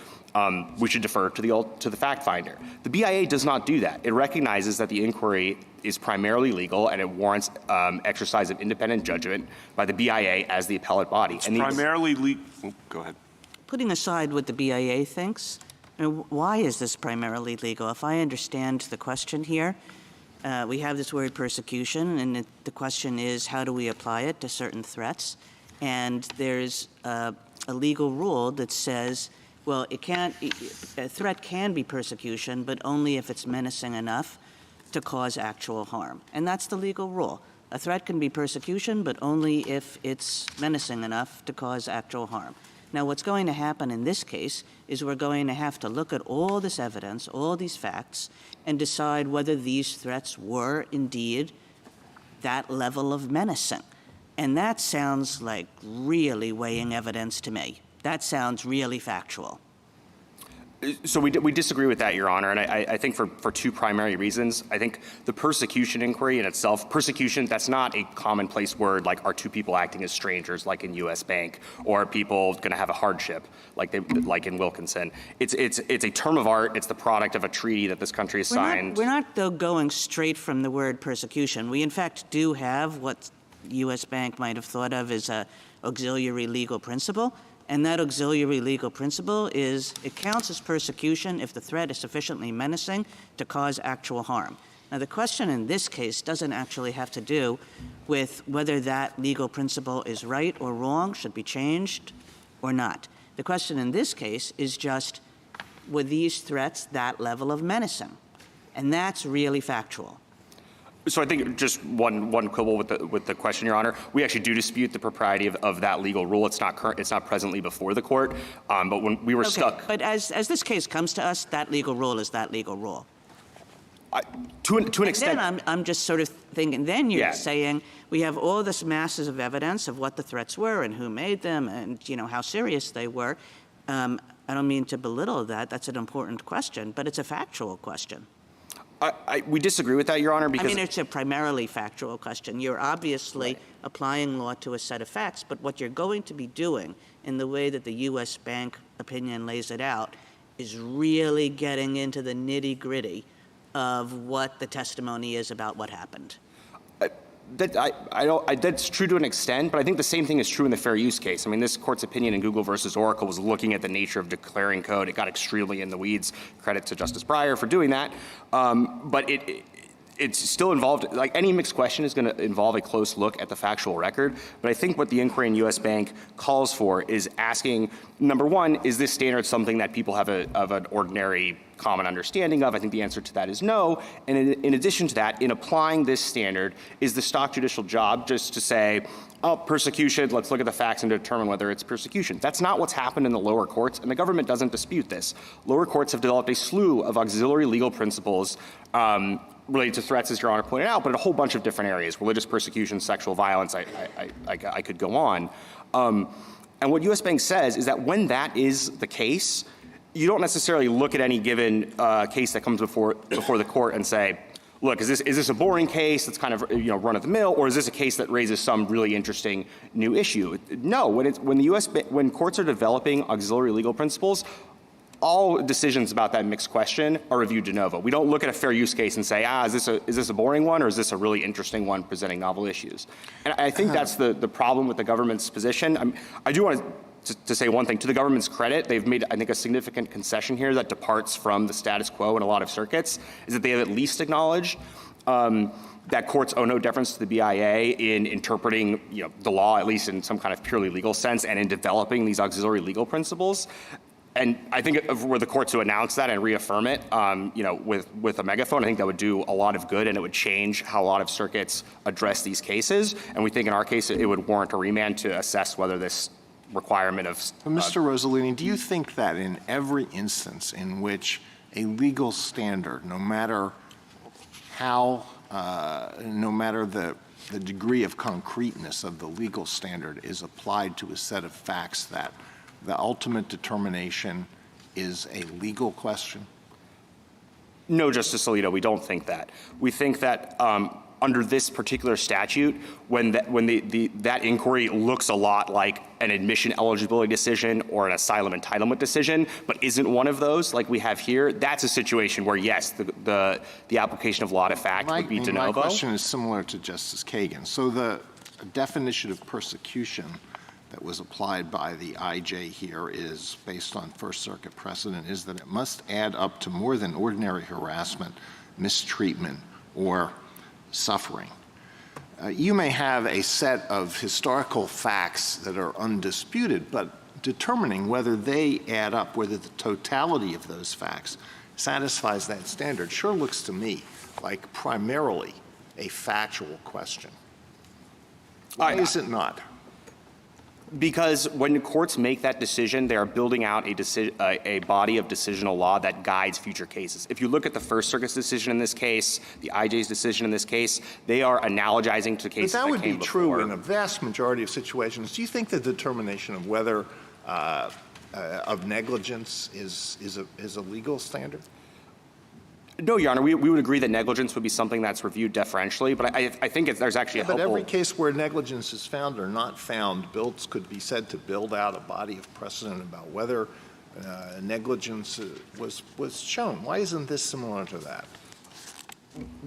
we should defer to the fact finder. The BIA does not do that. It recognizes that the inquiry is primarily legal and it warrants exercise of independent judgment by the BIA as the appellate body. It's primarily legal. Go ahead. Putting aside what the BIA thinks, why is this primarily legal? If I understand the question here, we have this word persecution, and the question is how do we apply it to certain threats? And there's a legal rule that says, well, a threat can be persecution, but only if it's menacing enough to cause actual harm. And that's the legal rule. A threat can be persecution, but only if it's menacing enough to cause actual harm. Now, what's going to happen in this case is we're going to have to look at all this evidence, all these facts, and decide whether these threats were indeed that level of menacing. And that sounds like really weighing evidence to me. That sounds really factual. So we disagree with that, Your Honor, and I think for two primary reasons. I think the persecution inquiry in itself, persecution, that's not a commonplace word like are two people acting as strangers like in U.S. Bank, or are people going to have a hardship like in Wilkinson. It's a term of art. It's the product of a treaty that this country has signed. We're not, though, going straight from the word persecution. We, in fact, do have what U.S. Bank might have thought of as a auxiliary legal principle. And that auxiliary legal principle is it counts as persecution if the threat is sufficiently menacing to cause actual harm. Now, the question in this case doesn't actually have to do with whether that legal principle is right or wrong, should be changed or not. The question in this case is just, were these threats that level of menacing? And that's really factual. So I think just one quibble with the question, Your Honor. We actually do dispute the propriety of that legal rule. It's not presently before the court. But when we were stuck, but as this case comes to us, that legal rule is that legal rule. To an extent, then I'm just sort of thinking. Then you're saying we have all this masses of evidence of what the threats were and who made them, and how serious they were. I don't mean to belittle that. That's an important question, but it's a factual question. We disagree with that, Your Honor, because it's a primarily factual question. You're obviously applying law to a set of facts, but what you're going to be doing in the way that the U.S. Bank opinion lays it out is really getting into the nitty-gritty of what the testimony is about what happened. That's true to an extent, but I think the same thing is true in the fair use case. I mean, this court's opinion in Google versus Oracle was looking at the nature of declaring code. It got extremely in the weeds. Credit to Justice Breyer for doing that. But it's still involved, like any mixed question is going to involve a close look at the factual record. But I think what the inquiry in U.S. Bank calls for is asking, number one, is this standard something that people have of an ordinary common understanding of? I think the answer to that is no. And in addition to that, in applying this standard, is the stock judicial job just to say, oh, persecution, let's look at the facts and determine whether it's persecution. That's not what's happened in the lower courts, and the government doesn't dispute this. Lower courts have developed a slew of auxiliary legal principles related to threats, as Your Honor pointed out, but in a whole bunch of different areas, religious persecution, sexual violence, I could go on. And what U.S. Bank says is that when that is the case, you don't necessarily look at any given case that comes before the court and say, look, is this a boring case that's kind of run of the mill, or is this a case that raises some really interesting new issue? No, when courts are developing auxiliary legal principles, all decisions about that mixed question are reviewed de novo. We don't look at a fair use case and say, is this a boring one, or is this a really interesting one presenting novel issues? And I think that's the problem with the government's position. I do want to say one thing. To the government's credit, they've made, I think, a significant concession here that departs from the status quo in a lot of circuits, is that they have at least acknowledged that courts owe no deference to the BIA in interpreting the law, at least in some kind of purely legal sense, and in developing these auxiliary legal principles. And I think were the court to announce that and reaffirm it, with a megaphone, I think that would do a lot of good, and it would change how a lot of circuits address these cases. And we think in our case it would warrant a remand to assess whether this requirement of Mr. Rosellini, do you think that in every instance in which a legal standard, no matter the degree of concreteness of the legal standard, is applied to a set of facts, that the ultimate determination is a legal question? No, Justice Alito, we don't think that. We think that under this particular statute, when that inquiry looks a lot like an admission eligibility decision or an asylum entitlement decision, but isn't one of those like we have here, that's a situation where, yes, the application of law to fact would be de novo. My question is similar to Justice Kagan. So the definition of persecution that was applied by the IJ here is, based on First Circuit precedent, is that it must add up to more than ordinary harassment, mistreatment, or suffering. You may have a set of historical facts that are undisputed, but determining whether they add up, whether the totality of those facts satisfies that standard, sure looks to me like primarily a factual question. Why is it not? Because when courts make that decision, they are building out a body of decisional law that guides future cases. If you look at the First Circuit's decision in this case, the IJ's decision in this case, they are analogizing to cases that came before. But that would be true in a vast majority of situations. Do you think the determination of whether of negligence is a legal standard? No, Your Honor, we would agree that negligence would be something that's reviewed deferentially, but I think there's actually a helpful... But every case where negligence is found or not found could be said to build out a body of precedent about whether negligence was shown. Why isn't this similar to that?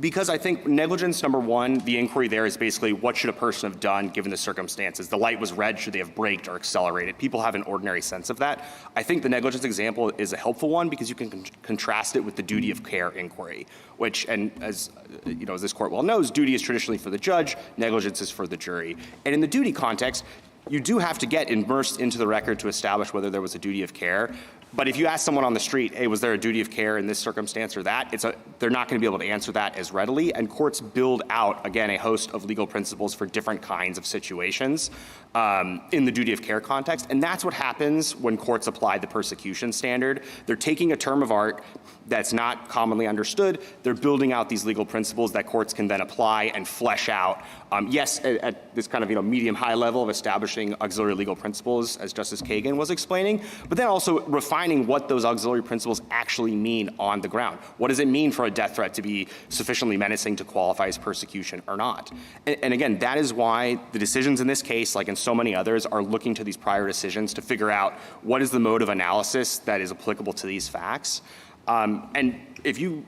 Because I think negligence, number one, the inquiry there is basically what should a person have done given the circumstances? The light was red, should they have braked or accelerated? People have an ordinary sense of that. I think the negligence example is a helpful one because you can contrast it with the duty of care inquiry, which, and as you know, as this court well knows, duty is traditionally for the judge, negligence is for the jury. And in the duty context, you do have to get immersed into the record to establish whether there was a duty of care. But if you ask someone on the street, hey, was there a duty of care in this circumstance or that, they're not going to be able to answer that as readily. And courts build out, again, a host of legal principles for different kinds of situations in the duty of care context. And that's what happens when courts apply the persecution standard. They're taking a term of art that's not commonly understood. They're building out these legal principles that courts can then apply and flesh out. Yes, at this kind of medium-high level of establishing auxiliary legal principles, as Justice Kagan was explaining, but then also refining what those auxiliary principles actually mean on the ground. What does it mean for a death threat to be sufficiently menacing to qualify as persecution or not? And again, that is why the decisions in this case, like in so many others, are looking to these prior decisions to figure out what is the mode of analysis that is applicable to these facts. And if you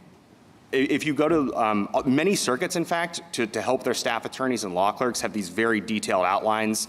go to many circuits, in fact, to help their staff attorneys and law clerks have these very detailed outlines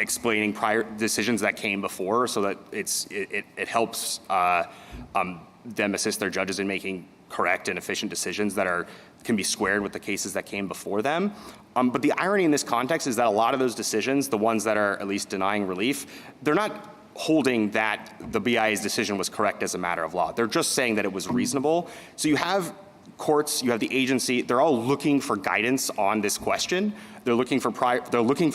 explaining prior decisions that came before, so that it helps them assist their judges in making correct and efficient decisions that can be squared with the cases that came before them. But the irony in this context is that a lot of those decisions, the ones that are at least denying relief, they're not holding that the BIA's decision was correct as a matter of law. They're just saying that it was reasonable. So you have courts, you have the agency, they're all looking for guidance on this question. They're looking for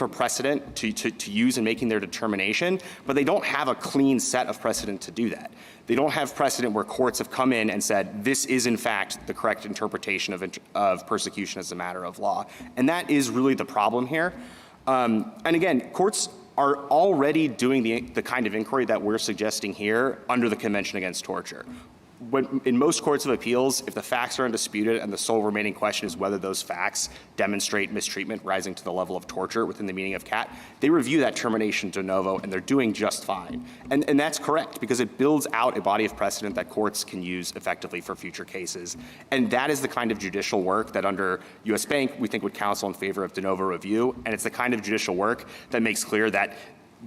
precedent to use in making their determination, but they don't have a clean set of precedent to do that. They don't have precedent where courts have come in and said, this is in fact the correct interpretation of persecution as a matter of law. And that is really the problem here. And again, courts are already doing the kind of inquiry that we're suggesting here under the Convention Against Torture. In most courts of appeals, if the facts are undisputed and the sole remaining question is whether those facts demonstrate mistreatment rising to the level of torture within the meaning of CAT, they review that termination de novo, and they're doing just fine. And that's correct, because it builds out a body of precedent that courts can use effectively for future cases. And that is the kind of judicial work that under U.S. Bank we think would counsel in favor of de novo review, and it's the kind of judicial work that makes clear that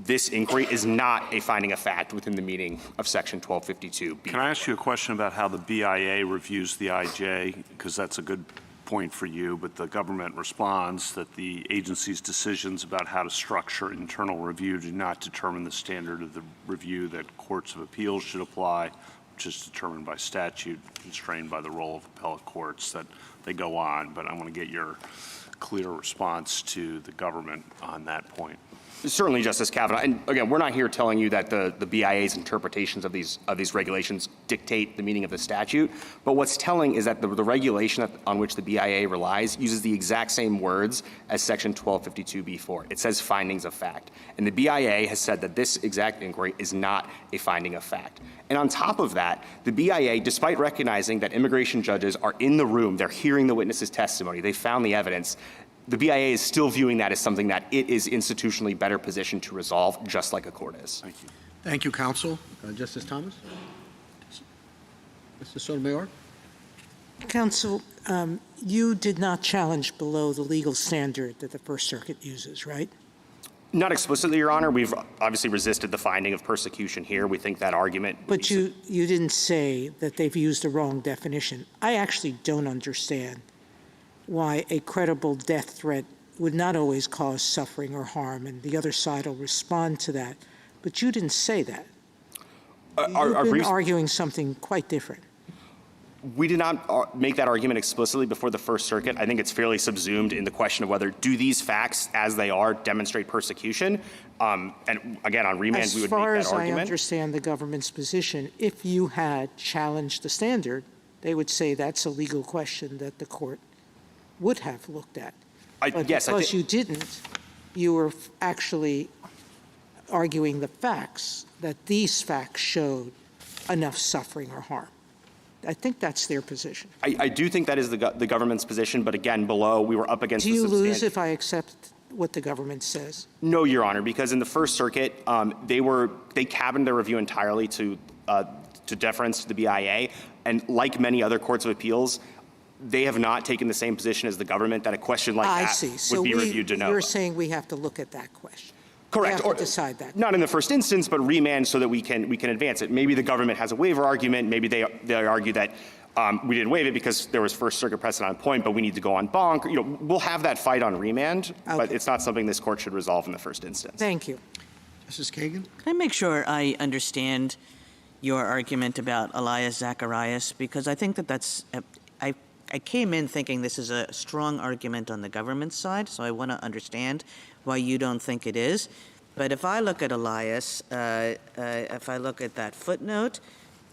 this inquiry is not a finding of fact within the meaning of Section 1252. Can I ask you a question about how the BIA reviews the IJ? Because that's a good point for you, but the government responds that the agency's decisions about how to structure internal review do not determine the standard of the review that courts of appeals should apply, which is determined by statute, constrained by the role of appellate courts, that they go on. But I want to get your clear response to the government on that point. Certainly, Justice Kavanaugh. And again, we're not here telling you that the BIA's interpretations of these regulations dictate the meaning of the statute. But what's telling is that the regulation on which the BIA relies uses the exact same words as Section 1252b4. It says findings of fact. And the BIA has said that this exact inquiry is not a finding of fact. And on top of that, the BIA, despite recognizing that immigration judges are in the room, they're hearing the witness's testimony, they found the evidence, the BIA is still viewing that as something that it is institutionally better positioned to resolve, just like a court is. Thank you. Thank you, counsel. Justice Thomas? Mr. Sotomayor? Counsel, you did not challenge below the legal standard that the First Circuit uses, right? Not explicitly, Your Honor. We've obviously resisted the finding of persecution here. We think that argument... But you didn't say that they've used the wrong definition. I actually don't understand why a credible death threat would not always cause suffering or harm, and the other side will respond to that. But you didn't say that. You've been arguing something quite different. We did not make that argument explicitly before the First Circuit. I think it's fairly subsumed in the question of whether do these facts, as they are, demonstrate persecution. And again, on remand, we would make that argument. As far as I understand the government's position, if you had challenged the standard, they would say that's a legal question that the court would have looked at. But because you didn't, you were actually arguing the facts, that these facts showed enough suffering or harm. I think that's their position. I do think that is the government's position, but again, below, we were up against Do you lose if I accept what the government says? No, Your Honor, because in the First Circuit, they cabined their review entirely to deference to the BIA, and like many other courts of appeals, they have not taken the same position as the government that a question like that would be reviewed de novo. You're saying we have to look at that question. Correct. Or decide that. Not in the first instance, but remand so that we can advance it. Maybe the government has a waiver argument. Maybe they argue that we didn't waive it because there was First Circuit precedent on point, but we need to go on bonk. We'll have that fight on remand, but it's not something this court should resolve in the first instance. Thank you. Justice Kagan? Can I make sure I understand your argument about Elias Zacharias? Because I think that's I came in thinking this is a strong argument on the government's side, so I want to understand why you don't think it is. But if I look at Elias, if I look at that footnote,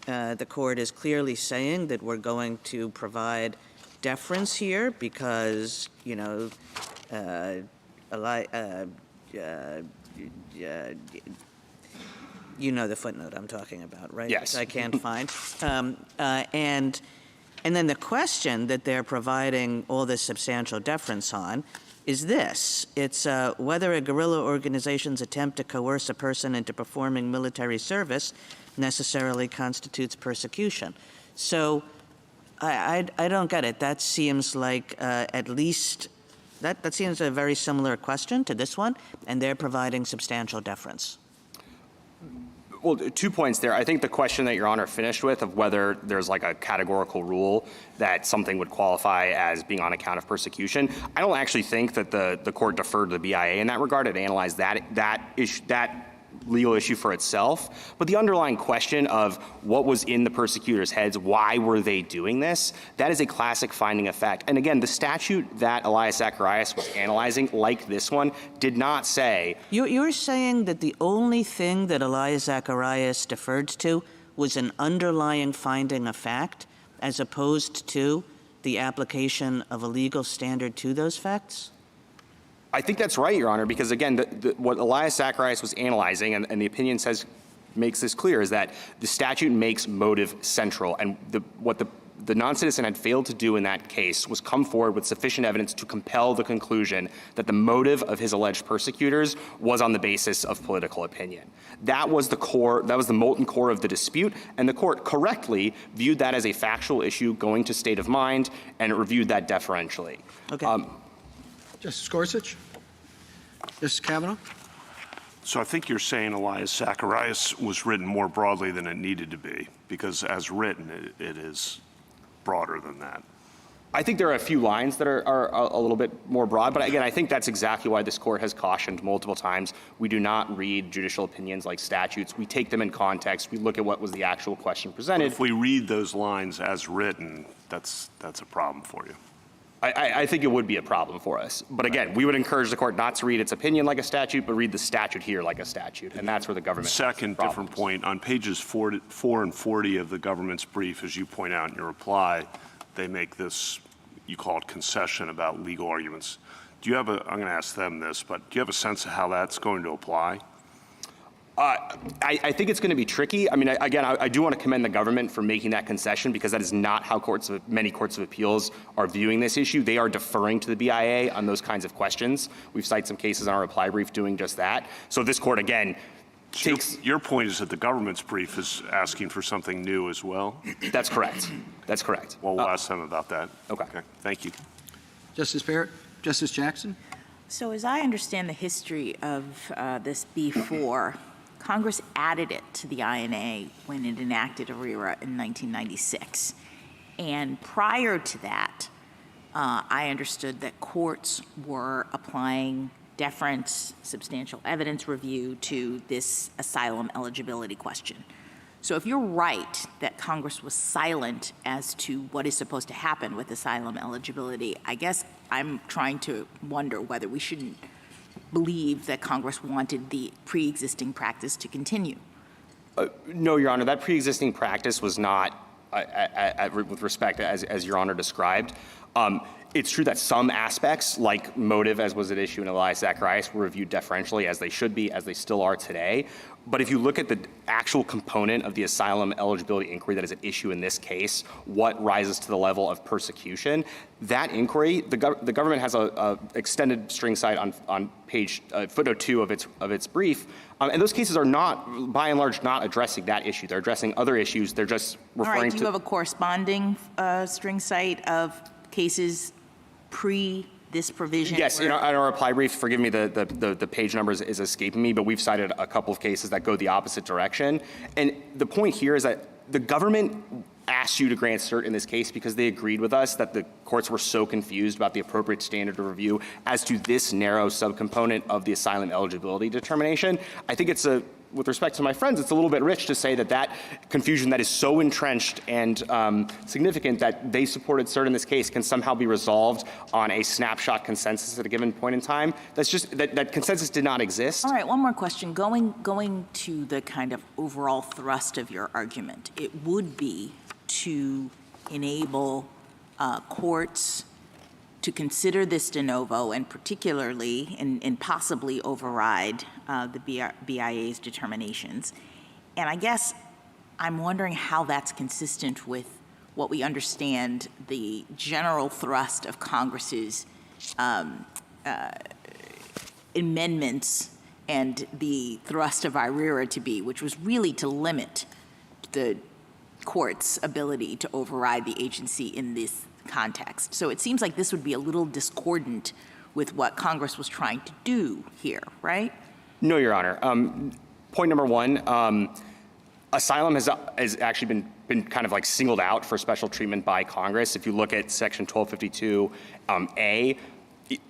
the court is clearly saying that we're going to provide deference here because, you know the footnote I'm talking about, right? Yes. Which I can't find. And then the question that they're providing all this substantial deference on is this. It's whether a guerrilla organization's attempt to coerce a person into performing military service necessarily constitutes persecution. So I don't get it. That seems like at least that seems a very similar question to this one, and they're providing substantial deference. Well, 2 points there. I think the question that Your Honor finished with of whether there's like a categorical rule that something would qualify as being on account of persecution, I don't actually think that the court deferred to the BIA in that regard. It analyzed that legal issue for itself. But the underlying question of what was in the persecutors' heads, why were they doing this, that is a classic finding of fact. And again, the statute that Elias Zacharias was analyzing, like this one, did not say— You're saying that the only thing that Elias Zacharias deferred to was an underlying finding of fact as opposed to the application of a legal standard to those facts? I think that's right, Your Honor, because again, what Elias Zacharias was analyzing, and the opinion makes this clear, is that the statute makes motive central. And what the non-citizen had failed to do in that case was come forward with sufficient evidence to compel the conclusion that the motive of his alleged persecutors was on the basis of political opinion. That was the core, that was the molten core of the dispute, and the court correctly viewed that as a factual issue going to state of mind, and it reviewed that deferentially. Okay. Justice Gorsuch? Justice Kavanaugh? So I think you're saying Elias Zacharias was written more broadly than it needed to be, because as written, it is broader than that. I think there are a few lines that are a little bit more broad, but again, I think that's exactly why this court has cautioned multiple times. We do not read judicial opinions like statutes. We take them in context. We look at what was the actual question presented. If we read those lines as written, that's a problem for you. I think it would be a problem for us. But again, we would encourage the court not to read its opinion like a statute, but read the statute here like a statute. And that's where the government— Second different point, on pages 4 and 40 of the government's brief, as you point out in your reply, they make this, you call it concession about legal arguments. Do you have I'm going to ask them this, but do you have a sense of how that's going to apply? I think it's going to be tricky. I mean, again, I do want to commend the government for making that concession, because that is not how many courts of appeals are viewing this issue. They are deferring to the BIA on those kinds of questions. We've cited some cases in our reply brief doing just that. So this court, again, takes— Your point is that the government's brief is asking for something new as well? That's correct. That's correct. Well, we'll ask them about that. Okay. Thank you. Justice Barrett? Justice Jackson? So as I understand the history of this B4, Congress added it to the INA when it enacted ARERA in 1996. And prior to that, I understood that courts were applying deference, substantial evidence review to this asylum eligibility question. So if you're right that Congress was silent as to what is supposed to happen with asylum eligibility, I guess I'm trying to wonder whether we shouldn't believe that Congress wanted the pre-existing practice to continue. No, Your Honor, that pre-existing practice was not, with respect, as Your Honor described. It's true that some aspects, like motive, as was at issue in Elias Zacharias, were reviewed deferentially, as they should be, as they still are today. But if you look at the actual component of the asylum eligibility inquiry that is at issue in this case, what rises to the level of persecution, that inquiry, the government has a extended string cite on page footnote 2 of its brief, and those cases are not, by and large, not addressing that issue. They're addressing other issues. They're just referring to. All right. Do you have a corresponding string cite of cases pre this provision? Yes, in our reply brief, forgive me, the page numbers is escaping me, but we've cited a couple of cases that go the opposite direction. And the point here is that the government asked you to grant cert in this case because they agreed with us that the courts were so confused about the appropriate standard of review as to this narrow subcomponent of the asylum eligibility determination. I think it's with respect to my friends, it's a little bit rich to say that confusion that is so entrenched and significant that they supported cert in this case can somehow be resolved on a snapshot consensus at a given point in time. That's just, that consensus did not exist. All right, one more question. Going to the kind of overall thrust of your argument, it would be to enable courts to consider this de novo and particularly and possibly override the BIA's determinations. And I guess I'm wondering how that's consistent with what we understand the general thrust of Congress's amendments and the thrust of IRERA to be, which was really to limit the court's ability to override the agency in this context. So it seems like this would be a little discordant with what Congress was trying to do here, right? No, Your Honor. Point number one, asylum has actually been kind of like singled out for special treatment by Congress. If you look at Section 1252A,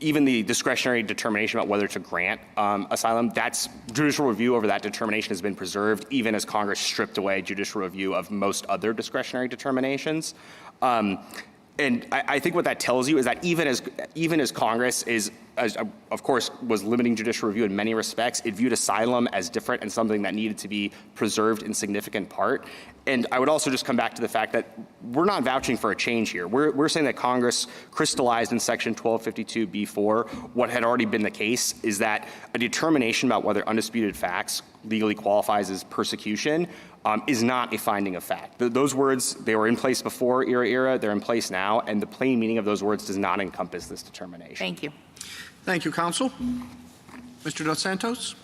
even the discretionary determination about whether to grant asylum, that's judicial review over that determination has been preserved, even as Congress stripped away judicial review of most other discretionary determinations. And I think what that tells you is that even as Congress is, of course, was limiting judicial review in many respects, it viewed asylum as different and something that needed to be preserved in significant part. And I would also just come back to the fact that we're not vouching for a change here. We're saying that Congress crystallized in Section 1252b4 what had already been the case, is that a determination about whether undisputed facts legally qualifies as persecution is not a finding of fact. Those words, they were in place before era, they're in place now, and the plain meaning of those words does not encompass this determination. Thank you. Thank you, counsel. Mr. Dos Santos.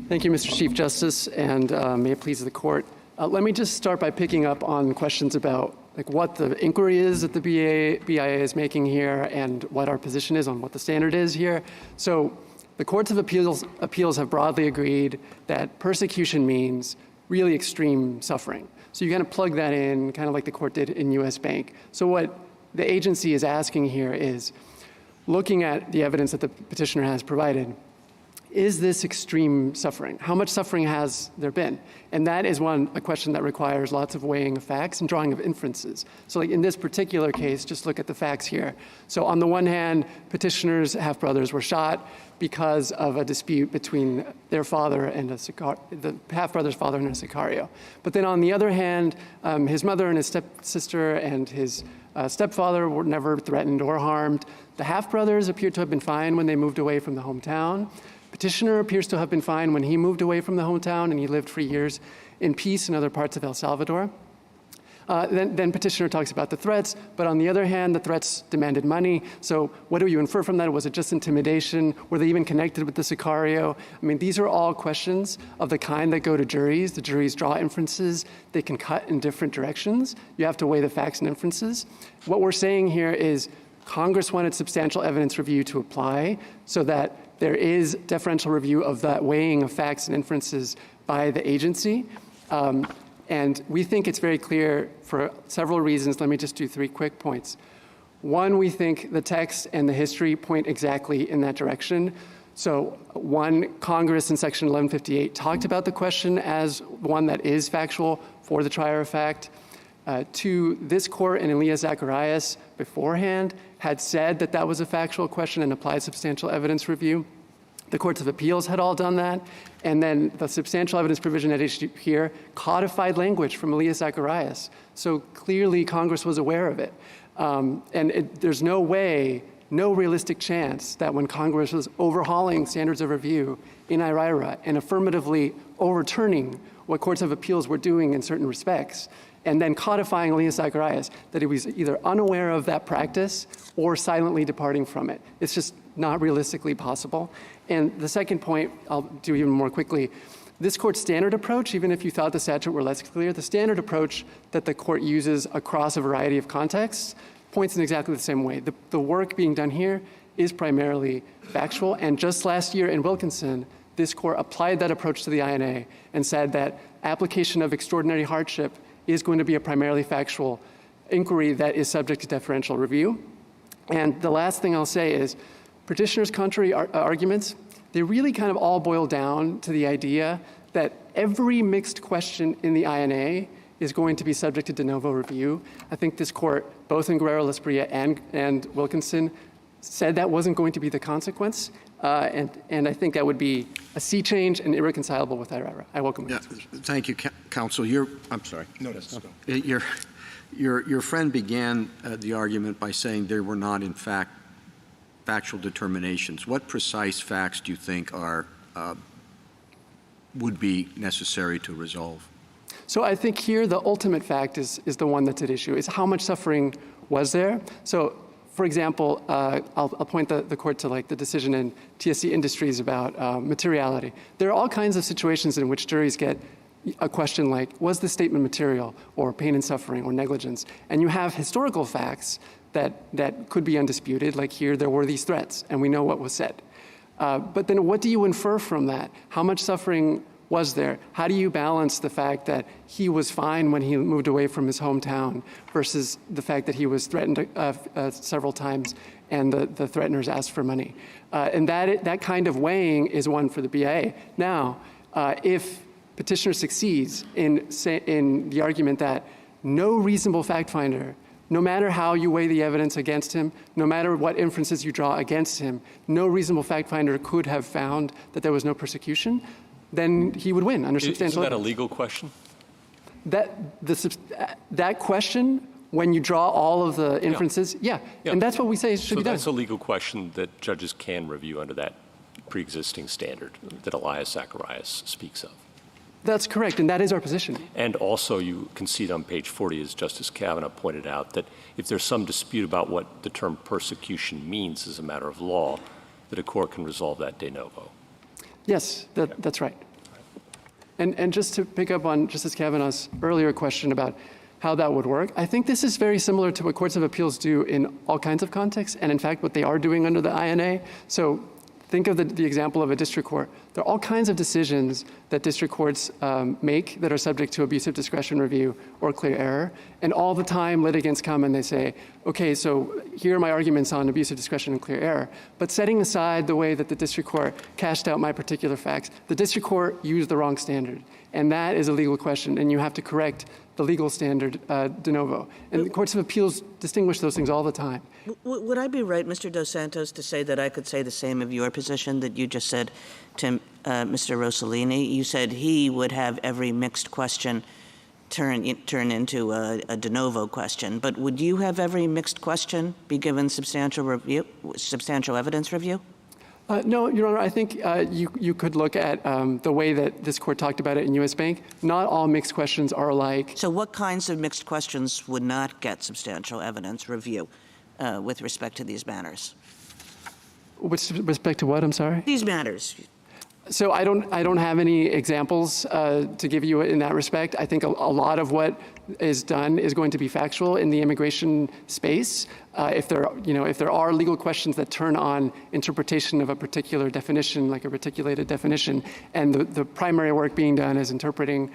Thank you, Mr. Chief Justice, and may it please the court. Let me just start by picking up on questions about what the inquiry is that the BIA is making here and what our position is on what the standard is here. So the courts of appeals have broadly agreed that persecution means really extreme suffering. So you kind of plug that in, kind of like the court did in U.S. Bank. So what the agency is asking here is, looking at the evidence that the petitioner has provided, is this extreme suffering? How much suffering has there been? And that is a question that requires lots of weighing of facts and drawing of inferences. So like in this particular case, just look at the facts here. So on the one hand, petitioner's half-brothers were shot because of a dispute between their father and the half-brother's father and a sicario. But then on the other hand, his mother and his stepsister and his stepfather were never threatened or harmed. The half-brothers appeared to have been fine when they moved away from the hometown. Petitioner appears to have been fine when he moved away from the hometown and he lived for years in peace in other parts of El Salvador. Then Petitioner talks about the threats, but on the other hand, the threats demanded money. So what do you infer from that? Was it just intimidation? Were they even connected with the sicario? I mean, these are all questions of the kind that go to juries. The juries draw inferences. They can cut in different directions. You have to weigh the facts and inferences. What we're saying here is Congress wanted substantial evidence review to apply so that there is deferential review of that weighing of facts and inferences by the agency. And we think it's very clear for several reasons. Let me just do 3 quick points. One, we think the text and the history point exactly in that direction. So one, Congress in Section 1158 talked about the question as one that is factual for the trier of fact. Two, this court in Urias-Zacharias beforehand had said that that was a factual question and applied substantial evidence review. The courts of appeals had all done that. And then the substantial evidence provision at issue here codified language from Urias-Zacharias. So clearly Congress was aware of it. There's no way, no realistic chance that when Congress was overhauling standards of review in IRIRA and affirmatively overturning what courts of appeals were doing in certain respects, and then codifying Urias-Zacharias, that it was either unaware of that practice or silently departing from it. It's just not realistically possible. And the second point, I'll do even more quickly, this court's standard approach, even if you thought the statute were less clear, the standard approach that the court uses across a variety of contexts points in exactly the same way. The work being done here is primarily factual, and just last year in Wilkinson, this court applied that approach to the INA and said that application of extraordinary hardship is going to be a primarily factual inquiry that is subject to deferential review. And the last thing I'll say is petitioners' contrary arguments, they really kind of all boil down to the idea that every mixed question in the INA is going to be subject to de novo review. I think this court, both in Guerrero-Lasprilla and Wilkinson, said that wasn't going to be the consequence. And I think that would be a sea change and irreconcilable with IRIRA. I welcome it. Thank you, counsel. I'm sorry. No, let's go. Your friend began the argument by saying there were not, in fact, factual determinations. What precise facts do you think would be necessary to resolve? So I think here the ultimate fact is the one that's at issue, is how much suffering was there. So, for example, I'll point the court to like the decision in TSC Industries about materiality. There are all kinds of situations in which juries get a question like, was the statement material, or pain and suffering, or negligence? And you have historical facts that could be undisputed, like here there were these threats, and we know what was said. But then what do you infer from that? How much suffering was there? How do you balance the fact that he was fine when he moved away from his hometown versus the fact that he was threatened several times and the threateners asked for money? And that kind of weighing is one for the BIA. Now, if Petitioner succeeds in the argument that no reasonable fact finder, no matter how you weigh the evidence against him, no matter what inferences you draw against him, no reasonable fact finder could have found that there was no persecution, then he would win under substantial evidence. Isn't that a evidence. legal question? That question, when you draw all of the inferences, yeah. And that's what we say should be done. So that's a legal question that judges can review under that pre-existing standard that Urias-Zacharias speaks of. That's correct, and that is our position. And also you concede on page 40, as Justice Kavanaugh pointed out, that if there's some dispute about what the term persecution means as a matter of law, that a court can resolve that de novo. Yes, that's right. And just to pick up on Justice Kavanaugh's earlier question about how that would work, I think this is very similar to what courts of appeals do in all kinds of contexts, and in fact what they are doing under the INA. So think of the example of a district court. There are all kinds of decisions that district courts make that are subject to abusive discretion review or clear error. And all the time litigants come and they say, okay, so here are my arguments on abusive discretion and clear error. But setting aside the way that the district court cashed out my particular facts, the district court used the wrong standard. And that is a legal question, and you have to correct the legal standard de novo. And the courts of appeals distinguish those things all the time. Would I be right, Mr. Dos Santos, to say that I could say the same of your position that you just said to Mr. Rosellini? You said he would have every mixed question turn into a de novo question. But would you have every mixed question be given substantial evidence review? No, Your Honor, I think you could look at the way that this court talked about it in U.S. Bank. Not all mixed questions are alike. So what kinds of mixed questions would not get substantial evidence review with respect to these matters? With respect to what, I'm sorry? These matters. So I don't have any examples to give you in that respect. I think a lot of what is done is going to be factual in the immigration space. if there are legal questions that turn on interpretation of a particular definition, like a reticulated definition, and the primary work being done is interpreting,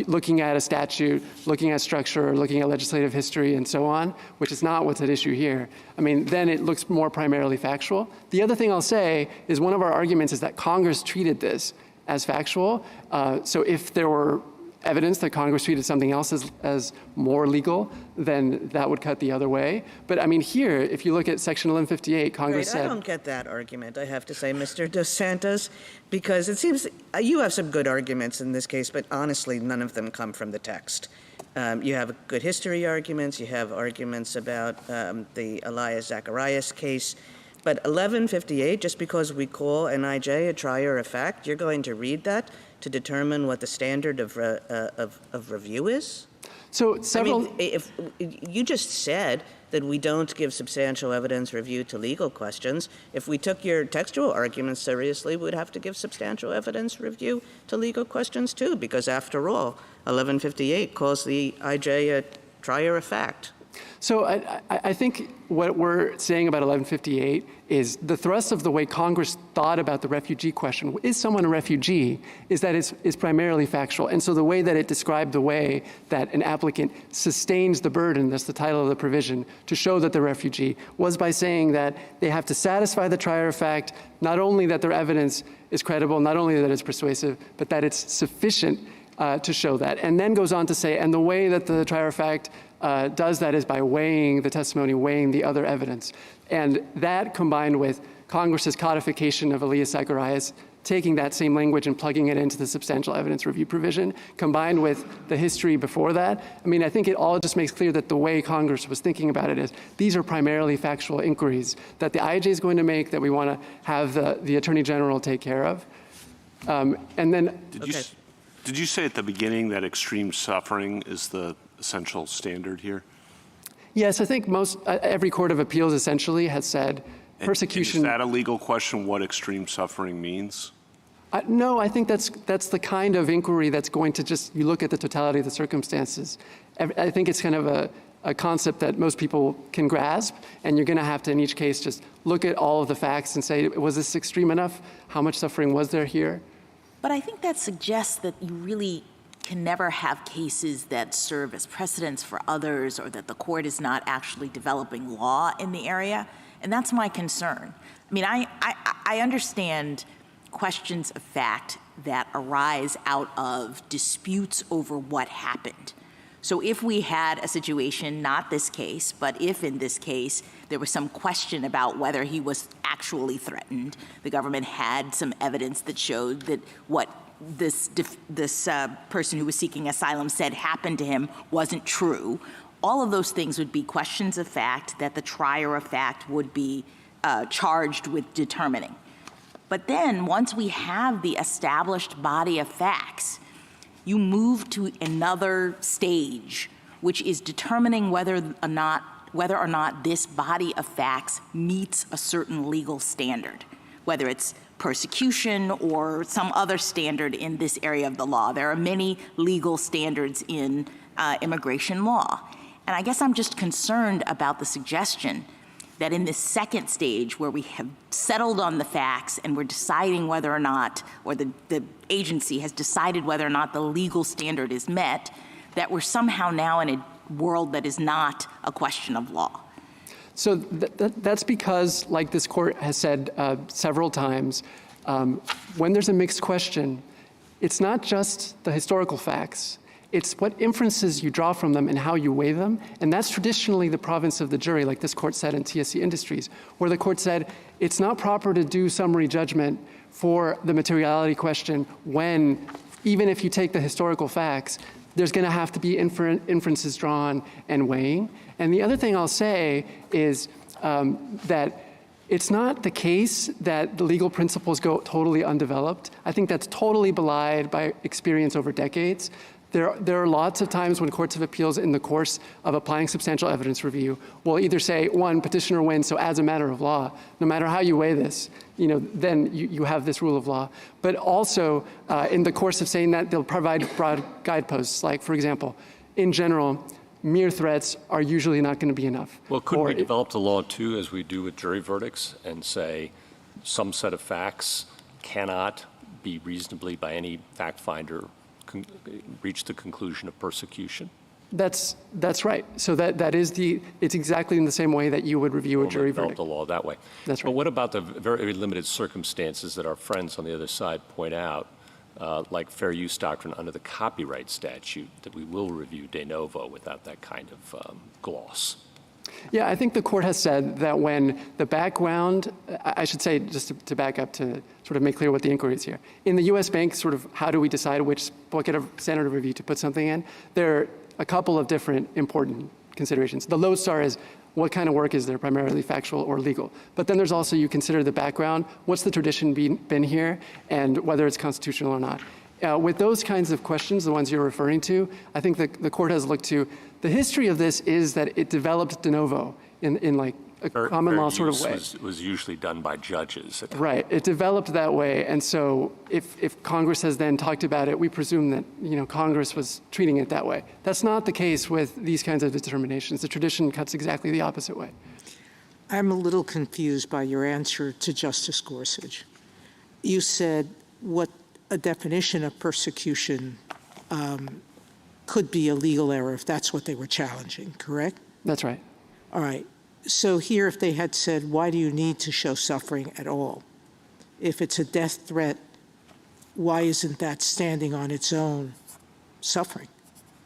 looking at a statute, looking at structure, looking at legislative history, and so on, which is not what's at issue here. I mean, then it looks more primarily factual. The other thing I'll say is one of our arguments is that Congress treated this as factual. So if there were evidence that Congress treated something else as more legal, then that would cut the other way. But I mean, here, if you look at Section 1158, Congress said— I don't get that argument, I have to say, Mr. Dos Santos, because it seems you have some good arguments in this case, but honestly, none of them come from the text. You have good history arguments, you have arguments about the Elias Zacharias case, but 1158, just because we call an IJ a trier of fact, you're going to read that to determine what the standard of review is? So several— I mean, if you just said that we don't give substantial evidence review to legal questions. If we took your textual arguments seriously, we'd have to give substantial evidence review to legal questions too, because after all, 1158 calls the IJ a trier of fact. So I think what we're saying about 1158 is the thrust of the way Congress thought about the refugee question, is someone a refugee, is that it's primarily factual. And so the way that it described the way that an applicant sustains the burden, that's the title of the provision, to show that they're a refugee, was by saying that they have to satisfy the trier of fact, not only that their evidence is credible, not only that it's persuasive, but that it's sufficient to show that. And then goes on to say, and the way that the trier of fact does that is by weighing the testimony, weighing the other evidence. And that combined with Congress's codification of Elias Zacharias, taking that same language and plugging it into the substantial evidence review provision, combined with the history before that, I mean, I think it all just makes clear that the way Congress was thinking about it is these are primarily factual inquiries that the IJ is going to make, that we want to have the Attorney General take care of. And then— Did you say at the beginning that extreme suffering is the essential standard here? Yes, I think every court of appeals essentially has said persecution— And is that a legal question, what extreme suffering means? No, I think that's the kind of inquiry that's going to just, you look at the totality of the circumstances. I think it's kind of a concept that most people can grasp, and you're going to have to, in each case, just look at all of the facts and say, was this extreme enough? How much suffering was there here? But I think that suggests that you really can never have cases that serve as precedents for others, or that the court is not actually developing law in the area. And that's my concern. I mean, I understand questions of fact that arise out of disputes over what happened. So if we had a situation, not this case, but if in this case there was some question about whether he was actually threatened, the government had some evidence that showed that what this person who was seeking asylum said happened to him wasn't true, all of those things would be questions of fact that the trier of fact would be charged with determining. But then once we have the established body of facts, you move to another stage, which is determining whether or not this body of facts meets a certain legal standard, whether it's persecution or some other standard in this area of the law. There are many legal standards in immigration law. And I guess I'm just concerned about the suggestion that in this second stage, where we have settled on the facts and we're deciding whether or not, or the agency has decided whether or not the legal standard is met, that we're somehow now in a world that is not a question of law. So that's because, like this court has said several times, when there's a mixed question, it's not just the historical facts. It's what inferences you draw from them and how you weigh them. And that's traditionally the province of the jury, like this court said in TSC Industries, where the court said it's not proper to do summary judgment for the materiality question when, even if you take the historical facts, there's going to have to be inferences drawn and weighing. And the other thing I'll say is that it's not the case that the legal principles go totally undeveloped. I think that's totally belied by experience over decades. There are lots of times when courts of appeals in the course of applying substantial evidence review will either say, one, petitioner wins, so as a matter of law, no matter how you weigh this, then you have this rule of law. But also, in the course of saying that, they'll provide broad guideposts. Like, for example, in general, mere threats are usually not going to be enough. Well, couldn't we develop the law, too, as we do with jury verdicts, and say some set of facts cannot be reasonably, by any fact finder, reach the conclusion of persecution? That's right. So it's exactly in the same way that you would review a jury verdict. Develop the law that way. That's right. But what about the very limited circumstances that our friends on the other side point out, like fair use doctrine under the copyright statute, that we will review de novo without that kind of gloss? Yeah, I think the court has said that when the background, I should say, just to back up to sort of make clear what the inquiry is here. In the U.S. Bank, sort of how do we decide which bucket of standard of review to put something in? There are a couple of different important considerations. The lodestar is what kind of work is there, primarily factual or legal. But then there's also, you consider the background, what's the tradition been here, and whether it's constitutional or not. With those kinds of questions, the ones you're referring to, I think the court has looked to, the history of this is that it developed de novo in like a common law sort of way. Was usually done by judges. Right. It developed that way. And so if Congress has then talked about it, we presume that, Congress was treating it that way. That's not the case with these kinds of determinations. The tradition cuts exactly the opposite way. I'm a little confused by your answer to Justice Gorsuch. You said what a definition of persecution could be a legal error if that's what they were challenging, correct? That's right. All right. So here, if they had said, why do you need to show suffering at all? If it's a death threat, why isn't that standing on its own suffering?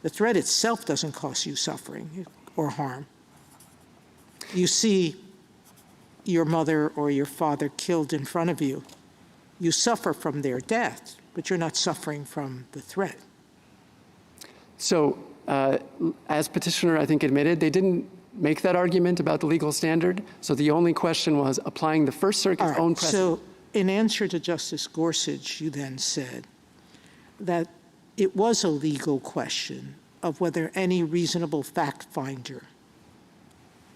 The threat itself doesn't cause you suffering or harm. You see your mother or your father killed in front of you. You suffer from their death, but you're not suffering from the threat. So as Petitioner, I think, admitted, they didn't make that argument about the legal standard. So the only question was applying the First Circuit's own precedent. So in answer to Justice Gorsuch, you then said that it was a legal question of whether any reasonable fact finder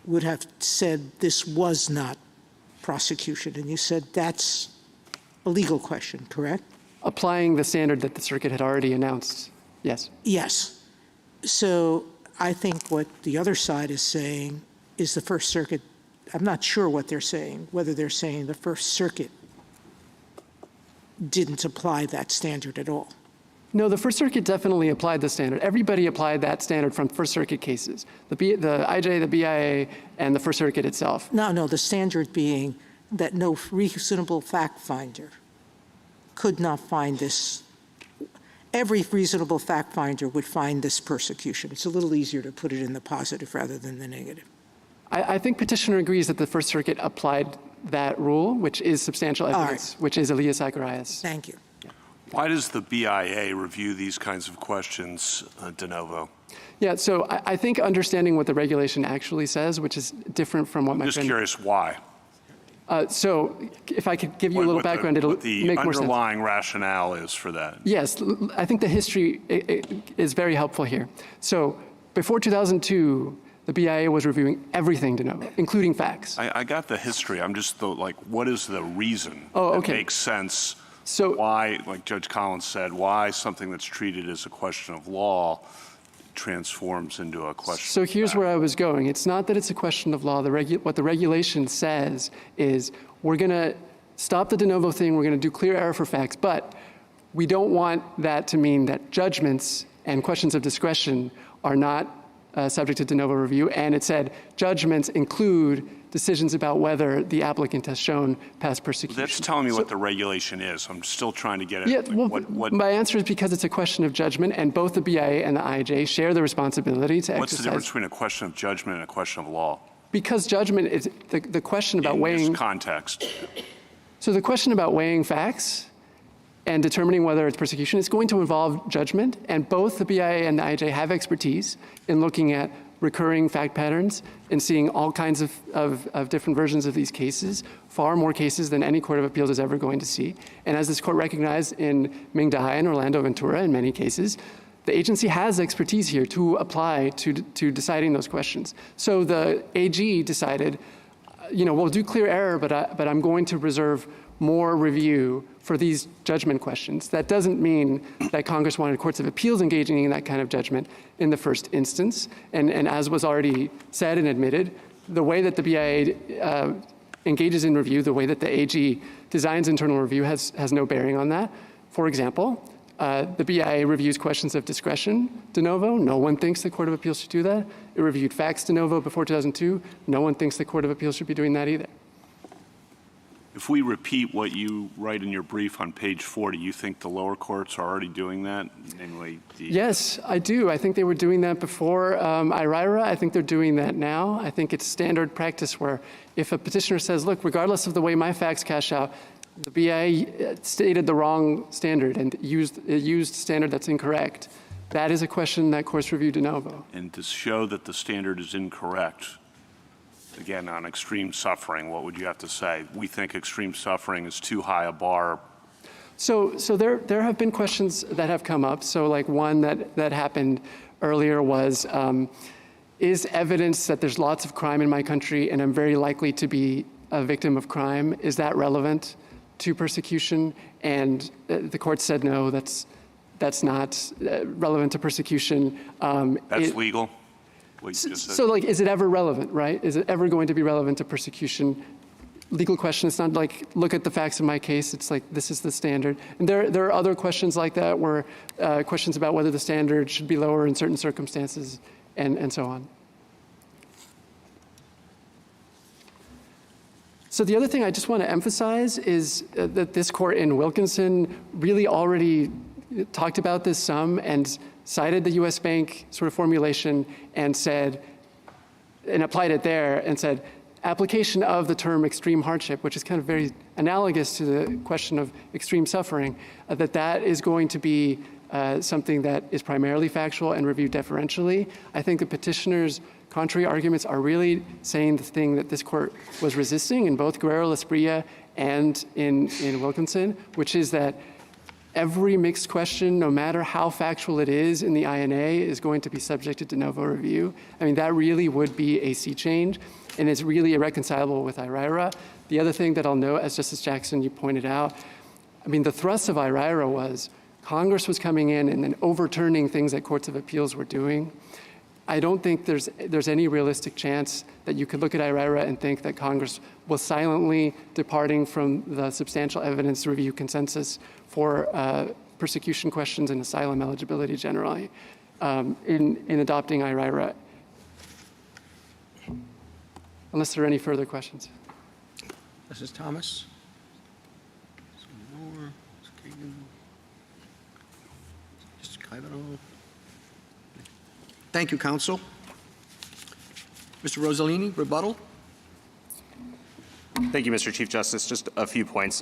would have said this was not prosecution. And you said that's a legal question, correct? Applying the standard that the circuit had already announced, yes. Yes. So I think what the other side is saying is the First Circuit, I'm not sure what they're saying, whether they're saying the First Circuit didn't apply that standard at all. No, the First Circuit definitely applied the standard. Everybody applied that standard from First Circuit cases. The IJ, the BIA, and the First Circuit itself. No, the standard being that no reasonable fact finder could not find this. Every reasonable fact finder would find this persecution. It's a little easier to put it in the positive rather than the negative. I think Petitioner agrees that the First Circuit applied that rule, which is substantial evidence, which is alias acarias. Thank you. Why does the BIA review these kinds of questions de novo? Yeah, so I think understanding what the regulation actually says, which is different from what my friend... I'm just curious why. So if I could give you a little background, it'll make more sense. The underlying rationale is for that. Yes, I think the history is very helpful here. So before 2002, the BIA was reviewing everything de novo, including facts. I got the history. I'm just, what is the reason that makes sense? So why, like Judge Collins said, why something that's treated as a question of law transforms into a question. So here's where I was going. It's not that it's a question of law. What the regulation says is we're going to stop the de novo thing. We're going to do clear error for facts. But we don't want that to mean that judgments and questions of discretion are not subject to de novo review. And it said judgments include decisions about whether the applicant has shown past persecution. That's telling me what the regulation is. I'm still trying to get at it. Yeah, my answer is because it's a question of judgment, and both the BIA and the IJ share the responsibility to exercise. What's the difference between a question of judgment and a question of law? Because judgment is the question about weighing... In this context. So the question about weighing facts and determining whether it's persecution is going to involve judgment, and both the BIA and the IJ have expertise in looking at recurring fact patterns and seeing all kinds of different versions of these cases, far more cases than any court of appeals is ever going to see. And as this court recognized in Ming Dai and Orlando Ventura in many cases, the agency has expertise here to apply to deciding those questions. So the AG decided, we'll do clear error, but I'm going to reserve more review for these judgment questions. That doesn't mean that Congress wanted courts of appeals engaging in that kind of judgment in the first instance. And as was already said and admitted, the way that the BIA engages in review, the way that the AG designs internal review has no bearing on that. For example, the BIA reviews questions of discretion de novo. No one thinks the Court of Appeals should do that. It reviewed facts de novo before 2002. No one thinks the Court of Appeals should be doing that either. If we repeat what you write in your brief on page 4, do you think the lower courts are already doing that? Namely, Yes, I do. I think they were doing that before IRIRA. I think they're doing that now. I think it's standard practice where if a petitioner says, look, regardless of the way my facts cash out, the BIA stated the wrong standard and used standard that's incorrect, that is a question that courts review de novo. And to show that the standard is incorrect, again, on extreme suffering, what would you have to say? We think extreme suffering is too high a bar. So there have been questions that have come up. So like one that happened earlier was, is evidence that there's lots of crime in my country and I'm very likely to be a victim of crime, is that relevant to persecution? And the court said no, that's not relevant to persecution. That's legal? So like, is it ever relevant, right? Is it ever going to be relevant to persecution? Legal question. It's not like, look at the facts in my case. It's like, this is the standard. And there are other questions like that where questions about whether the standard should be lower in certain circumstances and so on. So the other thing I just want to emphasize is that this court in Wilkinson really already talked about this some and cited the U.S. Bank sort of formulation and said, and applied it there and said, application of the term extreme hardship, which is kind of very analogous to the question of extreme suffering, that is going to be something that is primarily factual and reviewed deferentially. I think the petitioners' contrary arguments are really saying the thing that this court was resisting in both Guerrero-Lasprilla and in Wilkinson, which is that every mixed question, no matter how factual it is in the INA, is going to be subjected to de novo review. I mean, that really would be a sea change, and it's really irreconcilable with IRIRA. The other thing that I'll note, as Justice Jackson, you pointed out, I mean, the thrust of IRIRA was Congress was coming in and then overturning things that courts of appeals were doing. I don't think there's any realistic chance that you could look at IRIRA and think that Congress was silently departing from the substantial evidence review consensus for persecution questions and asylum eligibility generally in adopting IRIRA. Unless there are any further questions. Mrs. Thomas? Some more? Mr. Kagan? Mr. Kavanaugh? Thank you, counsel. Mr. Rosellini, rebuttal? Thank you, Mr. Chief Justice. Just a few points.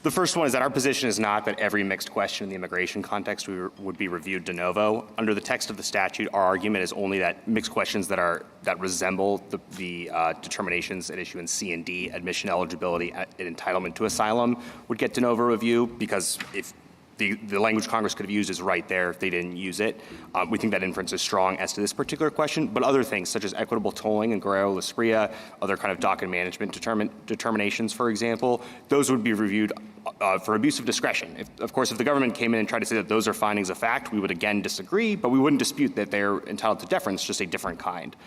The first one is that our position is not that every mixed question in the immigration context would be reviewed de novo. Under the text of the statute, our argument is only that mixed questions that resemble the determinations at issue in C and D, admission eligibility and entitlement to asylum, would get de novo review, because if the language Congress could have used is right there if they didn't use it. We think that inference is strong as to this particular question, but other things such as equitable tolling and Guerrero-Lasprilla, other kind of docket management determinations, for example, those would be reviewed for abuse of discretion. Of course, if the government came in and tried to say that those are findings of fact, we would again disagree, but we wouldn't dispute that they're entitled to deference, just a different kind.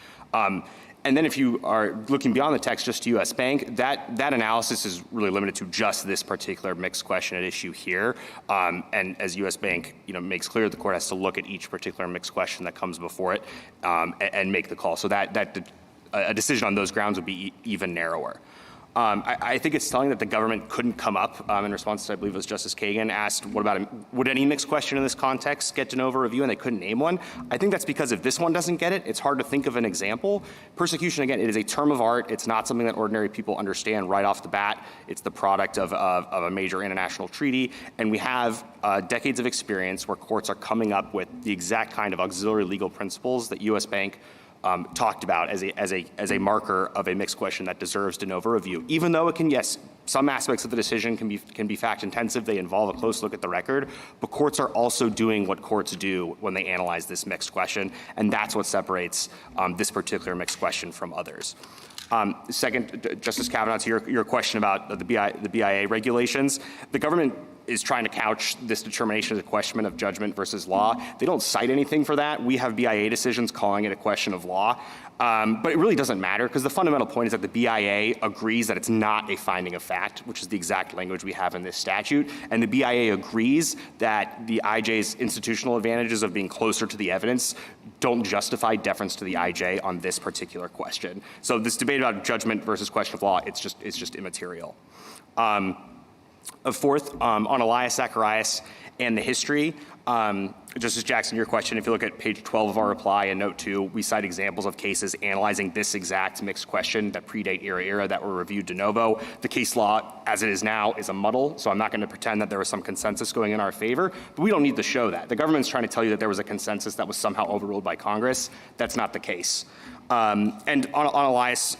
And then if you are looking beyond the text just to U.S. Bank, that analysis is really limited to just this particular mixed question at issue here. And as U.S. Bank makes clear, the court has to look at each particular mixed question that comes before it and make the call. So that a decision on those grounds would be even narrower. I think it's telling that the government couldn't come up in response to, I believe it was Justice Kagan asked, would any mixed question in this context get de novo review, and they couldn't name one? I think that's because if this one doesn't get it, it's hard to think of an example. Persecution, again, it is a term of art. It's not something that ordinary people understand right off the bat. It's the product of a major international treaty, and we have decades of experience where courts are coming up with the exact kind of auxiliary legal principles that U.S. Bank talked about as a marker of a mixed question that deserves de novo review. Even though it can, yes, some aspects of the decision can be fact intensive, they involve a close look at the record, but courts are also doing what courts do when they analyze this mixed question, and that's what separates this particular mixed question from others. Second, Justice Kavanaugh, to your question about the BIA regulations, the government is trying to couch this determination as a question of judgment versus law. They don't cite anything for that. We have BIA decisions calling it a question of law. But it really doesn't matter because the fundamental point is that the BIA agrees that it's not a finding of fact, which is the exact language we have in this statute. And the BIA agrees that the IJ's institutional advantages of being closer to the evidence don't justify deference to the IJ on this particular question. So this debate about judgment versus question of law, it's just immaterial. Fourth, on Elias Zacharias and the history, Justice Jackson, your question, if you look at page 12 of our reply and note 2, we cite examples of cases analyzing this exact mixed question that predate era that were reviewed de novo. The case law, as it is now, is a muddle, so I'm not going to pretend that there was some consensus going in our favor, but we don't need to show that. The government's trying to tell you that there was a consensus that was somehow overruled by Congress. That's not the case. And on Elias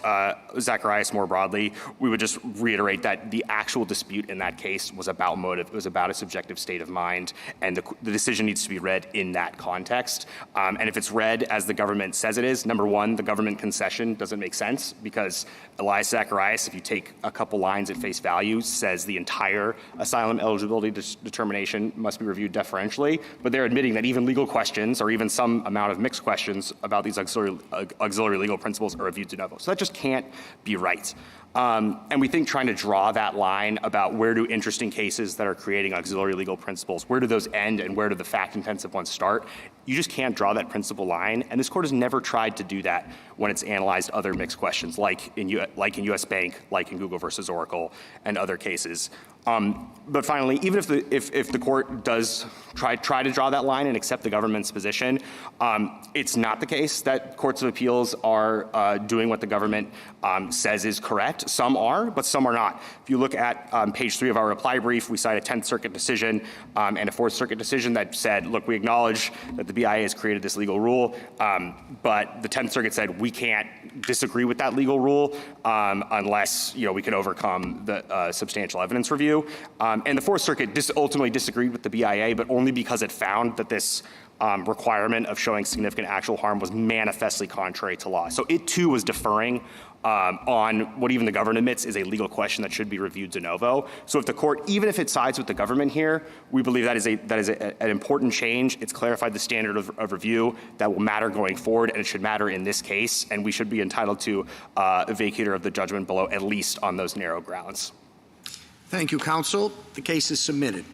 Zacharias more broadly, we would just reiterate that the actual dispute in that case was about motive. It was about a subjective state of mind, and the decision needs to be read in that context. And if it's read as the government says it is, number one, the government concession doesn't make sense because Elias Zacharias, if you take a couple lines at face value, says the entire asylum eligibility determination must be reviewed deferentially, but they're admitting that even legal questions or even some amount of mixed questions about these auxiliary legal principles are reviewed de novo. So that just can't be right. And we think trying to draw that line about where do interesting cases that are creating auxiliary legal principles, where do those end and where do the fact-intensive ones start, you just can't draw that principle line. And this court has never tried to do that when it's analyzed other mixed questions, like in U.S. Bank, like in Google versus Oracle, and other cases. But finally, even if the court does try to draw that line and accept the government's position, it's not the case that courts of appeals are doing what the government says is correct. Some are, but some are not. If you look at page 3 of our reply brief, we cite a 10th Circuit decision and a 4th Circuit decision that said, look, we acknowledge that the BIA has created this legal rule, but the 10th Circuit said we can't disagree with that legal rule unless we can overcome the substantial evidence review. And the 4th Circuit ultimately disagreed with the BIA, but only because it found that this requirement of showing significant actual harm was manifestly contrary to law. So it too was deferring on what even the government admits is a legal question that should be reviewed de novo. So if the court, even if it sides with the government here, we believe that is an important change. It's clarified the standard of review that will matter going forward, and it should matter in this case, and we should be entitled to a vacator of the judgment below, at least on those narrow grounds. Thank you, counsel. The case is submitted.